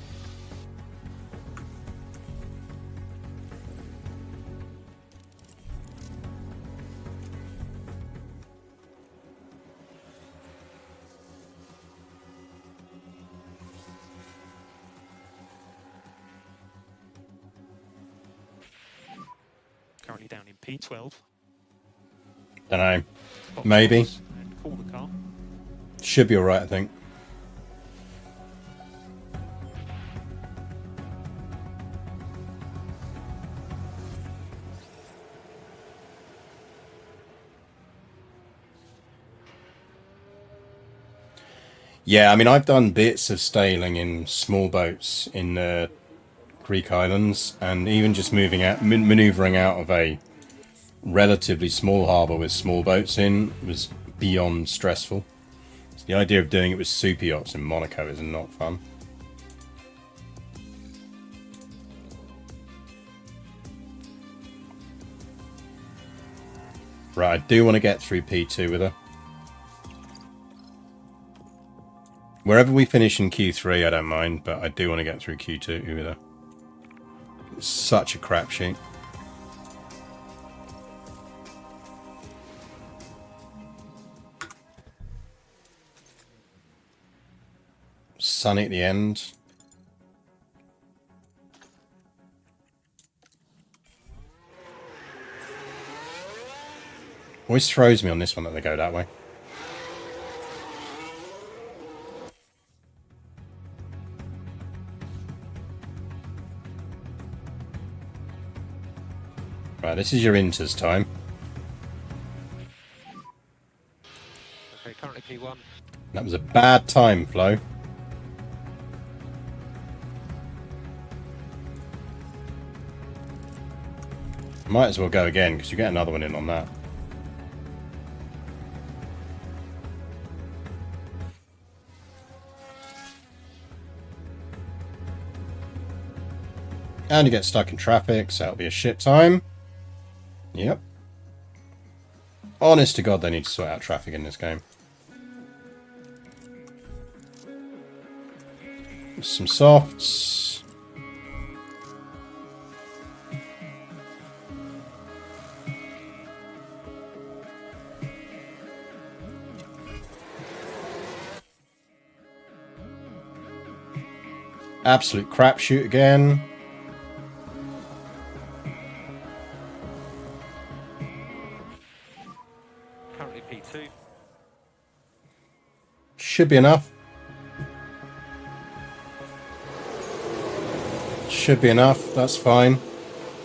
Currently down in P12. Don't know. Box Maybe. and call the car. Should be alright, I think. Yeah, I mean, I've done bits of sailing in small boats in the Greek islands, and even just moving out, maneuvering out of a relatively small harbour with small boats in was beyond stressful. So the idea of doing it with super yachts in Monaco is not fun. Right, I do want to get through P2 with her. Wherever we finish in Q3, I don't mind, but I do want to get through Q2 with her. It's such a crapshoot. Sunny at the end. Always throws me on this one that they go that way. Right, this is your inters time. Okay, currently P1. That was a bad time, Flo. Might as well go again, because you get another one in on that. And you get stuck in traffic, so it'll be a shit time. Yep. Honest to God, they need to sort out traffic in this game. Some softs. Absolute crapshoot again. currently P2. Should be enough. Should be enough. That's fine.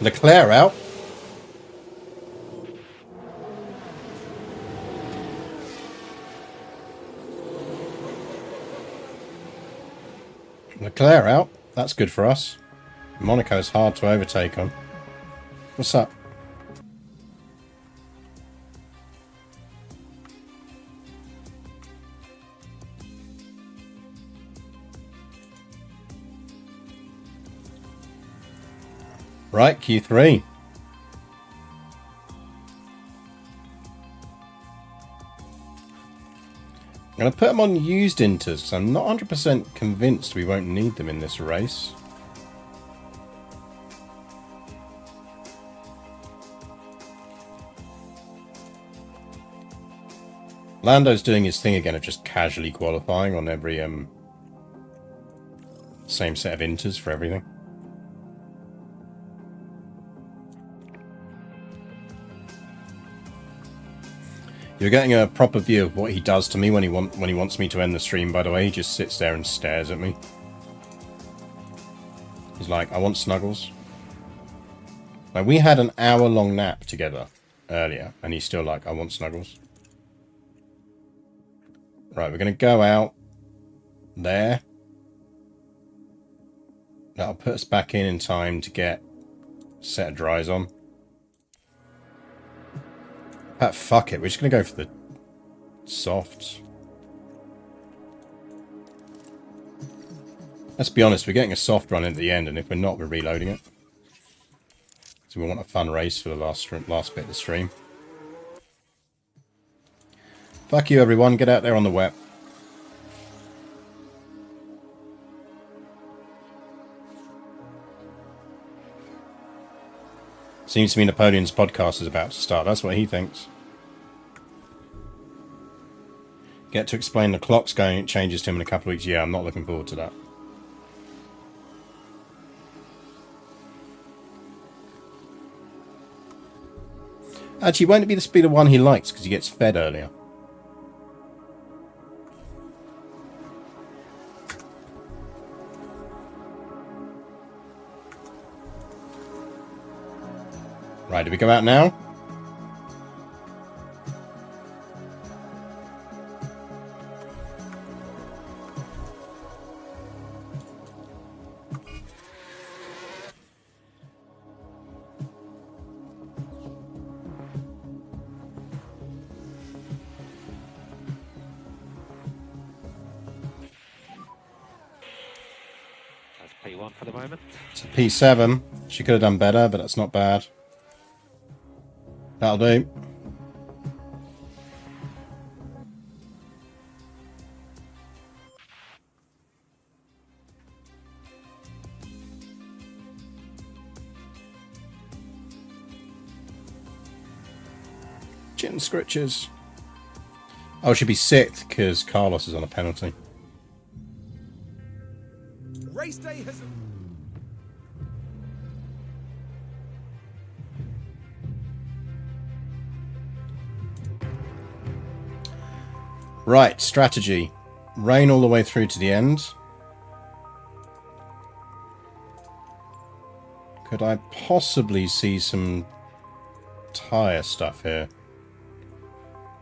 Leclerc out. Leclerc out. That's good for us. Monaco's hard to overtake on. What's up? Right, Q3. I'm going to put them on used inters because I'm not 100% convinced we won't need them in this race. Lando's doing his thing again of just casually qualifying on every same set of inters for everything. You're getting a proper view of what he does to me when he wants me to end the stream, by the way. He just sits there and stares at me. He's like, I want snuggles. Like, we had an hour-long nap together earlier, and he's still like, I want snuggles. Right, we're going to go out there. That'll put us back in time to get a set of dries on. Fuck it, we're just going to go for the softs. Let's be honest, we're getting a soft run at the end, and if we're not, we're reloading it. So we want a fun race for the last bit of the stream. Fuck you, everyone. Get out there on the wet. Seems to me Napoleon's podcast is about to start. That's what he thinks. Get to explain the clock's going changes to him in a couple of weeks. Yeah, I'm not looking forward to that. Actually, won't it be the speed of one he likes because he gets fed earlier? Right, do we go out now? That's P1 for the moment. It's a P7. She could have done better, but that's not bad. That'll do. Chin scritches. Oh, it should be 6th because Carlos is on a penalty. Race day has... Right, strategy. Rain all the way through to the end. Could I possibly see some tyre stuff here?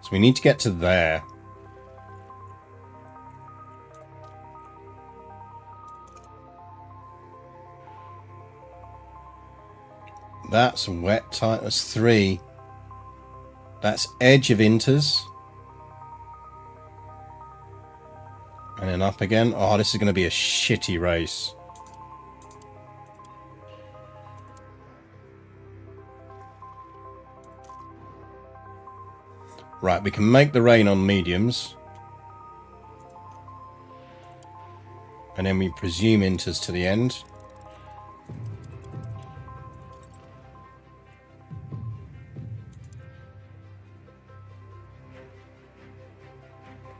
So we need to get to there. That's wet tyre. That's 3. That's edge of inters. And then up again. Oh, this is going to be a shitty race. Right, we can make the rain on mediums. And then we presume inters to the end.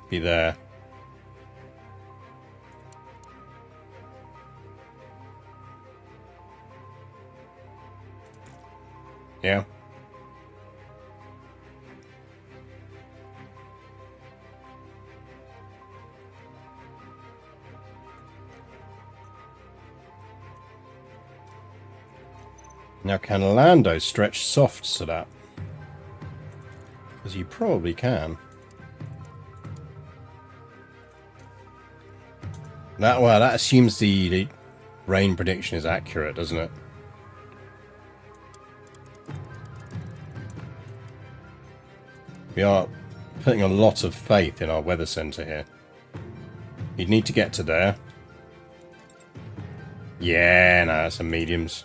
Be there. Yeah. Now, can Lando stretch softs to that? Because he probably can. Well, that assumes the rain prediction is accurate, doesn't it? We are putting a lot of faith in our weather centre here. You'd need to get to there. Yeah, no, that's some mediums.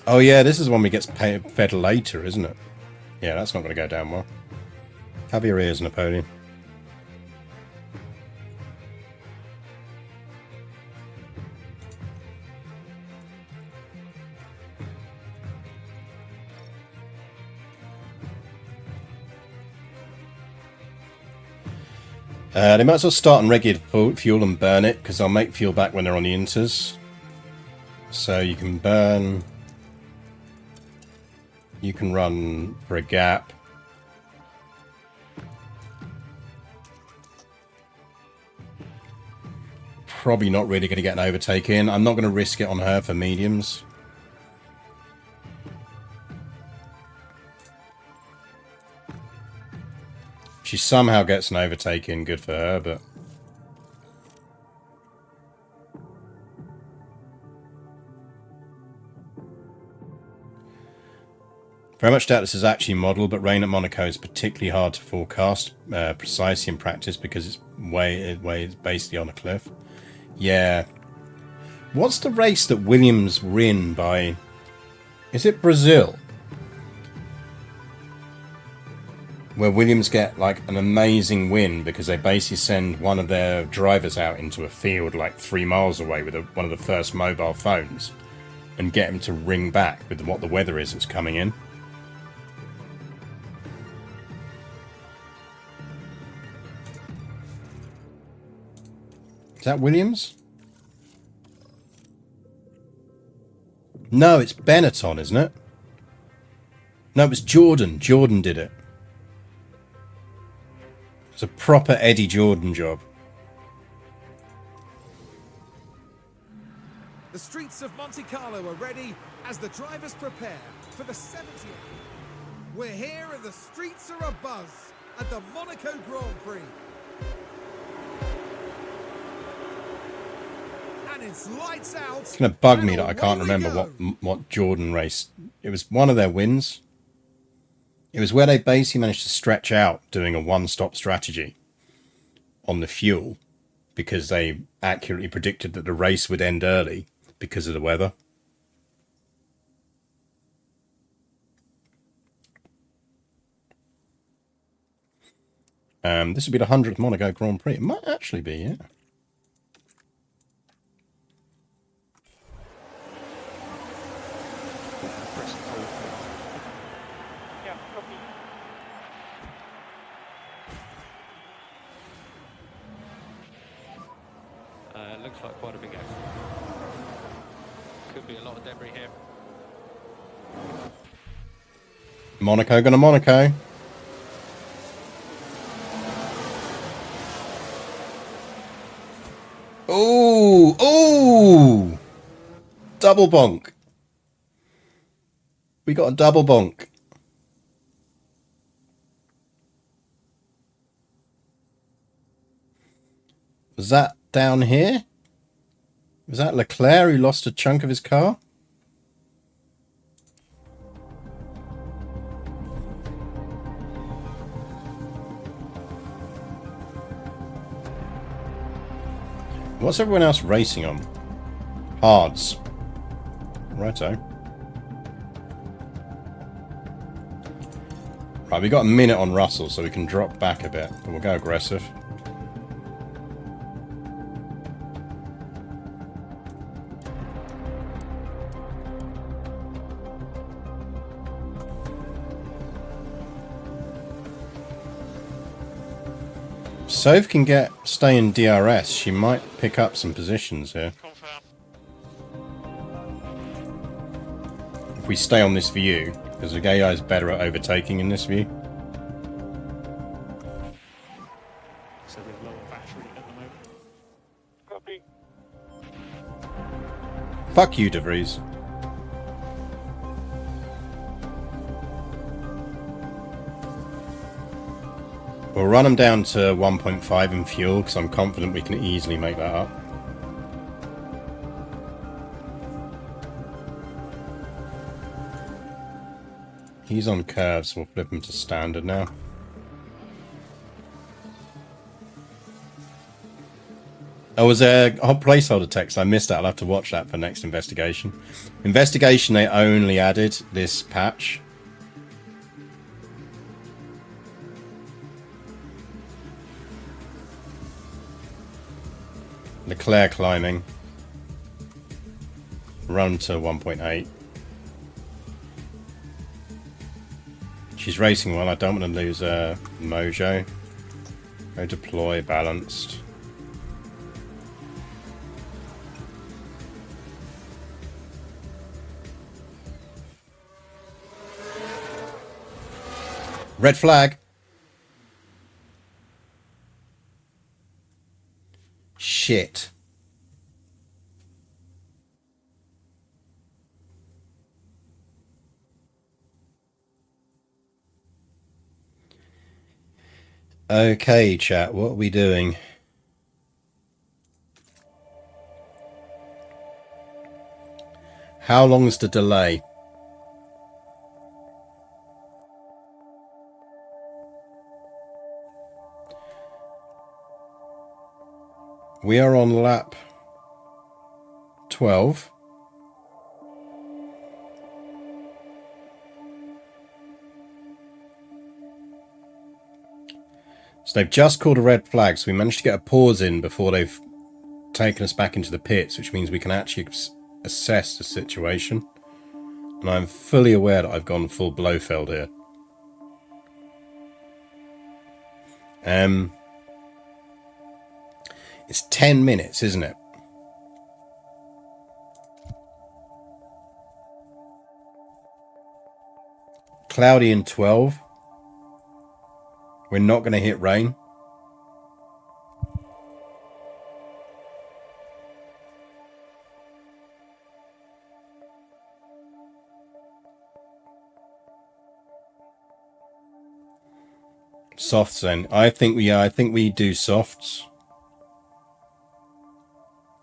Oh yeah, this is one we get fed later, isn't it? Yeah, that's not going to go down well. Cover your ears, Napoleon. They might as well start on regular fuel and burn it, because they'll make fuel back when they're on the inters. So you can burn... You can run for a gap. Probably not really going to get an overtake in. I'm not going to risk it on her for mediums. She somehow gets an overtake in, good for her, but... Very much doubt this is actually modelled, but rain at Monaco is particularly hard to forecast precisely in practice because it's basically on a cliff. Yeah. What's the race that Williams were in by... Is it Brazil? Where Williams get like an amazing win because they basically send one of their drivers out into a field like 3 miles away with one of the first mobile phones and get him to ring back with what the weather is that's coming in. Is that Williams? No, it's Benetton, isn't it? No, it was Jordan. Jordan did it. It's a proper Eddie Jordan job. The streets of Monte Carlo are ready as the drivers prepare for the 70th. We're here and the streets are abuzz at the Monaco Grand Prix. And it's lights out. It's going to bug me that I can't remember what Jordan race. It was one of their wins. It was where they basically managed to stretch out doing a one-stop strategy on the fuel because they accurately predicted that the race would end early because of the weather. This would be the 100th Monaco Grand Prix. It might actually be, yeah. Yeah, copy. Looks like quite a big accident. Could be a lot of debris here. Monaco gonna Monaco. Ooh, ooh! Double bonk. We got a double bonk. Was that down here? Was that Leclerc who lost a chunk of his car? What's everyone else racing on? Hards. Righto. Right, we got a minute on Russell, so we can drop back a bit, but we'll go aggressive. Soph can stay in DRS. She might pick up some positions here. Confirm. If we stay on this view, Because the AI is better at overtaking in this view. So with lower battery at the moment. Copy. Fuck you, De Vries. We'll run them down to 1.5 in fuel because I'm confident we can easily make that up. He's on curve, so we'll flip him to standard now. Oh, was there a hot placeholder text? I missed that. I'll have to watch that for next investigation. Investigation, they only added this patch. Leclerc climbing. Run to 1.8. She's racing well. I don't want to lose mojo. Go deploy balanced. Red flag. Shit. Okay, chat, what are we doing? How long is the delay? We are on lap 12. So they've just called a red flag, so we managed to get a pause in before they've taken us back into the pits, which means we can actually assess the situation. And I'm fully aware that I've gone full Blofeld here. It's 10 minutes, isn't it? Cloudy in 12. We're not going to hit rain. Softs then. I think we do softs.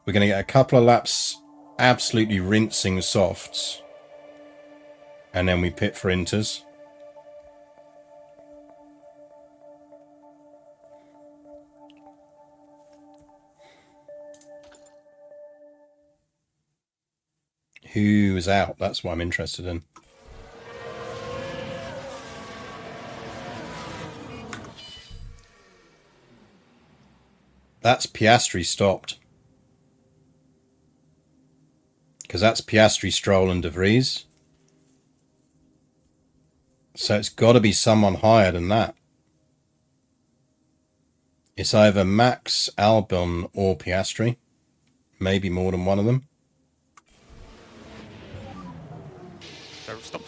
We're going to get a couple of laps absolutely rinsing softs. And then we pit for inters. Who's out? That's what I'm interested in. That's Piastri stopped. Because that's Piastri, Stroll and De Vries. So it's got to be someone higher than that. It's either Max, Albon or Piastri. Maybe more than one of them. So stop.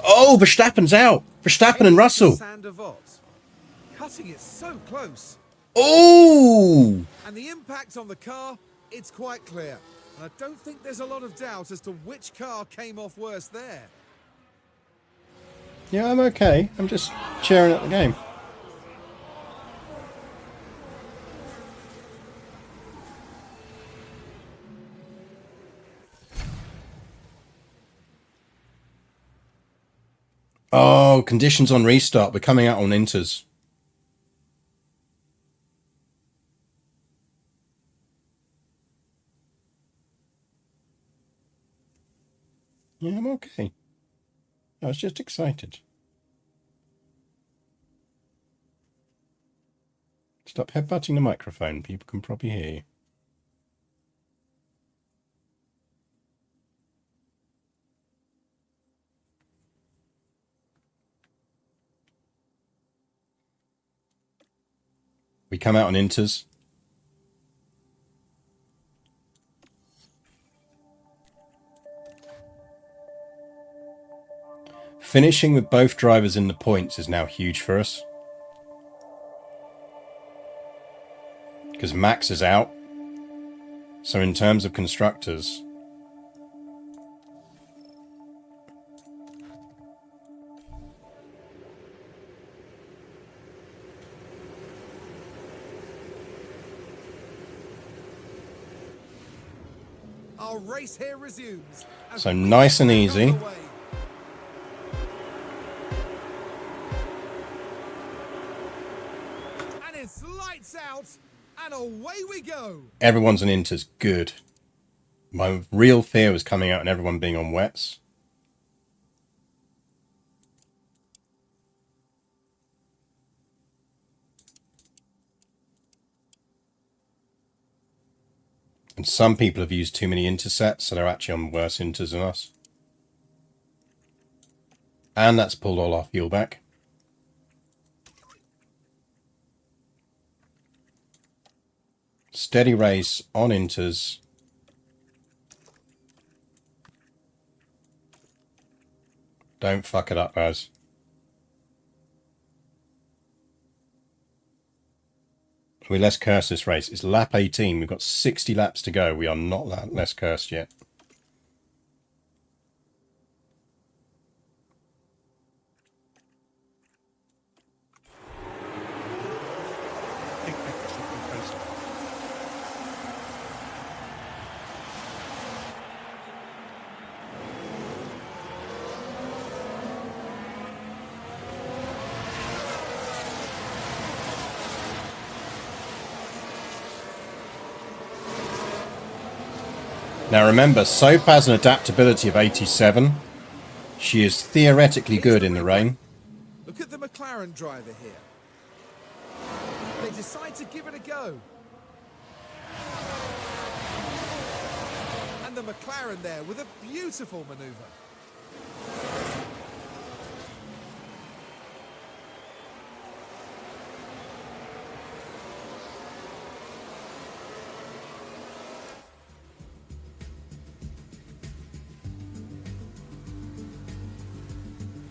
Oh, Verstappen's out. Verstappen and Russell. Sander Vos, cutting it so close. Oh! And the impact on the car, it's quite clear. And I don't think there's a lot of doubt as to which car came off worse there. Yeah, I'm okay. I'm just cheering at the game. Oh, conditions on restart. We're coming out on inters. Yeah, I'm okay. I was just excited. Stop headbutting the microphone. People can probably hear you. We come out on inters. Finishing with both drivers in the points is now huge for us. Because Max is out. So in terms of constructors, Our race here resumes. so nice and easy. And it's lights out, and away we go. Everyone's on Inters, good. My real fear was coming out and everyone being on wets. And some people have used too many intersets, so they're actually on worse inters than us. And that's pulled all our fuel back. Steady race on inters. Don't fuck it up, guys. We less cursed this race. It's lap 18. We've got 60 laps to go. We are not less cursed yet. Now remember, Soap has an adaptability of 87. She is theoretically good in the rain. Look at the McLaren driver here. They decide to give it a go. And the McLaren there with a beautiful manoeuvre.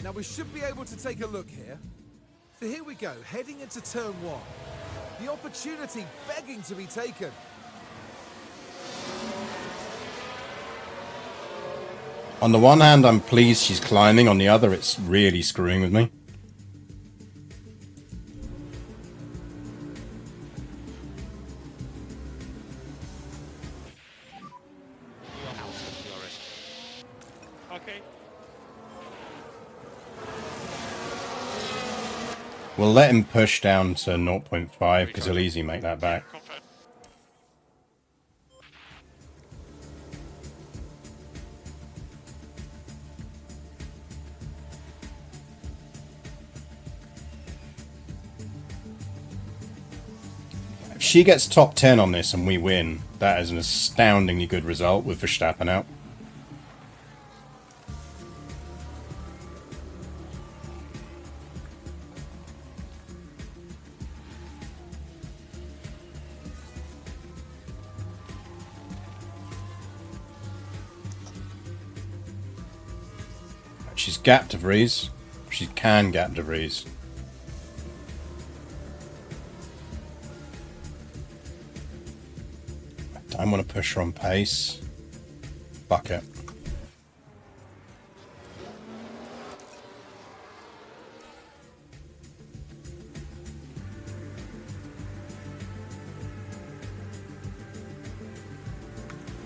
Now we should be able to take a look here. So here we go, heading into turn one. The opportunity begging to be taken. On the one hand, I'm pleased she's climbing. On the other, it's really screwing with me. Okay. We'll let him push down to 0.5 because he'll easily make that back. Confirmed. If she gets top 10 on this and we win, that is an astoundingly good result with Verstappen out. She's gapped De Vries. She can gap De Vries. I don't want to push her on pace. Fuck it.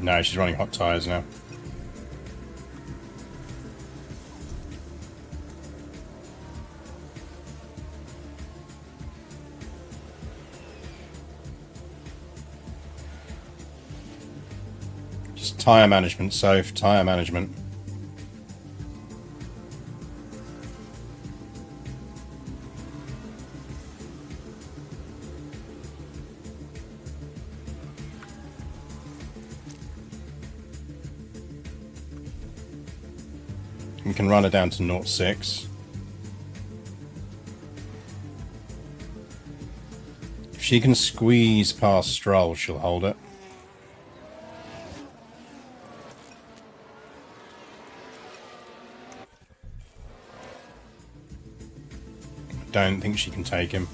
No, she's running hot tyres now. Just tyre management, Soph, tyre management. We can run her down to 0.6. If she can squeeze past Stroll, she'll hold it. don't think she can take him.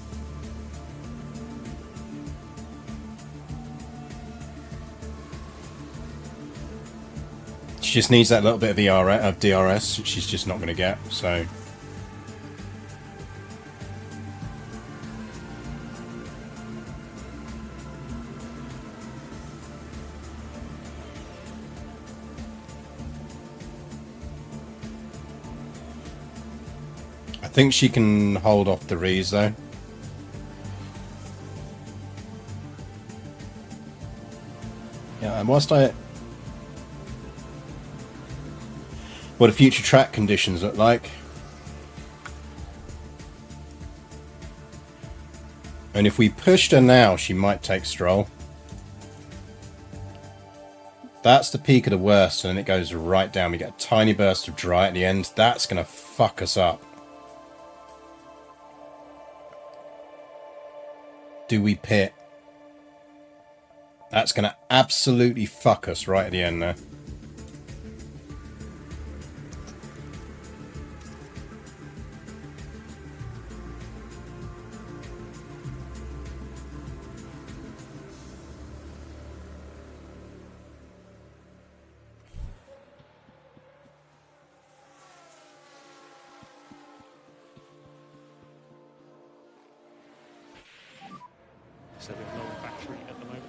She just needs that little bit of DRS, which she's just not going to get, so... I think she can hold off the Rees, though. Yeah, and whilst I... What do future track conditions look like? And if we pushed her now, she might take Stroll. That's the peak of the worst, and it goes right down. We get a tiny burst of dry at the end. That's going to fuck us up. Do we pit? That's going to absolutely fuck us right at the end there. So with low battery at the moment.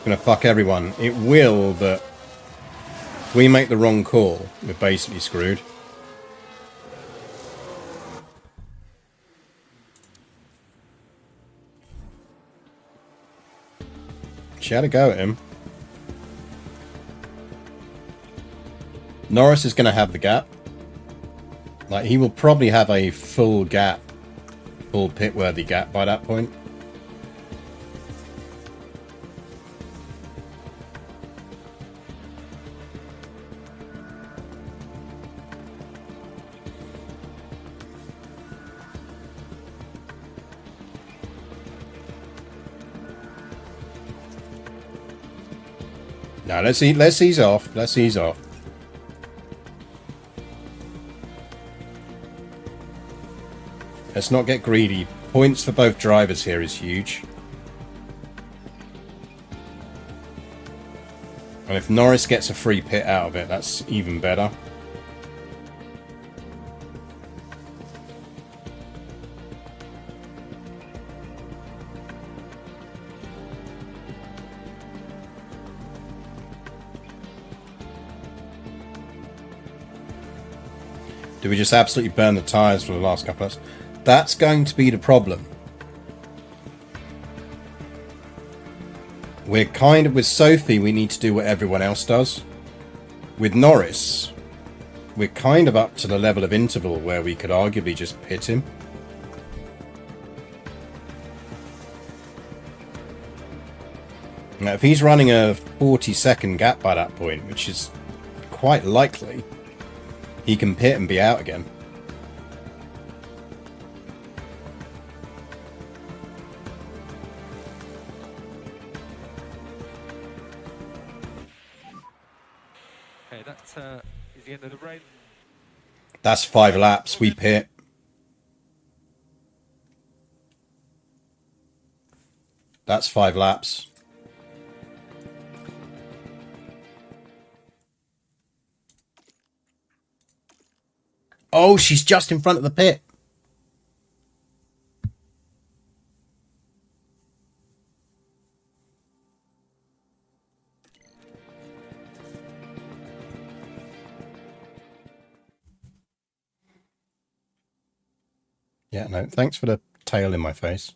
Gonna fuck everyone. It will, but if we make the wrong call, we're basically screwed. She had a go at him. Norris is gonna have the gap. Like, he will probably have a full gap, full pit-worthy gap by that point. Now let's ease off. Let's ease off. Let's not get greedy. Points for both drivers here is huge. And if Norris gets a free pit out of it, that's even better. Do we just absolutely burn the tyres for the last couple of... That's going to be the problem. We're kind of... With Sophie, we need to do what everyone else does. With Norris, we're kind of up to the level of interval where we could arguably just pit him. Now, if he's running a 40-second gap by that point, which is quite likely, he can pit and be out again. Okay, that is the end of the race. That's 5 laps. We pit. That's 5 laps. Oh, she's just in front of the pit. Yeah, no, thanks for the tail in my face.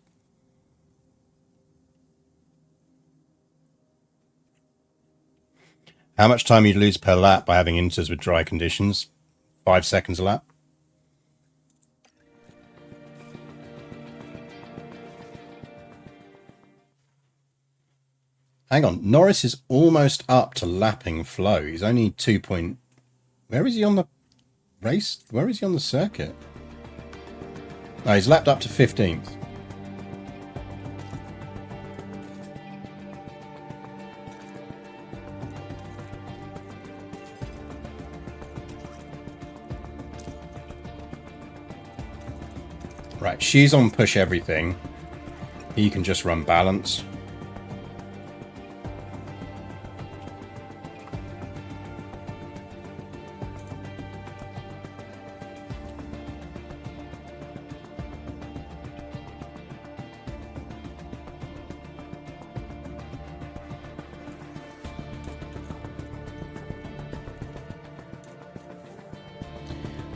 How much time you'd lose per lap by having inters with dry conditions? 5 seconds a lap. Hang on, Norris is almost up to lapping Flo. He's only 2 point... Where is he on the race? Where is he on the circuit? No, he's lapped up to 15th. Right, she's on push everything. He can just run balance.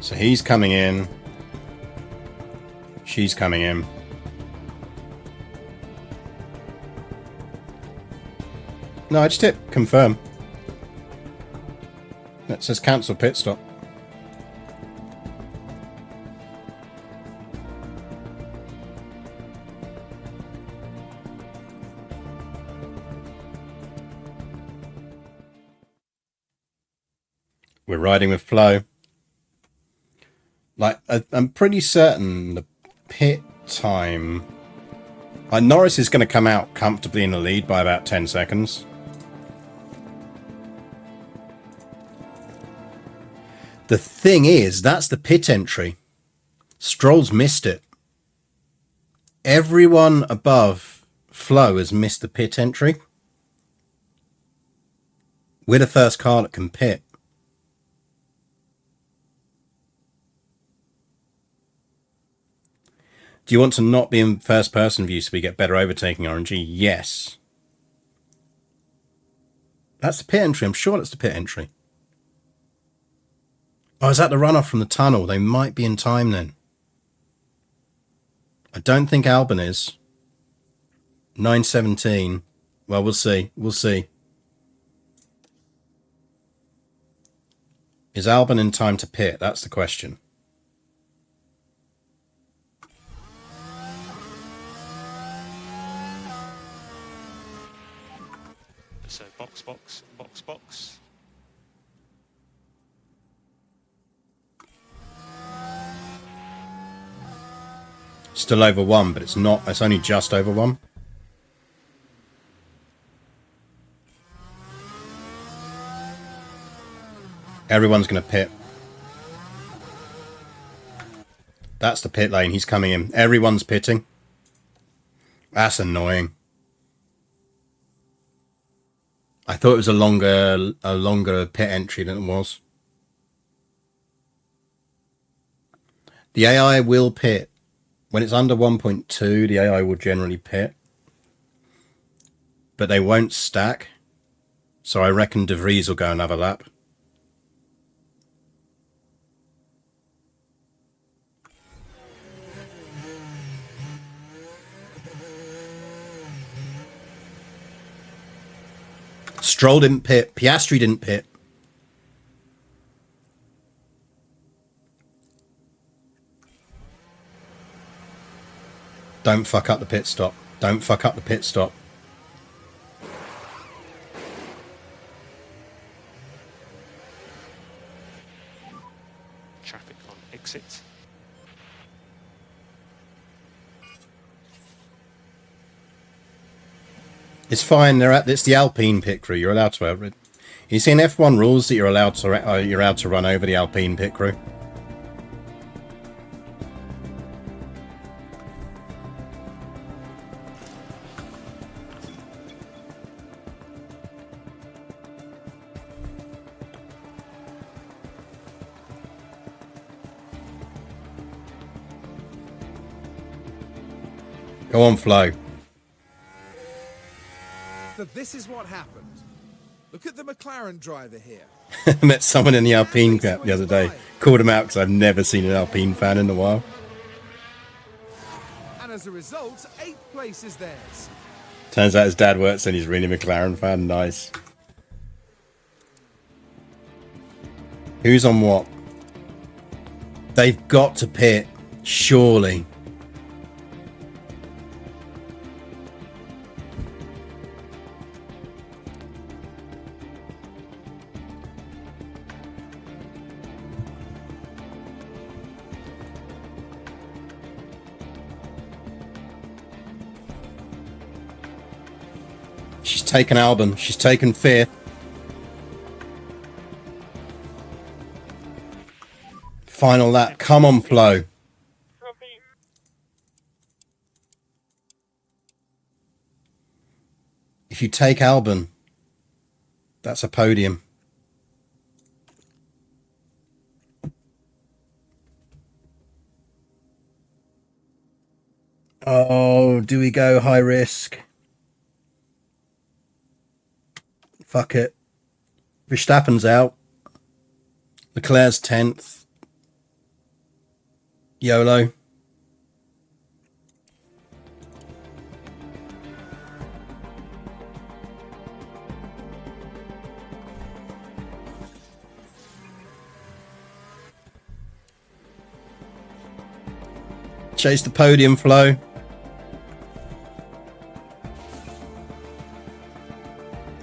So he's coming in. She's coming in. No, I just hit confirm. That says cancel pit stop. We're riding with flow. Like, I'm pretty certain the pit time... Norris is going to come out comfortably in the lead by about 10 seconds. The thing is, that's the pit entry. Stroll's missed it. Everyone above Flo has missed the pit entry. We're the first car that can pit. Do you want to not be in first person view so we get better overtaking RNG? Yes. That's the pit entry. I'm sure that's the pit entry. Oh, is that the runoff from the tunnel? They might be in time then. I don't think Albon is. 9:17. Well, we'll see. We'll see. Is Albon in time to pit? That's the question. So box, box, box, box. Still over 1, but it's not. It's only just over 1. Everyone's going to pit. That's the pit lane. He's coming in. Everyone's pitting. That's annoying. I thought it was a longer pit entry than it was. The AI will pit. When it's under 1.2, the AI will generally pit. But they won't stack. So I reckon De Vries will go another lap. Stroll didn't pit. Piastri didn't pit. Don't fuck up the pit stop. Don't fuck up the pit stop. Traffic on exit. It's fine. It's the Alpine pit crew. You're allowed to. You see in F1 rules that you're allowed to run over the Alpine pit crew. Go on, Flo. So this is what happened. Look at the McLaren driver here. I met someone in the Alpine gap the other day. Called him out because I've never seen an Alpine fan in a while. And as a result, 8th place is theirs. Turns out his dad works and he's really a McLaren fan. Nice. Who's on what? They've got to pit. Surely. She's taken Albon. She's taken 5th. Final lap. Come on, Flo. Sophie, If you take Albon, that's a podium. Oh, do we go high risk? Fuck it. Verstappen's out. Leclerc's 10th. YOLO. Chase the podium, Flo.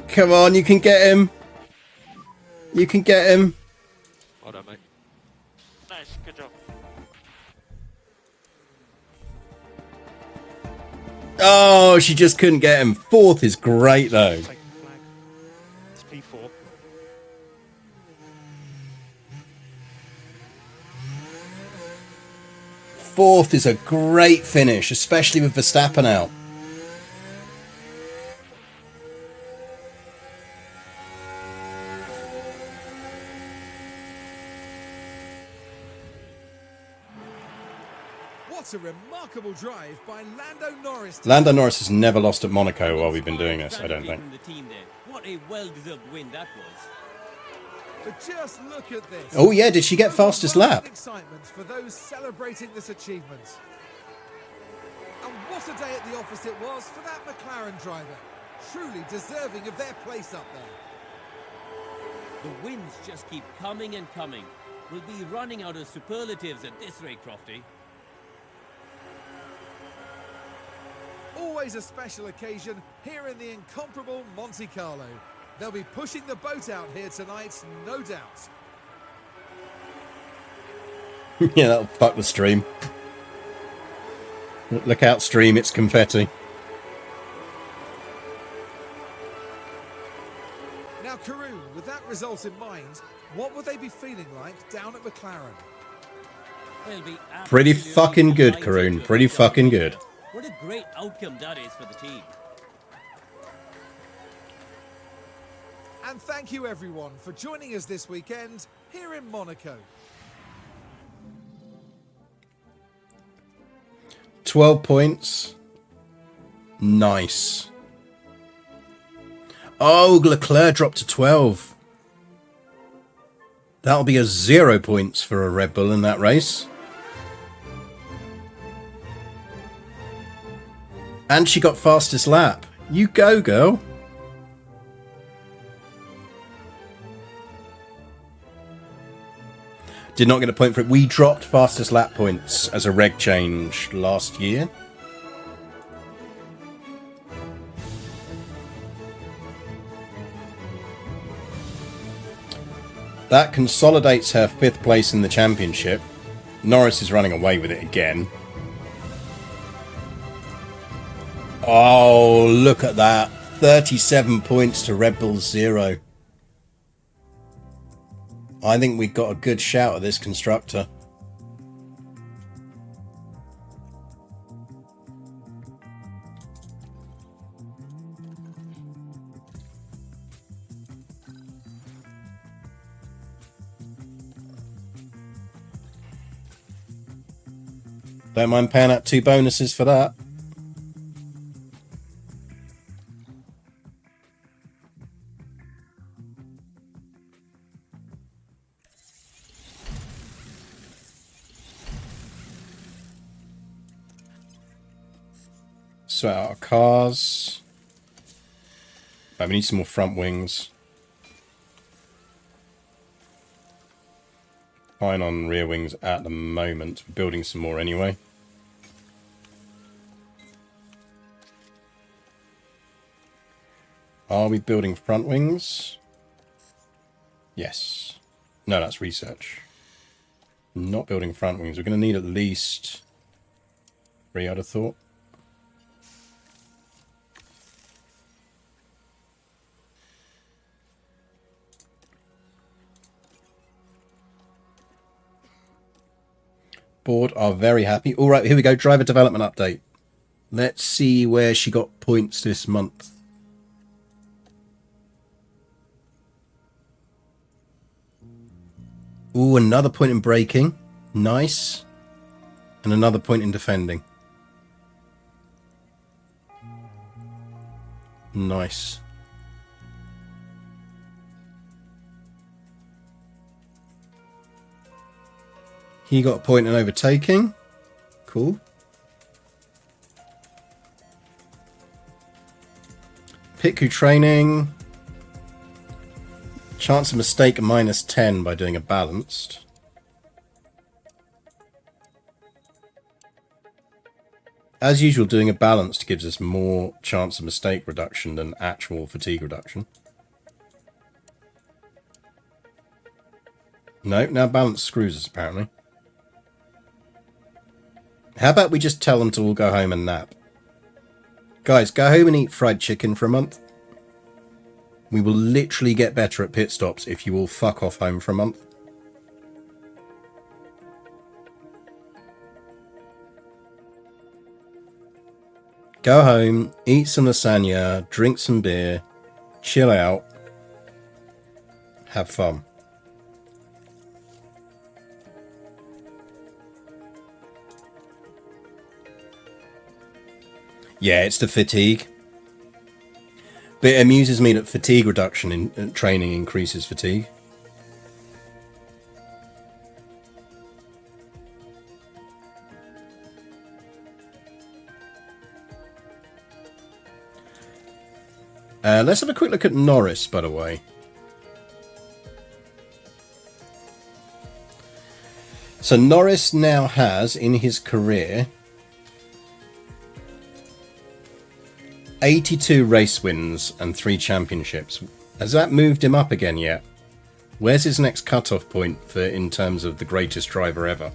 Come on, you can get him. You can get him. Well done, mate. Nice, good job. Oh, she just couldn't get him. 4th is great, though. Take the flag. It's P4. Fourth is a great finish, especially with Verstappen out. What a remarkable drive by Lando Norris. Lando Norris has never lost at Monaco while we've been doing this, I don't think. From the team there. What a well-deserved win that was. But just look at this. Oh yeah, did she get fastest lap? Excitement for those celebrating this achievement. And what a day at the office it was for that McLaren driver. Truly deserving of their place up there. The wins just keep coming and coming. We'll be running out of superlatives at this rate, Crofty. Always a special occasion here in the incomparable Monte Carlo. They'll be pushing the boat out here tonight, no doubt. Yeah, that'll fuck the stream. Look out, stream, it's confetti. Now, Karun, with that result in mind, what would they be feeling like down at McLaren? They'll be Pretty absolutely fucking good, delighted Karun. to have Pretty done fucking it. good. What a great outcome that is for the team. And thank you everyone for joining us this weekend here in Monaco. 12 points. Nice. Oh, Leclerc dropped to 12. That'll be a 0 points for a Red Bull in that race. And she got fastest lap. You go, girl. Did not get a point for it. We dropped fastest lap points as a reg change last year. That consolidates her 5th place in the championship. Norris is running away with it again. Oh, look at that. 37 points to Red Bull 0. I think we got a good shout at this constructor. Don't mind paying out 2 bonuses for that. Sort out our cars. We need some more front wings. Fine on rear wings at the moment. We're building some more anyway. Are we building front wings? Yes. No, that's research. Not building front wings. We're going to need at least 3, I'd have thought. Board are very happy. All right, here we go. Driver development update. Let's see where she got points this month. Ooh, another point in braking. Nice. And another point in defending. Nice. He got a point in overtaking. Cool. Pit crew training. Chance of mistake -10 by doing a balanced. As usual, doing a balanced gives us more chance of mistake reduction than actual fatigue reduction. No, now balance screws us apparently. How about we just tell them to all go home and nap? Guys, go home and eat fried chicken for a month. We will literally get better at pit stops if you all fuck off home for a month. Go home, eat some lasagna, drink some beer, chill out, have fun. Yeah, it's the fatigue. But it amuses me that fatigue reduction in training increases fatigue. Let's have a quick look at Norris, by the way. So Norris now has, in his career, 82 race wins and 3 championships. Has that moved him up again yet? Where's his next cutoff point for in terms of the greatest driver ever?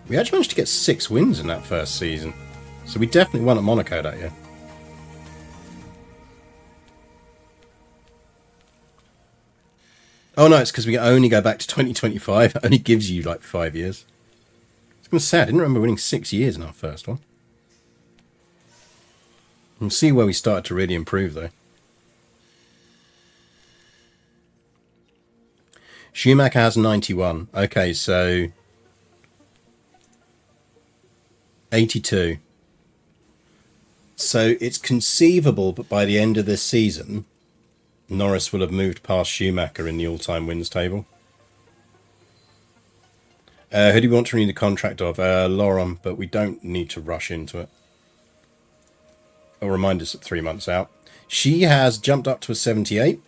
We actually managed to get 6 wins in that first season. So we definitely won at Monaco that year. Oh no, it's because we only go back to 2025. It only gives you like 5 years. It's kind of sad. I didn't remember winning 6 years in our first one. We'll see where we started to really improve though. Schumacher has 91. Okay, so 82. So it's conceivable, but by the end of this season, Norris will have moved past Schumacher in the all-time wins table. Who do we want to renew the contract of? Laurent, but we don't need to rush into it. I'll remind us at 3 months out. She has jumped up to a 78.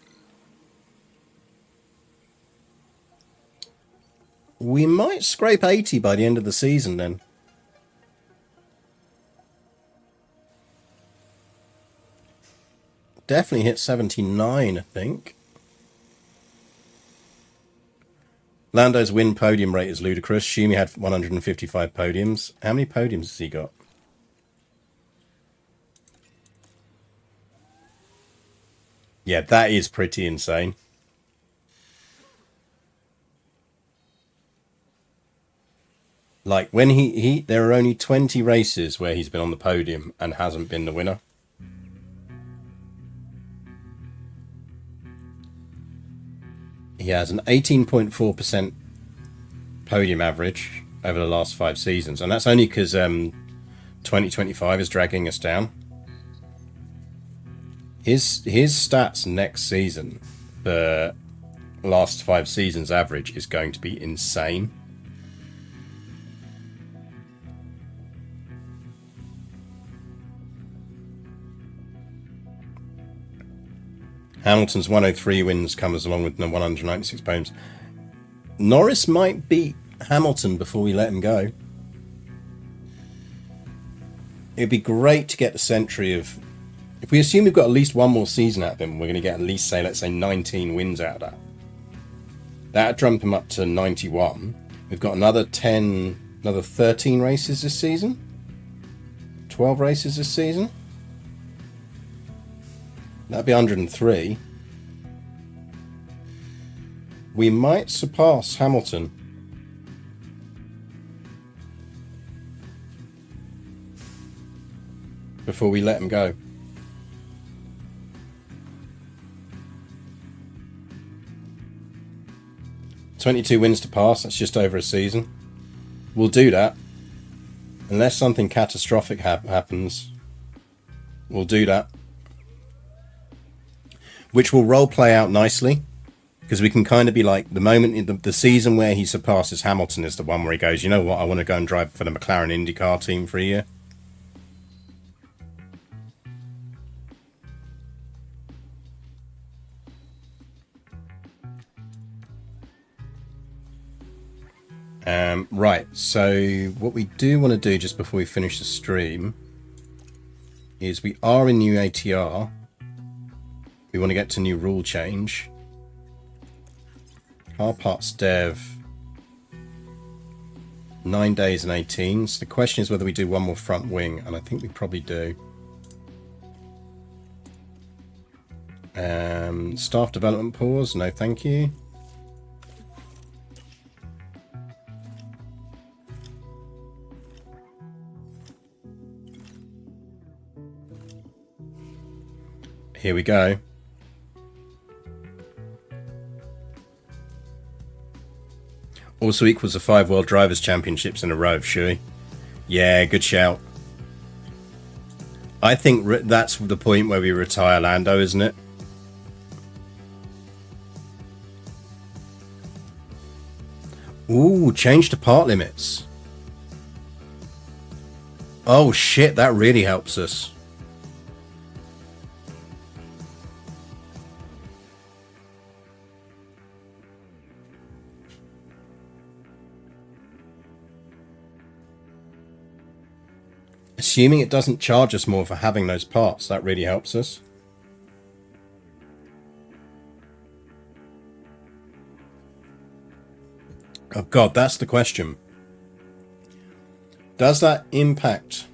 We might scrape 80 by the end of the season then. Definitely hit 79, I think. Lando's win podium rate is ludicrous. Schumi had 155 podiums. How many podiums has he got? Yeah, that is pretty insane. Like, when there are only 20 races where he's been on the podium and hasn't been the winner. He has an 18.4% podium average over the last 5 seasons. And that's only because 2025 is dragging us down. His stats next season, the last 5 seasons average, is going to be insane. Hamilton's 103 wins comes along with 196 podiums. Norris might beat Hamilton before we let him go. It'd be great to get the century of... If we assume we've got at least one more season out of him, we're going to get at least, say, let's say 19 wins out of that. That'd jump him up to 91. We've got another 13 races this season. 12 races this season. That'd be 103. We might surpass Hamilton. before we let him go. "22 wins to pass, that's just over a season. We'll do that. Unless something catastrophic happens, we'll do that. Which will role play out nicely, because we can kind of be like, the moment in the season where he surpasses Hamilton is the one where he goes, you know what, I want to go and drive for the McLaren IndyCar team for a year. Right, so what we do want to do just before we finish the stream is we are in new ATR. We want to get to new rule change. Car parts dev, 9 days and 18. So the question is whether we do one more front wing, and I think we probably do. Staff development pause, no thank you. Here we go. Also equals the 5 World Drivers' Championships in a row, Shui. Yeah, good shout. I think that's the point where we retire Lando, isn't it? Ooh, change to part limits. Oh shit, that really helps us. Assuming it doesn't charge us more for having those parts, that really helps us. Oh god, that's the question. Does that impact?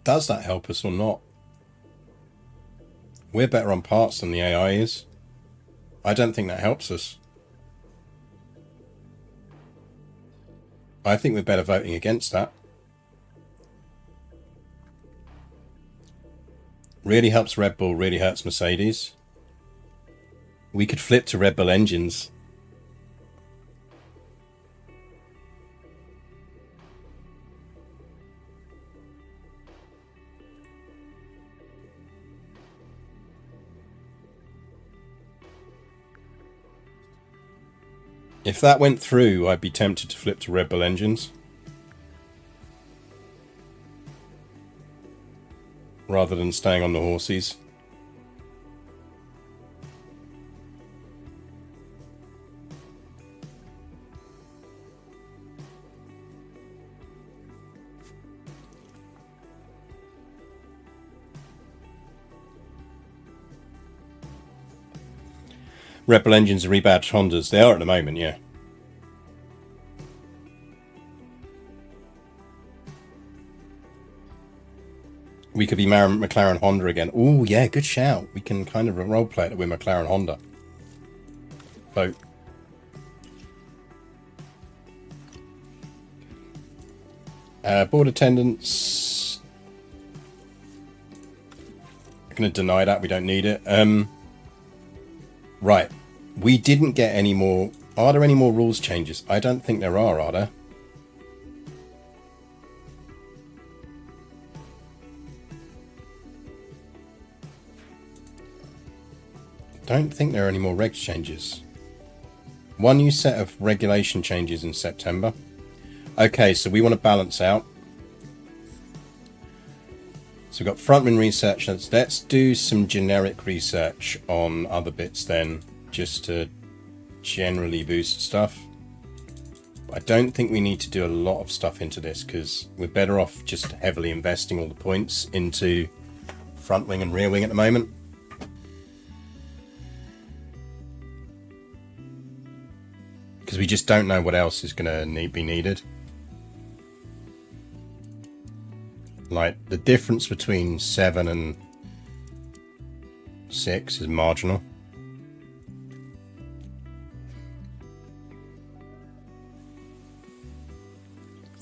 Does that help us or not? We're better on parts than the AI is. I don't think that helps us. I think we're better voting against that. Really helps Red Bull, really hurts Mercedes. We could flip to Red Bull engines. If that went through, I'd be tempted to flip to Red Bull engines. Rather than staying on the horses. Red Bull engines are rebadged Hondas. They are at the moment, yeah. We could be McLaren Honda again. Oh, yeah, good shout. We can kind of roleplay it with McLaren Honda. Vote. Board attendance. I'm going to deny that. We don't need it. Right. We didn't get any more. Are there any more rules changes? I don't think there are there? Don't think there are any more regs changes. One new set of regulation changes in September. Okay, so we want to balance out. So we've got frontman research. Let's do some generic research on other bits then, just to generally boost stuff. I don't think we need to do a lot of stuff into this because we're better off just heavily investing all the points into front wing and rear wing at the moment. Because we just don't know what else is going to be needed. Like, the difference between 7 and 6 is marginal.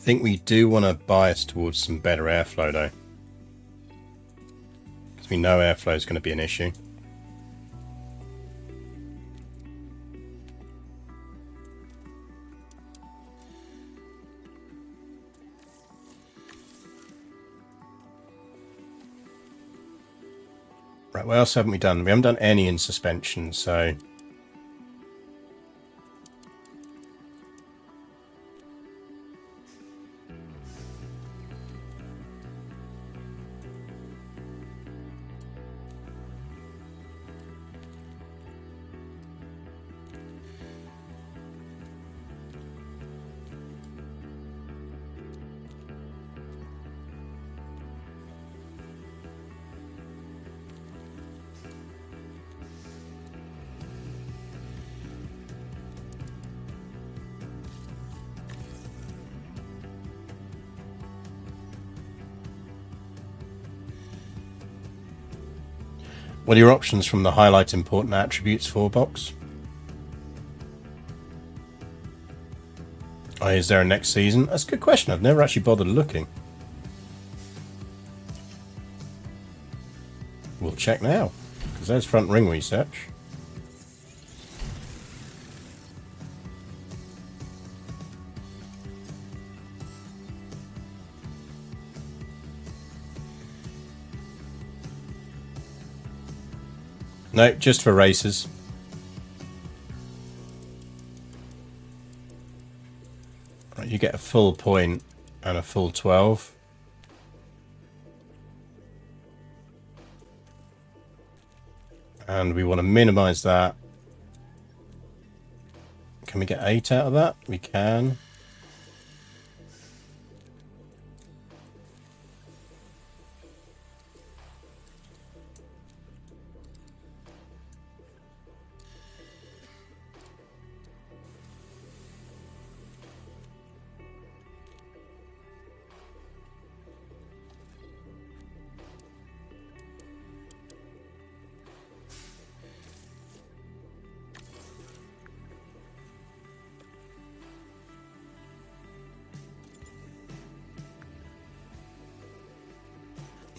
think we do want to bias towards some better airflow though, because we know airflow is going to be an issue. Right, what else haven't we done? We haven't done any in suspension, so... What are your options from the highlight important attributes 4 box? Oh, is there a next season? That's a good question. I've never actually bothered looking. We'll check now, because there's front ring research. No, just for races. Right, you get a full point and a full 12. And we want to minimize that. Can we get 8 out of that? We can.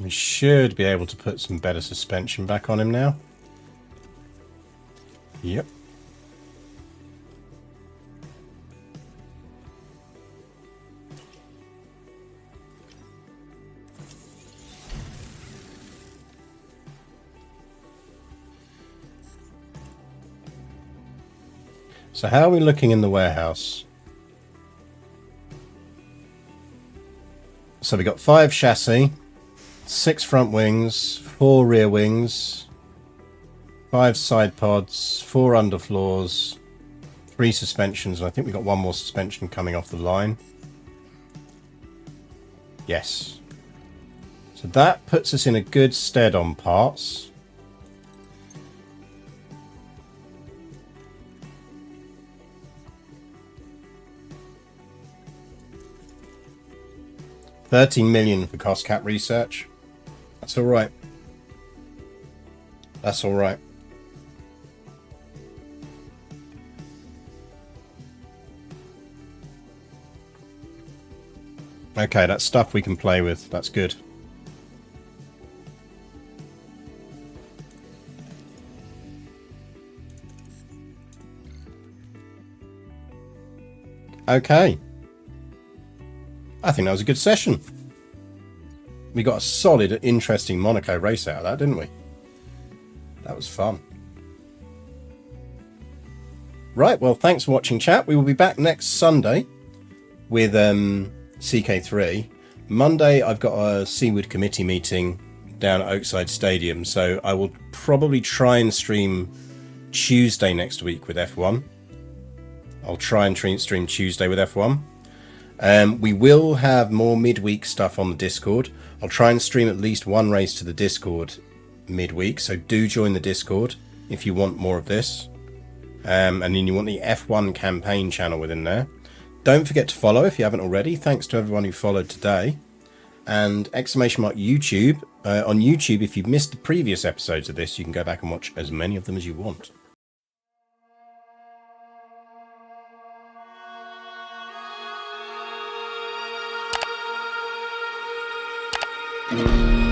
We should be able to put some better suspension back on him now. Yep. So how are we looking in the warehouse? So we got 5 chassis, 6 front wings, 4 rear wings, 5 side pods, 4 underfloors, 3 suspensions, and I think we got 1 more suspension coming off the line. Yes. So that puts us in a good stead on parts. $13 million for cost cap research. That's all right. That's all right. Okay, that's stuff we can play with. That's good. Okay. I think that was a good session. We got a solid, interesting Monaco race out of that, didn't we? That was fun. Right, well, thanks for watching, chat. We will be back next Sunday with CK3. Monday, I've got a Seawood committee meeting down at Oakside Stadium, so I will probably try and stream Tuesday next week with F1. I'll try and stream Tuesday with F1. We will have more midweek stuff on the Discord. I'll try and stream at least 1 race to the Discord midweek, so do join the Discord if you want more of this. And then you want the F1 campaign channel within there. Don't forget to follow if you haven't already. Thanks to everyone who followed today. And ! YouTube. On YouTube, if you've missed the previous episodes of this, you can go back and watch as many of them as you want. Bye.